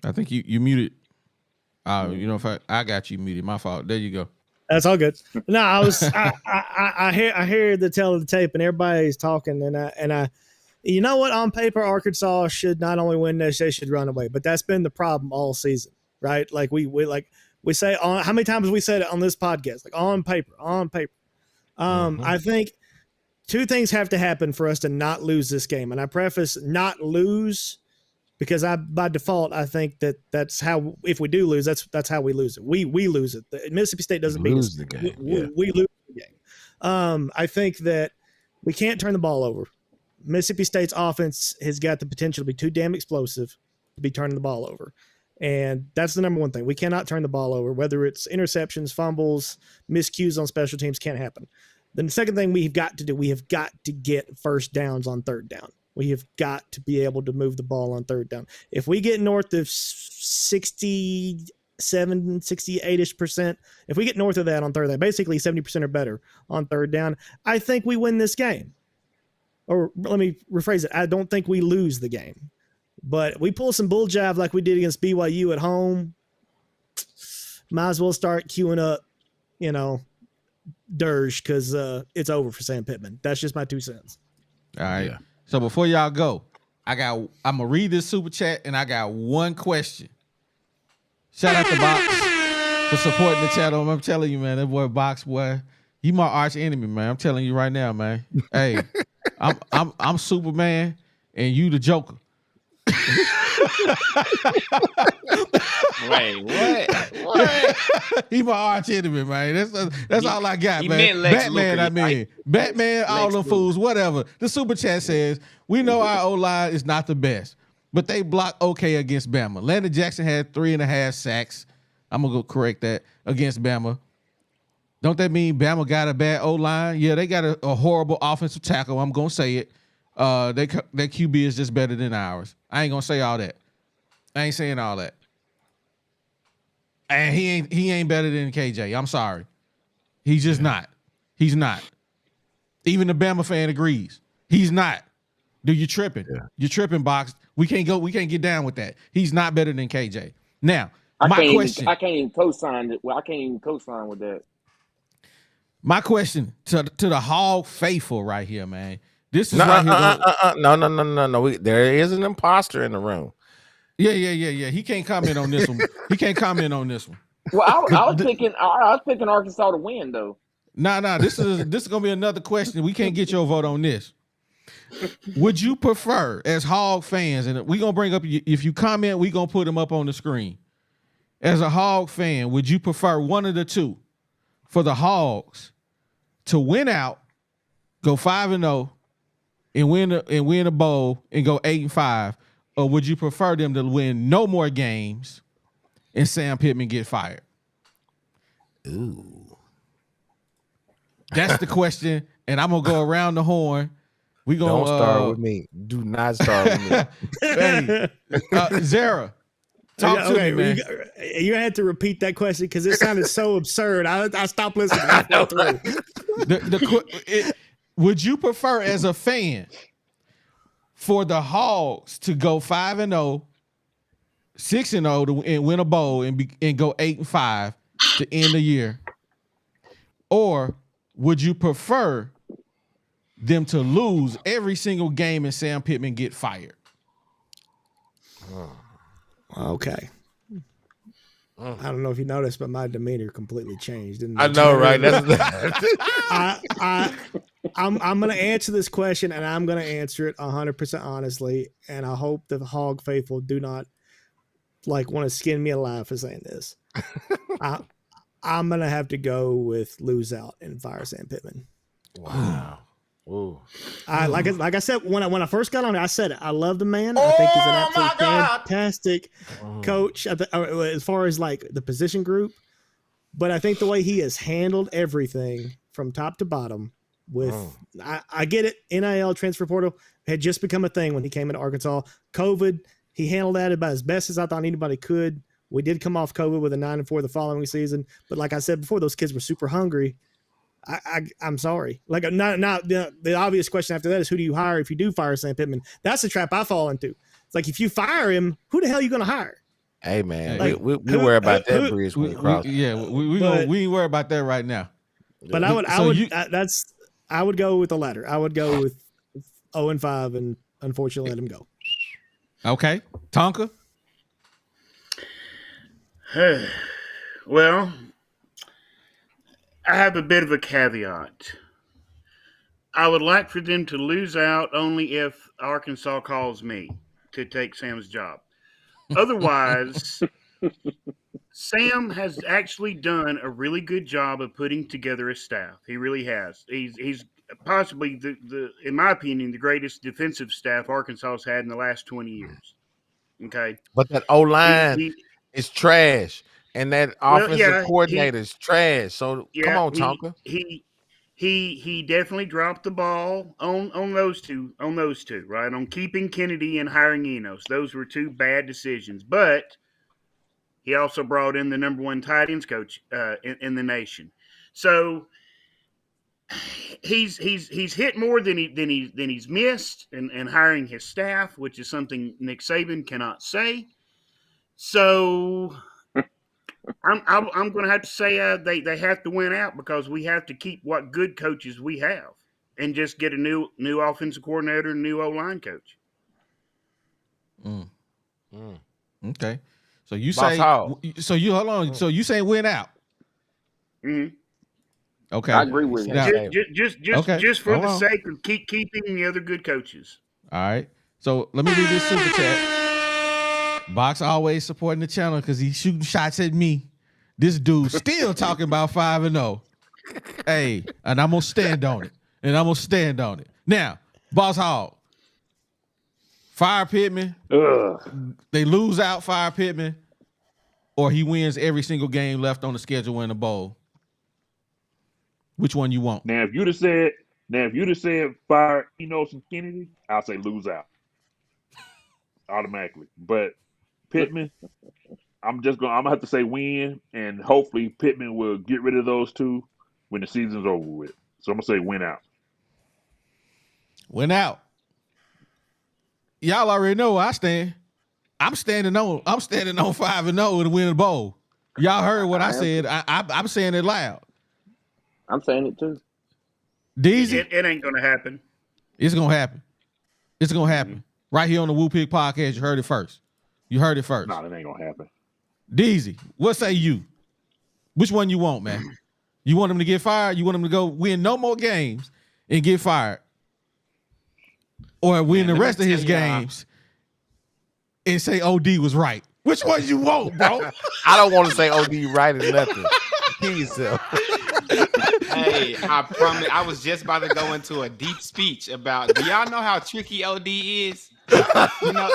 I think you muted. If I got you muted, my fault. There you go. That's all good. No, I hear the tell of the tape and everybody's talking, and I you know what, on paper Arkansas should not only win this, they should run away. But that's been the problem all season, right? Like we say on, how many times have we said it on this podcast? Like on paper. I think 2 things have to happen for us to not lose this game. And I preface not lose because by default, I think that's how, if we do lose, that's how we lose it. We lose it. Mississippi State doesn't beat us. The game. We lose the game. I think that we can't turn the ball over. Mississippi State's offense has got the potential to be too damn explosive to be turning the ball over. And that's the number one thing. We cannot turn the ball over, whether it's interceptions, fumbles, miscues on special teams, can't happen. Then the second thing we have got to do, we have got to get first downs on third down. We have got to be able to move the ball on third down. If we get north of 67, 68-ish%, if we get north of that on third down, basically 70% or better on third down, I think we win this game. Or let me rephrase it. I don't think we lose the game. But we pull some bull jive like we did against BYU at home, might as well start queuing up, Dirge, because it's over for Sam Pittman. That's just my 2 cents. All right. Yeah. So before y'all go, I'm gonna read this super chat and I got one question. Shout out to Box for supporting the channel. I'm telling you, man, that boy Box, boy, he my arch enemy, man. I'm telling you right now, man. Hey, I'm Superman and you the Joker. Wait, what? He my arch enemy, man. That's all I got, he man. Meant Lex Batman, Luthor. Batman, all them fools, whatever. The super chat says, we know our O-line is not the best, but they block okay against Bama. Landon Jackson had 3.5 sacks. I'm gonna go correct that against Bama. Don't that mean Bama got a bad O-line? Yeah, they got a horrible offensive tackle. I'm gonna say it. Their QB is just better than ours. I ain't gonna say all that. I ain't saying all that. And he ain't better than KJ. I'm sorry. He's just not. He's not. Even the Bama fan agrees. He's not. Dude, you're tripping. Yeah. You're tripping, Box. We can't get down with that. He's not better than KJ. Now, I my can't question. I can't even co-sign it. Well, I can't even co-sign with that. My question to the Hog faithful right here, man. This is right here. No. There is an imposter in the room. Yeah. He can't comment on this one. He can't comment on this one. Well, I was picking Arkansas to win though. Nah. This is gonna be another question. We can't get your vote on this. Would you prefer, as Hog fans, and we gonna bring up if you comment, we gonna put them up on the screen. As a Hog fan, would you prefer one of the two for the Hogs to win out, go 5-0, and win a bowl and go 8-5, or would you prefer them to win no more games and Sam Pittman get fired? Ooh, that's the question, and I'm gonna go around the horn. We gonna don't start with me. Do not start with me. Hey, Zara, talk to me, man. You had to repeat that question because it sounded so absurd. I stopped listening halfway through. Would you prefer, as a fan, for the Hogs to go 5-0, 6-0 and win a bowl and go 8-5 to end the year, or would you prefer them to lose every single game and Sam Pittman get fired? Okay. I don't know if you noticed, but my demeanor completely changed. Didn't I know, right? I'm going to answer this question, and I'm going to answer it 100% honestly. And I hope the Hog faithful do not want to skin me alive for saying this. I'm going to have to go with lose out and fire Sam Pittman. Wow. Ooh. Like I said, when I first got on it, I said it. I love the man. I think he's an absolutely fantastic coach as far as the position group. But I think the way he has handled everything from top to bottom I get it. NIL transfer portal had just become a thing when he came into Arkansas. COVID, he handled that about as best as I thought anybody could. We did come off COVID with a 9-4 the following season. But like I said before, those kids were super hungry. I'm sorry. The obvious question after that is, who do you hire if you do fire Sam Pittman? That's the trap I fall into. It's like, if you fire him, who the hell are you going to hire? Hey man, we worry about that bridge when we cross. We ain't worry about that right now. But I would go with the latter. I would go with 0-5 and unfortunately let him go. Okay, Tonka. Well, I have a bit of a caveat. I would like for them to lose out only if Arkansas calls me to take Sam's job. Otherwise, Sam has actually done a really good job of putting together a staff. He really has. He's possibly the in my opinion, the greatest defensive staff Arkansas has had in the last 20 years. Okay, but that O line is trash, and that offensive coordinator is trash. So come on, Tonka. He definitely dropped the ball on those two, right? On keeping Kennedy and hiring Enos. Those were two bad decisions. But he also brought in the number one tight ends coach in the nation. So he's hit more than he's missed in hiring his staff, which is something Nick Saban cannot say. So I'm going to have to say they have to win out, because we have to keep what good coaches we have and just get a new offensive coordinator and new O-line coach. Okay. So you say hold on. So you say win out. Mm-hmm. Okay. I agree with you. Just for the sake of keeping the other good coaches. All right. So let me read this super chat. Box always supporting the channel because he's shooting shots at me. This dude still talking about 5-0. Hey, and I'm gonna stand on it. Now, Boss Hog, fire Pittman. They lose out, fire Pittman, or he wins every single game left on the schedule in the bowl. Which one you want? Now, if you'd have said fire Enos and Kennedy, I'll say lose out automatically. But Pittman, I'm gonna have to say win, and hopefully Pittman will get rid of those two when the season's over with. So I'm gonna say win out. Win out. Y'all already know where I stand. I'm standing on 5-0 to win the bowl. Y'all heard what I said. I'm saying it loud. I'm saying it too. Deezy, It ain't gonna happen. it's gonna happen. It's gonna happen. Right here on the Woo Pig Podcast. You heard it first. Nah, that ain't gonna happen. Deezy, what say you? Which one you want, man? You want him to get fired? You want him to go win no more games and get fired? Or win the rest of his games and say OD was right? Which one you want, bro? I don't want to say OD right or nothing. Kill yourself. Hey, I promise. I was just about to go into a deep speech about. Do y'all know how tricky OD is? You know,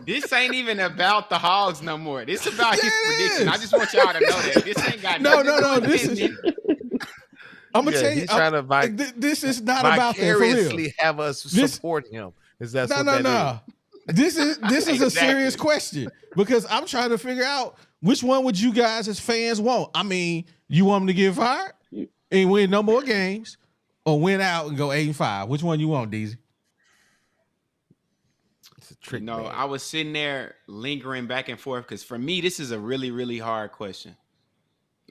this ain't even about the Hogs no more. This is about his prediction. I just want y'all to know that this ain't got no. This is. I'm gonna tell you. He's trying to this is not about that for real. vicariously have us support him. Is that no? This is a serious question because I'm trying to figure out which one would you guys as fans want. I mean, you want him to get fired and win no more games, or win out and go 8-5? Which one you want, Deezy? It's a trick. No, I was sitting there lingering back and forth because for me, this is a really, really hard question.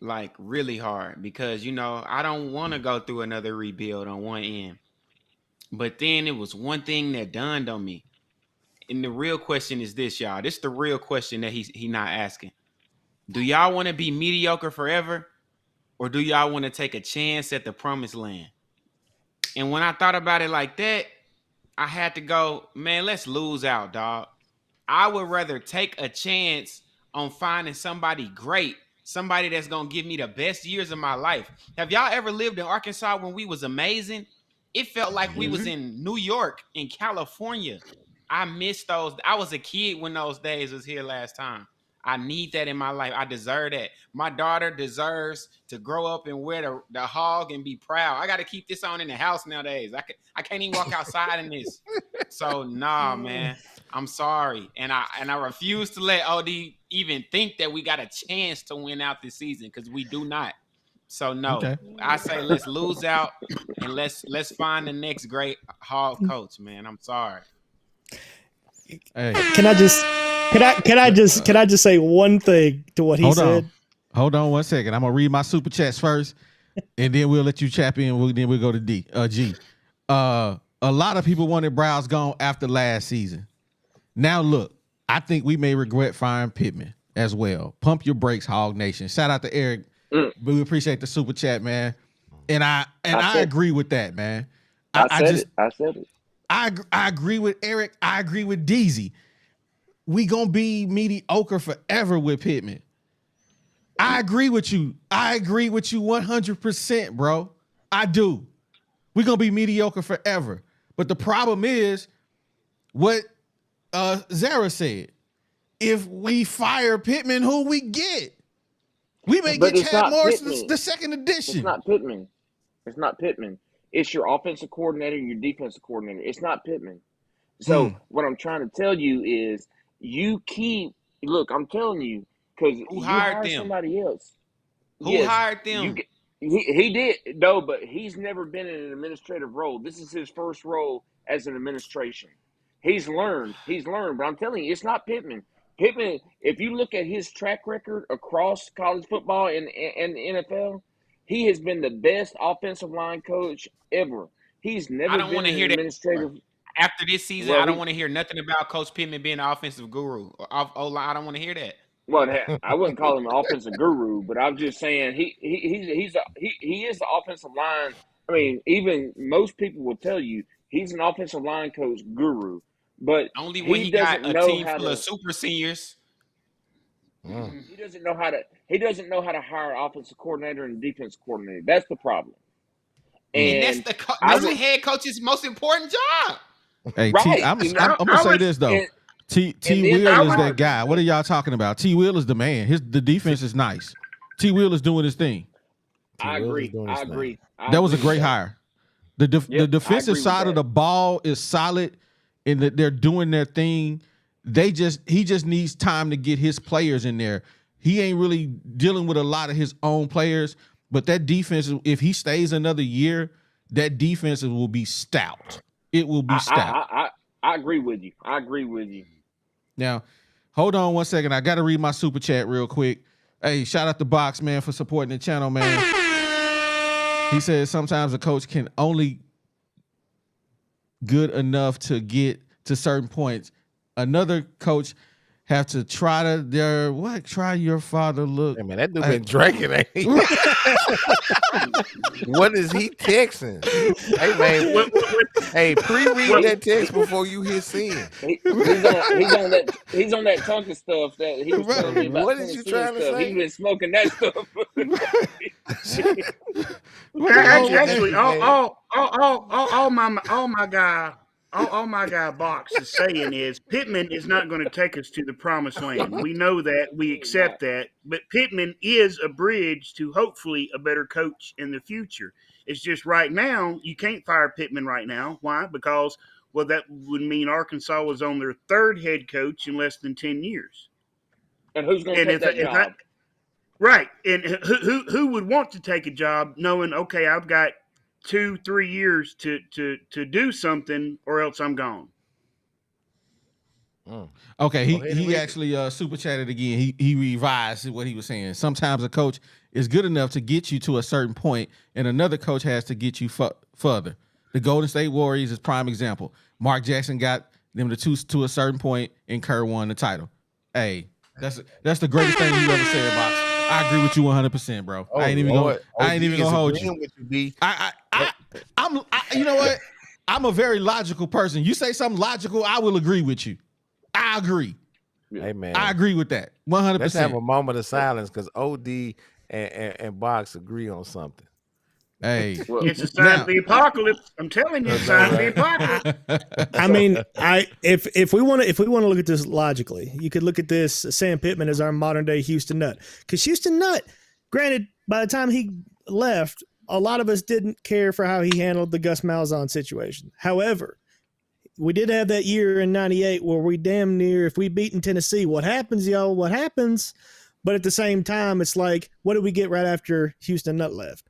Like really hard because I don't want to go through another rebuild on one end. But then it was one thing that dawned on me. And the real question is this, y'all. This is the real question that he not asking. Do y'all want to be mediocre forever? Or do y'all want to take a chance at the promised land? And when I thought about it like that, I had to go, man, let's lose out, dog. I would rather take a chance on finding somebody great, somebody that's going to give me the best years of my life. Have y'all ever lived in Arkansas when we was amazing? It felt like we was in New York, in California. I miss those. I was a kid when those days was here last time. I need that in my life. I deserve that. My daughter deserves to grow up and wear the hog and be proud. I got to keep this on in the house nowadays. I can't even walk outside in this. So nah, man, I'm sorry, and I refuse to let OD even think that we got a chance to win out this season because we do not. So no, okay. I say let's lose out and let's find the next great hog coach, man. I'm sorry. Hey. Can I just say one thing to what he said? Hold on 1 second. I'm gonna read my super chats first, and then we'll let you chap in. Then we'll go to G. A lot of people wanted Browse gone after last season. Now look, I think we may regret firing Pittman as well. Pump your brakes, Hog Nation. Shout out to Eric. We appreciate the super chat, man. And I agree with that, man. I said it. I agree with Eric. I agree with Deezy. We gonna be mediocre forever with Pittman. I agree with you. 100%, bro. I do. We gonna be mediocre forever. But the problem is what Zara said. If we fire Pittman, who we get? We may get Chad Morris the second edition. It's not Pittman. It's your offensive coordinator and your defensive coordinator. It's not Pittman. So what I'm trying to tell you is I'm telling you, because you hired somebody else. Who hired them? He did. No, but he's never been in an administrative role. This is his first role as an administration. He's learned, but I'm telling you, it's not Pittman. Pittman, if you look at his track record across college football and the NFL, he has been the best offensive line coach ever. He's never been an administrative. After this season, I don't want to hear nothing about Coach Pittman being an offensive guru. I don't want to hear that. Well, I wouldn't call him an offensive guru, but I'm just saying he is the offensive line. I mean, even most people will tell you he's an offensive line coach guru. But only when he got a team full of super seniors. He doesn't know how to hire an offensive coordinator and defense coordinator. That's the problem. And that's the head coach's most important job. Hey, right. I'm gonna say this though. T Will is that guy. What are y'all talking about? T Will is the man. The defense is nice. T Will is doing his thing. I agree. I agree. That was a great hire. The defensive side of that. the ball is solid, and that they're doing their thing. He just needs time to get his players in there. He ain't really dealing with a lot of his own players, but that defense, if he stays another year, that defense will be stout. It will be stout. I agree with you. I agree with you. Now, hold on 1 second. I got to read my super chat real quick. Hey, shout out to Box, man, for supporting the channel, man. He says sometimes a coach can only good enough to get to certain points. Another coach have to try your father look. Hey man, that dude been drinking, ain't he? What is he texting? Hey man, hey, pre-read that text before you hit send. He's on that Tonka stuff that he was telling me about. What is you trying to say? He's been smoking that stuff. Actually, all my guy Box is saying is Pittman is not going to take us to the promised land. We know that, we accept that, but Pittman is a bridge to hopefully a better coach in the future. It's just right now you can't fire Pittman right now. Why? Because that would mean Arkansas was on their third head coach in less than 10 years. And who's going to take that job? Right, and who would want to take a job knowing, okay, I've got 2-3 years to do something, or else I'm gone. Okay, he actually super chatted again. He revised what he was saying. Sometimes a coach is good enough to get you to a certain point, and another coach has to get you further. The Golden State Warriors is prime example. Mark Jackson got them to a certain point, and Kerr won the title. Hey, that's the greatest thing you ever said, Box. I agree with you 100%, bro. I ain't even gonna hold you. I'm you know what? I'm a very logical person. You say something logical, I will agree with you. I agree. Hey man, I agree with that 100%. Let's have a moment of silence because OD and Box agree on something. Hey, it's a sign of the apocalypse. I'm telling you, it's a sign of the apocalypse. I mean, if we want to look at this logically, you could look at this Sam Pittman as our modern day Houston Nutt, because Houston Nutt, granted, by the time he left, a lot of us didn't care for how he handled the Gus Malzahn situation. However, we did have that year in '98 where we damn near, if we beaten Tennessee, what happens, y'all? What happens? But at the same time, it's like, what did we get right after Houston Nutt left?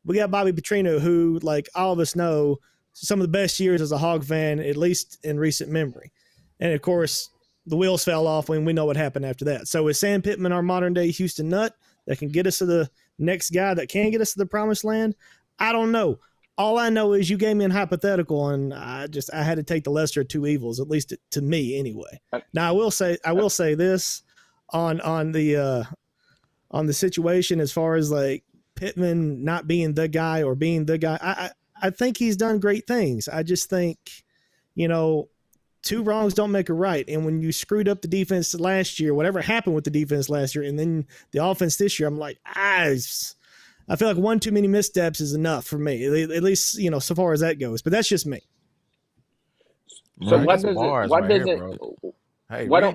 We got Bobby Petrino, who, like all of us know, some of the best years as a Hog fan, at least in recent memory. And of course, the wheels fell off when we know what happened after that. So is Sam Pittman our modern day Houston Nutt that can get us to the next guy that can get us to the promised land? I don't know. All I know is you gave me an hypothetical, and I had to take the lesser of two evils, at least to me anyway. Now I will say this on the situation as far as like Pittman not being the guy or being the guy. I think he's done great things. I just think, two wrongs don't make a right. And when you screwed up the defense last year, whatever happened with the defense last year, and then the offense this year, I'm like, I feel like one too many missteps is enough for me, at least, so far as that goes. But that's just me. So why don't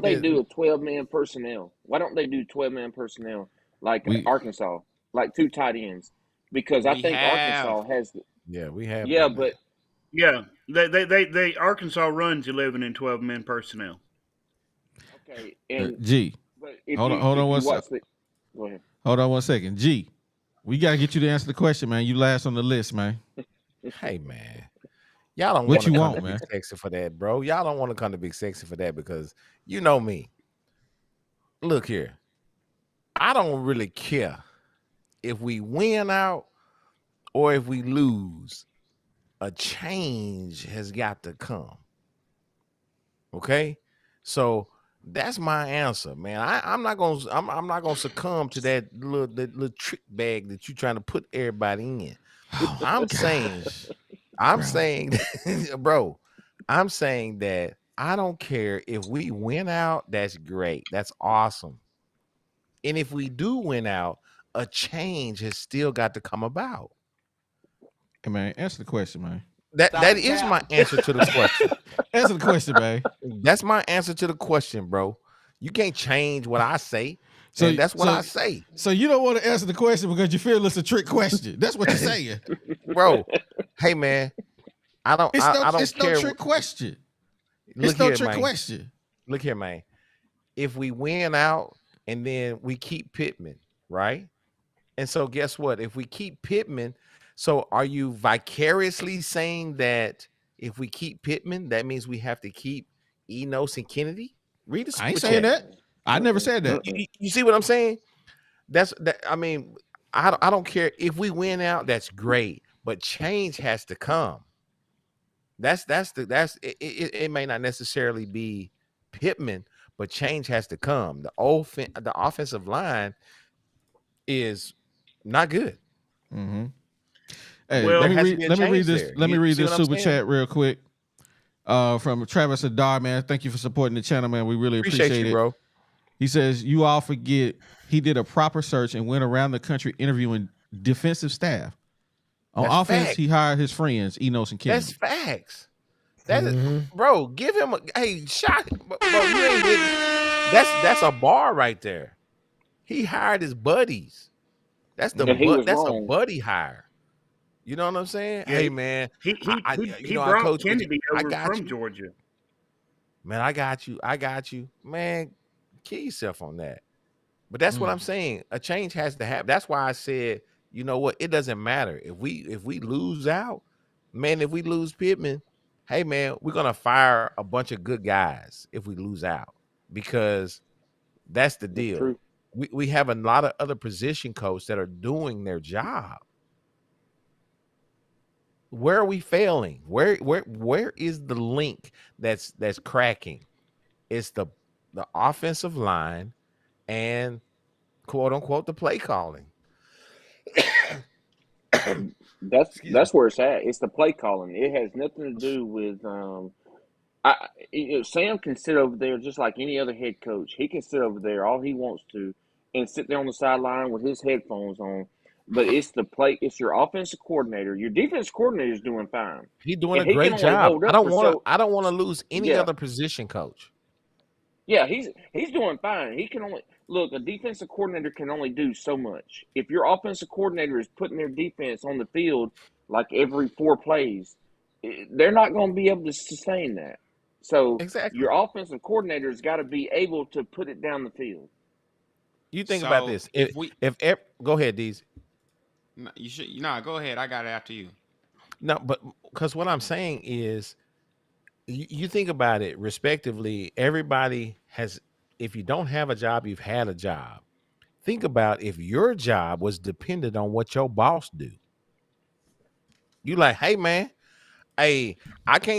they do a 12-man personnel? Why don't they do 12-man personnel like Arkansas? Like 2 tight ends, because I think Arkansas has. We have. Yeah, but they Arkansas runs 11 and 12 men personnel. Okay, and hold on 1 second. Go ahead. Hold on 1 second, G. We gotta get you to answer the question, man. You last on the list, man. Hey, man, y'all don't what want you to want, come to man. Big Sexy for that, bro. Y'all don't want to come to Big Sexy for that because you know me. Look here, I don't really care if we win out or if we lose. A change has got to come. Okay, so that's my answer, man. I'm not gonna succumb to that little trick bag that you're trying to put everybody in. I'm saying, bro, I'm saying that I don't care if we win out. That's great. That's awesome. And if we do win out, a change has still got to come about. Hey, man, answer the question, man. That is my answer to the question. Answer the question, man. That's my answer to the question, bro. You can't change what I say. And that's what I say. So you don't want to answer the question because you feel it's a trick question. That's what you're saying. Bro, hey man, I don't It's care. no trick question. Look It's no here, trick man. question. Look here, man. If we win out and then we keep Pittman, right? And so guess what? If we keep Pittman, so are you vicariously saying that if we keep Pittman, that means we have to keep Enos and Kennedy? Read the super I ain't saying chat. that. I never said that. You see what I'm saying? That's that. I mean, I don't care if we win out. That's great, but change has to come. It may not necessarily be Pittman, but change has to come. The offensive line is not good. Mm-hmm. Hey, Well, let me has to read. be a Let me read change this. there. Let me You read see this what I'm super saying? chat real quick. From Travis Adar, man. Thank you for supporting the channel, man. We really appreciate you, it, bro. He says you all forget he did a proper search and went around the country interviewing defensive staff. On That's offense, fact. he hired his friends Enos and Kennedy. That's facts. That is, bro. Give him a shot, bro. You ain't hitting. That's a bar right there. He hired his buddies. That's And he was that's a wrong. buddy hire. You know what I'm saying? Yeah, Hey man, he I brought coach with you. Kennedy I over got from you. Georgia. Man, I got you. Man, kill yourself on that. But that's what I'm saying. A change has to happen. That's why I said, you know what? It doesn't matter. If we lose out, man, if we lose Pittman, hey man, we're gonna fire a bunch of good guys if we lose out. Because that's the deal. true. We have a lot of other position coaches that are doing their job. Where are we failing? Where is the link that's cracking? It's the offensive line and quote unquote the play calling. That's where it's at. It's the play calling. It has nothing to do with Sam can sit over there just like any other head coach. He can sit over there all he wants to and sit there on the sideline with his headphones on. But it's the play. It's your offensive coordinator. Your defense coordinator is doing fine. He's doing And a he can great only job. hold I up don't for want so. to. I don't want to lose any Yeah. other position coach. Yeah, he's doing fine. He can only look. A defensive coordinator can only do so much. If your offensive coordinator is putting their defense on the field like every 4 plays, they're not going to be able to sustain that. So Exactly. your offensive coordinator's got to be able to put it down the field. You think about this. If go ahead, Deez. No, you should. No, go ahead. I got it after you. No, but because what I'm saying is, you think about it respectively. Everybody has. If you don't have a job, you've had a job. Think about if your job was dependent on what your boss do. You like, hey man, hey,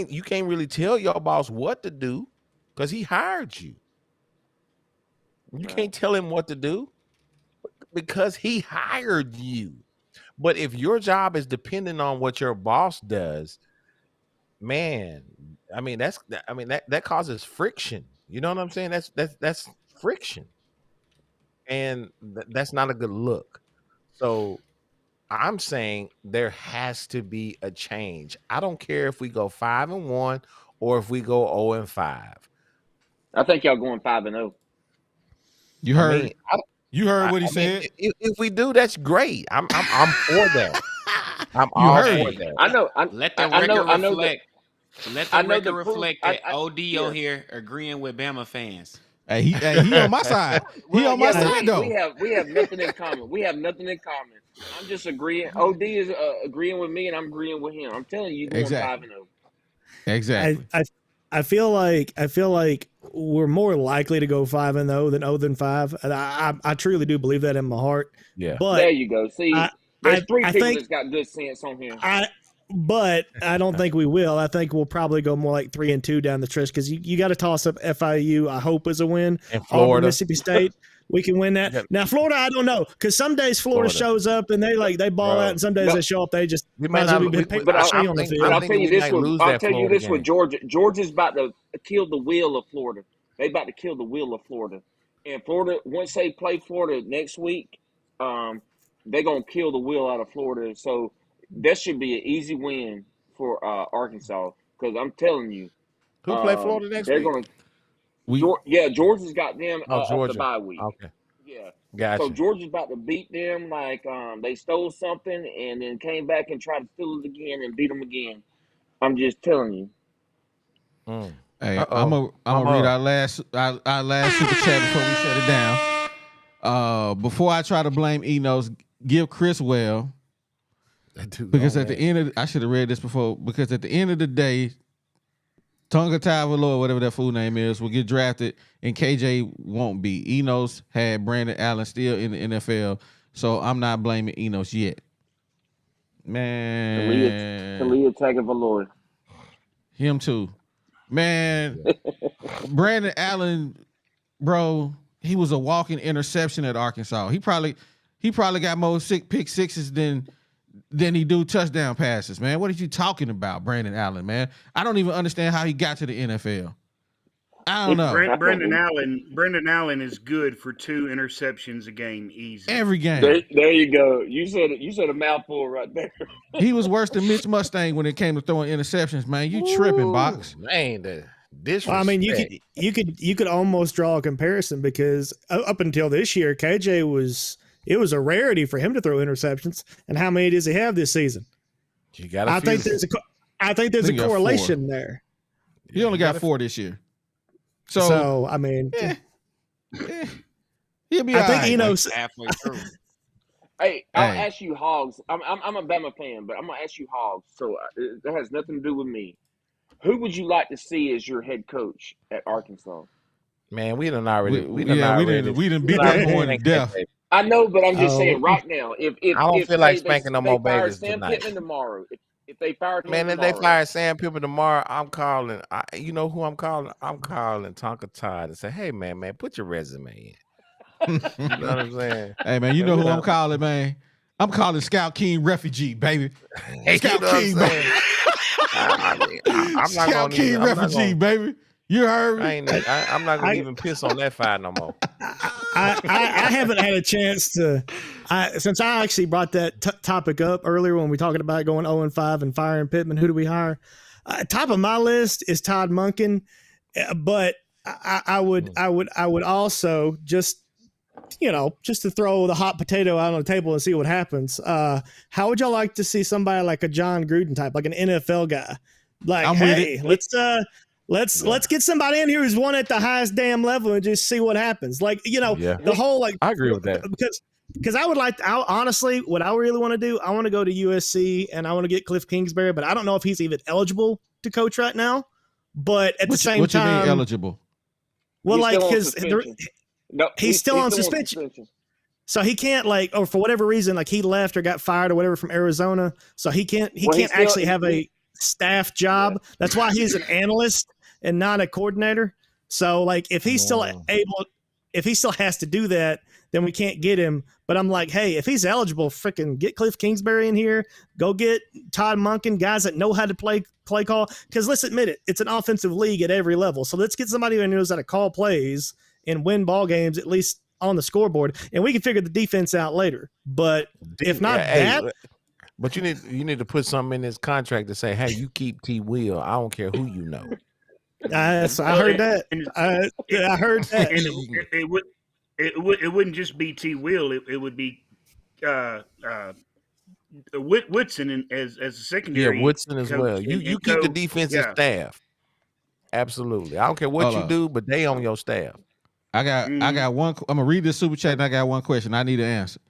you can't really tell your boss what to do because he hired you. You can't tell him what to do because he hired you. But if your job is dependent on what your boss does, man, that causes friction. You know what I'm saying? That's friction. And that's not a good look. So I'm saying there has to be a change. I don't care if we go 5-1 or if we go 0-5. I think y'all going 5-0. You heard? You heard what he said. If we do, that's great. I'm for that. I'm You all heard for it. that. I know. Let the I record know reflect. Let the I know record the proof. reflect that I- ODO yeah. here agreeing with Bama fans. Hey, he on my side. He on my side though. We have nothing in common. We have nothing in common. I'm just agreeing. OD is agreeing with me, and I'm agreeing with him. I'm telling you, going Exactly. 5-0. Exactly. I feel like we're more likely to go 5-0 than 0-5. And I truly do believe that in my heart. Yeah. But There you go. See, there's 3 I people think that's got good sense on here. But I don't think we will. I think we'll probably go more like 3-2 down the stretch because you got to toss up FIU. I hope is a win. And Auburn, Florida, Mississippi State, we can win that. Now Florida, I don't know because some days Florida shows up and they ball out, and some days they show up they just might as well be picked But on I'll the field. But I'll tell you this with Georgia. Georgia's about to kill the will of Florida. They about to kill the will of Florida. And Florida, once they play Florida next week, they're gonna kill the will out of Florida. So that should be an easy win for Arkansas because I'm telling you, who play Florida next they're week? gonna. Georgia's got them up the Georgia. bye week. Okay. Yeah, Gotcha. So Georgia's about to beat them like they stole something and then came back and tried to steal it again and beat them again. I'm just telling you. Hey, Uh-oh. I'm gonna read our last super chat before we shut it down. Before I try to blame Enos, give Chris Well, because at the end of I should have read this before, because at the end of the day, Tonga Tavaloa, whatever that fool name is, will get drafted and KJ won't be. Enos had Brandon Allen still in the NFL, so I'm not blaming Enos yet. Man, Talia Tagovailoa. him too. Man, Brandon Allen, bro, he was a walking interception at Arkansas. He probably got more pick sixes than he do touchdown passes, man. What are you talking about, Brandon Allen, man? I don't even understand how he got to the NFL. I don't know. Brendan Allen is good for 2 interceptions a game, easy. Every game. There you go. You said a mouthful right there. He was worse than Mitch Mustang when it came to throwing interceptions, man. You tripping, Box. Man, the disrespect. Well, I mean, you could almost draw a comparison because up until this year, KJ was a rarity for him to throw interceptions. And how many does he have this season? You got. I think there's a correlation there. He only got 4 this year. So I mean, he'll be. I think Enos halfway through. Hey, I'll ask you, Hogs. I'm a Bama fan, but I'm gonna ask you, Hogs. So that has nothing to do with me. Who would you like to see as your head coach at Arkansas? Man, we didn't already. We didn't beat that boy to death. I know, but I'm just saying right now. If I don't feel like spanking no more babies Sam tonight. Pittman tomorrow, if they fire him Man, if tomorrow, they fire Sam Pittman tomorrow, I'm calling. You know who I'm calling? I'm calling Tonka Todd and say, "Hey, man, put your resume in." You know what I'm saying? Hey, man, you know who I'm calling, man? I'm calling Scout King Refugee, baby. Scout King, baby. I'm not Scout King Refugee, baby. You heard me? I'm not gonna even piss on that fire no more. I haven't had a chance to, since I actually brought that topic up earlier when we talking about going 0-5 and firing Pittman. Who do we hire? Top of my list is Todd Monken, but I would also just to throw the hot potato out on the table and see what happens. How would y'all like to see somebody like a John Gruden type, like an NFL guy? Like, let's get somebody in here who's won at the highest damn level and just see what happens. Like, the whole I agree with that because I would honestly, what I really want to do, I want to go to USC and I want to get Cliff Kingsbury, but I don't know if he's even eligible to coach right now. But at the same time, what you mean eligible? Well, he's like he's still on suspension. So he can't or for whatever reason, like he left or got fired or whatever from Arizona. So he can't actually have a staff job. Yeah. That's why he's an analyst and not a coordinator. So like if he's still has to do that, then we can't get him. But I'm like, hey, if he's eligible, freaking get Cliff Kingsbury in here. Go get Todd Monken, guys that know how to play call. Because let's admit it, it's an offensive league at every level. So let's get somebody who knows how to call plays and win ball games, at least on the scoreboard, and we can figure the defense out later. But if not but you need to put something in his contract to say, hey, you keep T. Will. I don't care who you know. I heard that. I heard that. And it wouldn't just be T. Will. It would be Woodson as a secondary. Yeah, Woodson as well. You keep the defensive staff. Absolutely. I don't care what you do, but they on your staff. I got one. I'm gonna read this super chat, and I got one question I need to answer.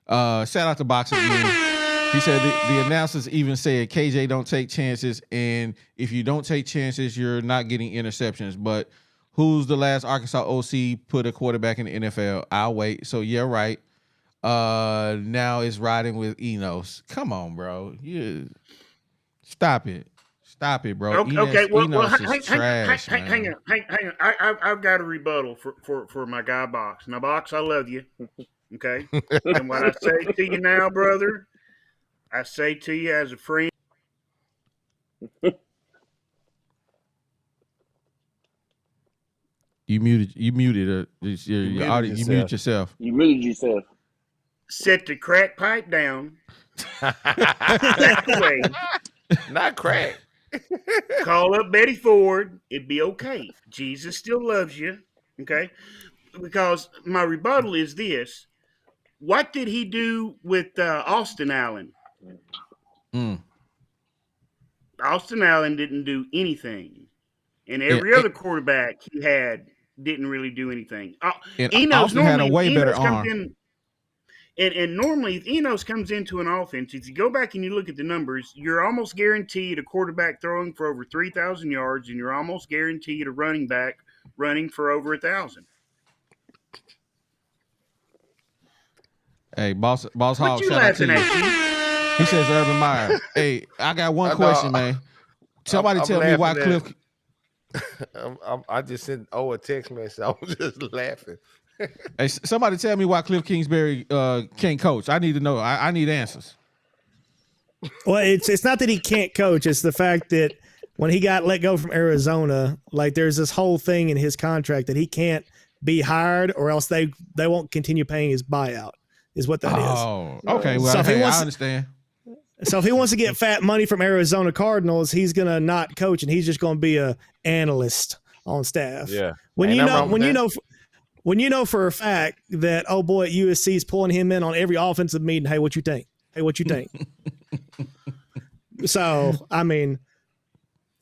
Shout out to Box again. He said the announcers even said KJ don't take chances, and if you don't take chances, you're not getting interceptions. But who's the last Arkansas OC put a quarterback in the NFL? I'll wait. So yeah, right. Now it's riding with Enos. Come on, bro. Stop it. Stop it, bro. Okay, well, hang on. I've got a rebuttal for my guy Box. Now, Box, I love you. Okay, and what I say to you now, brother, I say to you as a friend. You muted your audio. You muted yourself. You muted yourself. Set the crack pipe down. Back away. Not crack. Call up Betty Ford. It'd be okay. Jesus still loves you. Okay? Because my rebuttal is this. What did he do with Austin Allen? Mm. Austin Allen didn't do anything, and And, every other quarterback he had didn't really do anything. and Enos Austin had a normally way better Enos comes arm. in. And normally, if Enos comes into an offense, if you go back and you look at the numbers, you're almost guaranteed a quarterback throwing for over 3,000 yards, and you're almost guaranteed a running back running for over 1,000. Hey, boss What Hog, you shout out to laughing you. at, He says Urban Meyer. Hey, I got one question, man. Somebody tell me why Cliff. I just sent a text message. I was just laughing. Hey, somebody tell me why Cliff Kingsbury can't coach. I need to know. I need answers. Well, it's not that he can't coach. It's the fact that when he got let go from Arizona, like there's this whole thing in his contract that he can't be hired or else they won't continue paying his buyout. Is what that is. Oh, okay. Well, So if he hey, wants I to- understand. So if he wants to get fat money from Arizona Cardinals, he's gonna not coach and he's just gonna be a analyst on staff. Yeah. When Ain't you nothing know wrong when with you that. know when you know for a fact that oh boy at USC is pulling him in on every offensive meeting. Hey, what you think? Hey, what you think? So I mean,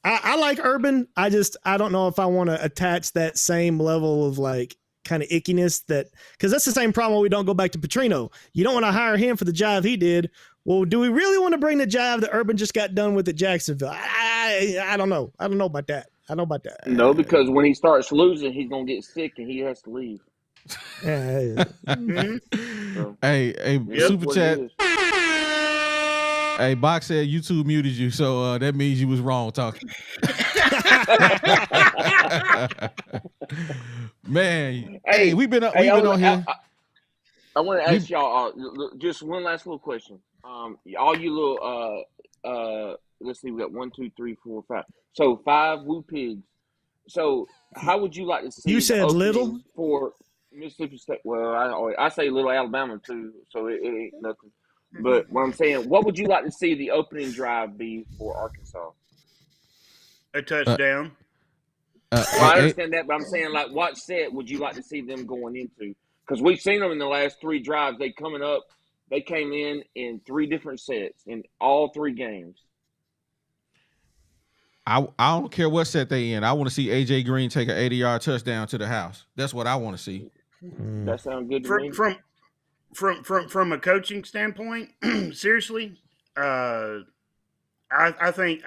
I like Urban. I don't know if I want to attach that same level of like kind of ickiness that because that's the same problem. We don't go back to Petrino. You don't want to hire him for the jive he did. Well, do we really want to bring the jive that Urban just got done with at Jacksonville? I don't know. I don't know about that. I don't know about that. No, because when he starts losing, he's gonna get sick and he has to leave. Hey, Yep, super what chat. it is. Hey, Box said YouTube muted you, so that means you was wrong talking. Man, hey, we've been on here. I want to ask y'all just one last little question. All you little let's see, we got 1, 2, 3, 4, 5. So 5 Woo Pigs. So how would you like to see You the said little? openings for Mississippi State? Well, I say little Alabama too, so it ain't nothing. But what I'm saying, what would you like to see the opening drive be for Arkansas? A touchdown. Well, I understand that, but I'm saying, like, what set would you like to see them going into? Because we've seen them in the last 3 drives. They came in 3 different sets in all 3 games. I don't care what set they in. I want to see AJ Green take an 80-yard touchdown to the house. That's what I want to see. That sounds good to me. From a coaching standpoint, seriously, I think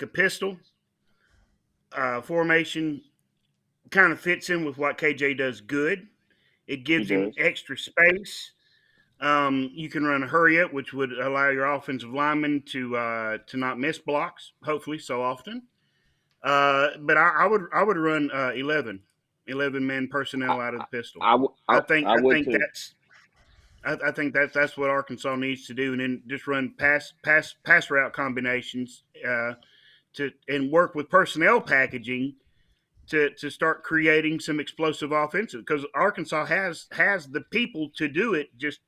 a pistol formation kind of fits in with what KJ does good. It gives him extra space. You can run a hurry up, which would allow your offensive linemen to not miss blocks, hopefully so often. But I would run 11 men personnel out of the pistol. I think that's what Arkansas needs to do, and then just run pass route combinations and work with personnel packaging to start creating some explosive offensive, because Arkansas has the people to do it. Just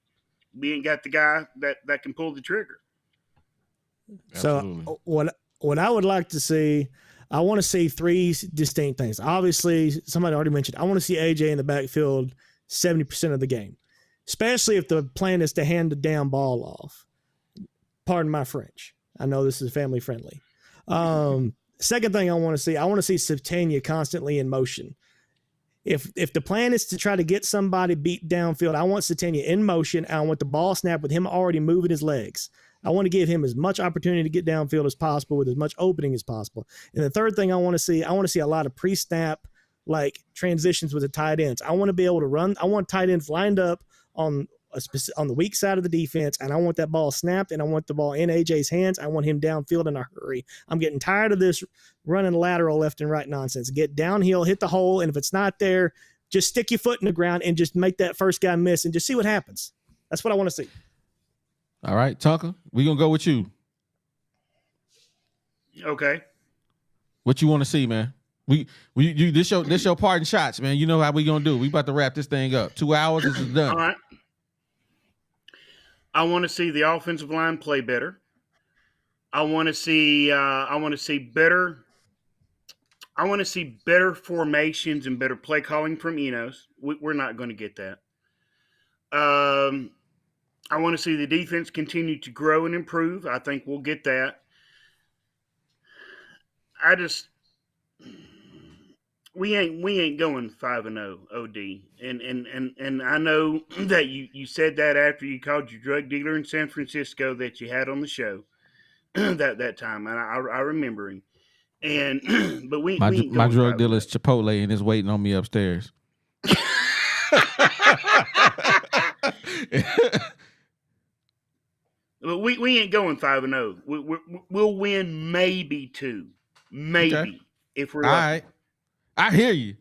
we ain't got the guy that can pull the trigger. So what I would like to see, I want to see 3 distinct things. Obviously, somebody already mentioned, I want to see AJ in the backfield 70% of the game, especially if the plan is to hand the damn ball off. Pardon my French. I know this is family friendly. Second thing I want to see Septania constantly in motion. If the plan is to try to get somebody beat downfield, I want Satania in motion. And I want the ball snap with him already moving his legs. I want to give him as much opportunity to get downfield as possible with as much opening as possible. And the third thing I want to see a lot of pre-snap like transitions with the tight ends. I want to be able to run. I want tight ends lined up on the weak side of the defense, and I want that ball snapped, and I want the ball in AJ's hands. I want him downfield in a hurry. I'm getting tired of this running lateral left and right nonsense. Get downhill, hit the hole, and if it's not there, just stick your foot in the ground and just make that first guy miss and just see what happens. That's what I want to see. All right, Tucker, we're going to go with you. Okay. What you want to see, man? This your parting shots, man. You know how we going to do. We about to wrap this thing up. 2 hours, this is done. All right. I want to see the offensive line play better. I want to see better formations and better play calling from Enos. We're not going to get that. I want to see the defense continue to grow and improve. I think we'll get that. We ain't going 5-0 OD, and I know that you said that after you called your drug dealer in San Francisco that you had on the show that time, and I remember him. And but we ain't my going drug 5-0. dealer is Chipotle and is waiting on me upstairs. But we ain't going 5-0. We'll win maybe 2, maybe Okay. if we're All lucky. right. I hear you.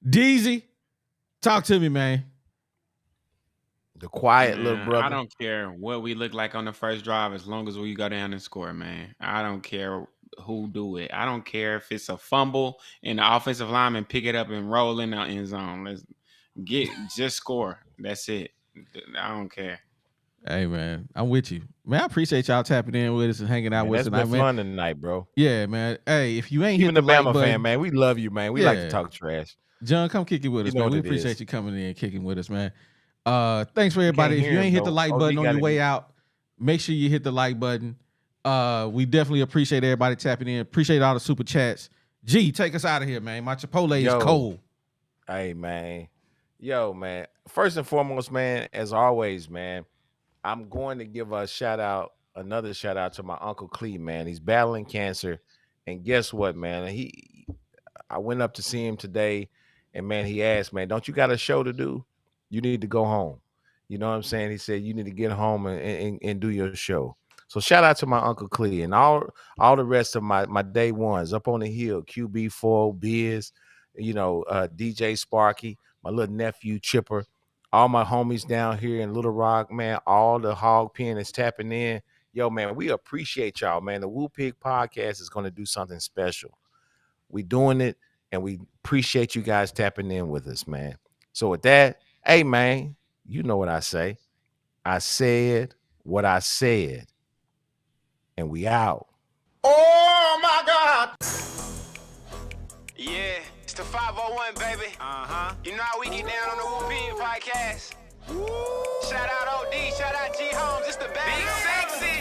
Deezy, talk to me, man. The quiet little Man, brother. I don't care what we look like on the first drive as long as we go down and score, man. I don't care who do it. I don't care if it's a fumble and the offensive lineman pick it up and roll in the end zone. Let's just score. That's it. I don't care. Hey, man, I'm with you. Man, I appreciate y'all tapping in with us and hanging out Man, with us that's tonight, been man. fun tonight, bro. Yeah, man. Hey, if you ain't Even hit the the like Bama button, fan, man, we love you, man. We like to Yeah. talk trash. John, come kick it with You us, know man. what We it appreciate is. you coming in and kicking with us, man. Thanks for You everybody. can't If hear you ain't him, hit the though. like OD button on got your it. way out, make sure you hit the like button. We definitely appreciate everybody tapping in. Appreciate all the super chats. G, take us out of here, man. My Chipotle is Yo. cold. Hey, man. Yo, man. First and foremost, man, as always, man, I'm going to give another shout out to my Uncle Clee, man. He's battling cancer. And guess what, man? I went up to see him today, and man, he asked, man, don't you got a show to do? You need to go home. You know what I'm saying? He said you need to get home and do your show. So shout out to my Uncle Clee and all the rest of my day ones up on the hill, QB4, Biz, DJ Sparky, my little nephew Chipper, all my homies down here in Little Rock, man, all the hog pen is tapping in. Yo, man, we appreciate y'all, man. The Woo Pig Podcast is going to do something special. We doing it, and we appreciate you guys tapping in with us, man. So with that, hey, man, you know what I say. I said what I said, and we out. Oh my God! Yeah, it's the 501, baby. You know how we get down on the Woo Pig Podcast. Shout out OD, shout out G Holmes, it's the bad. Big sexy.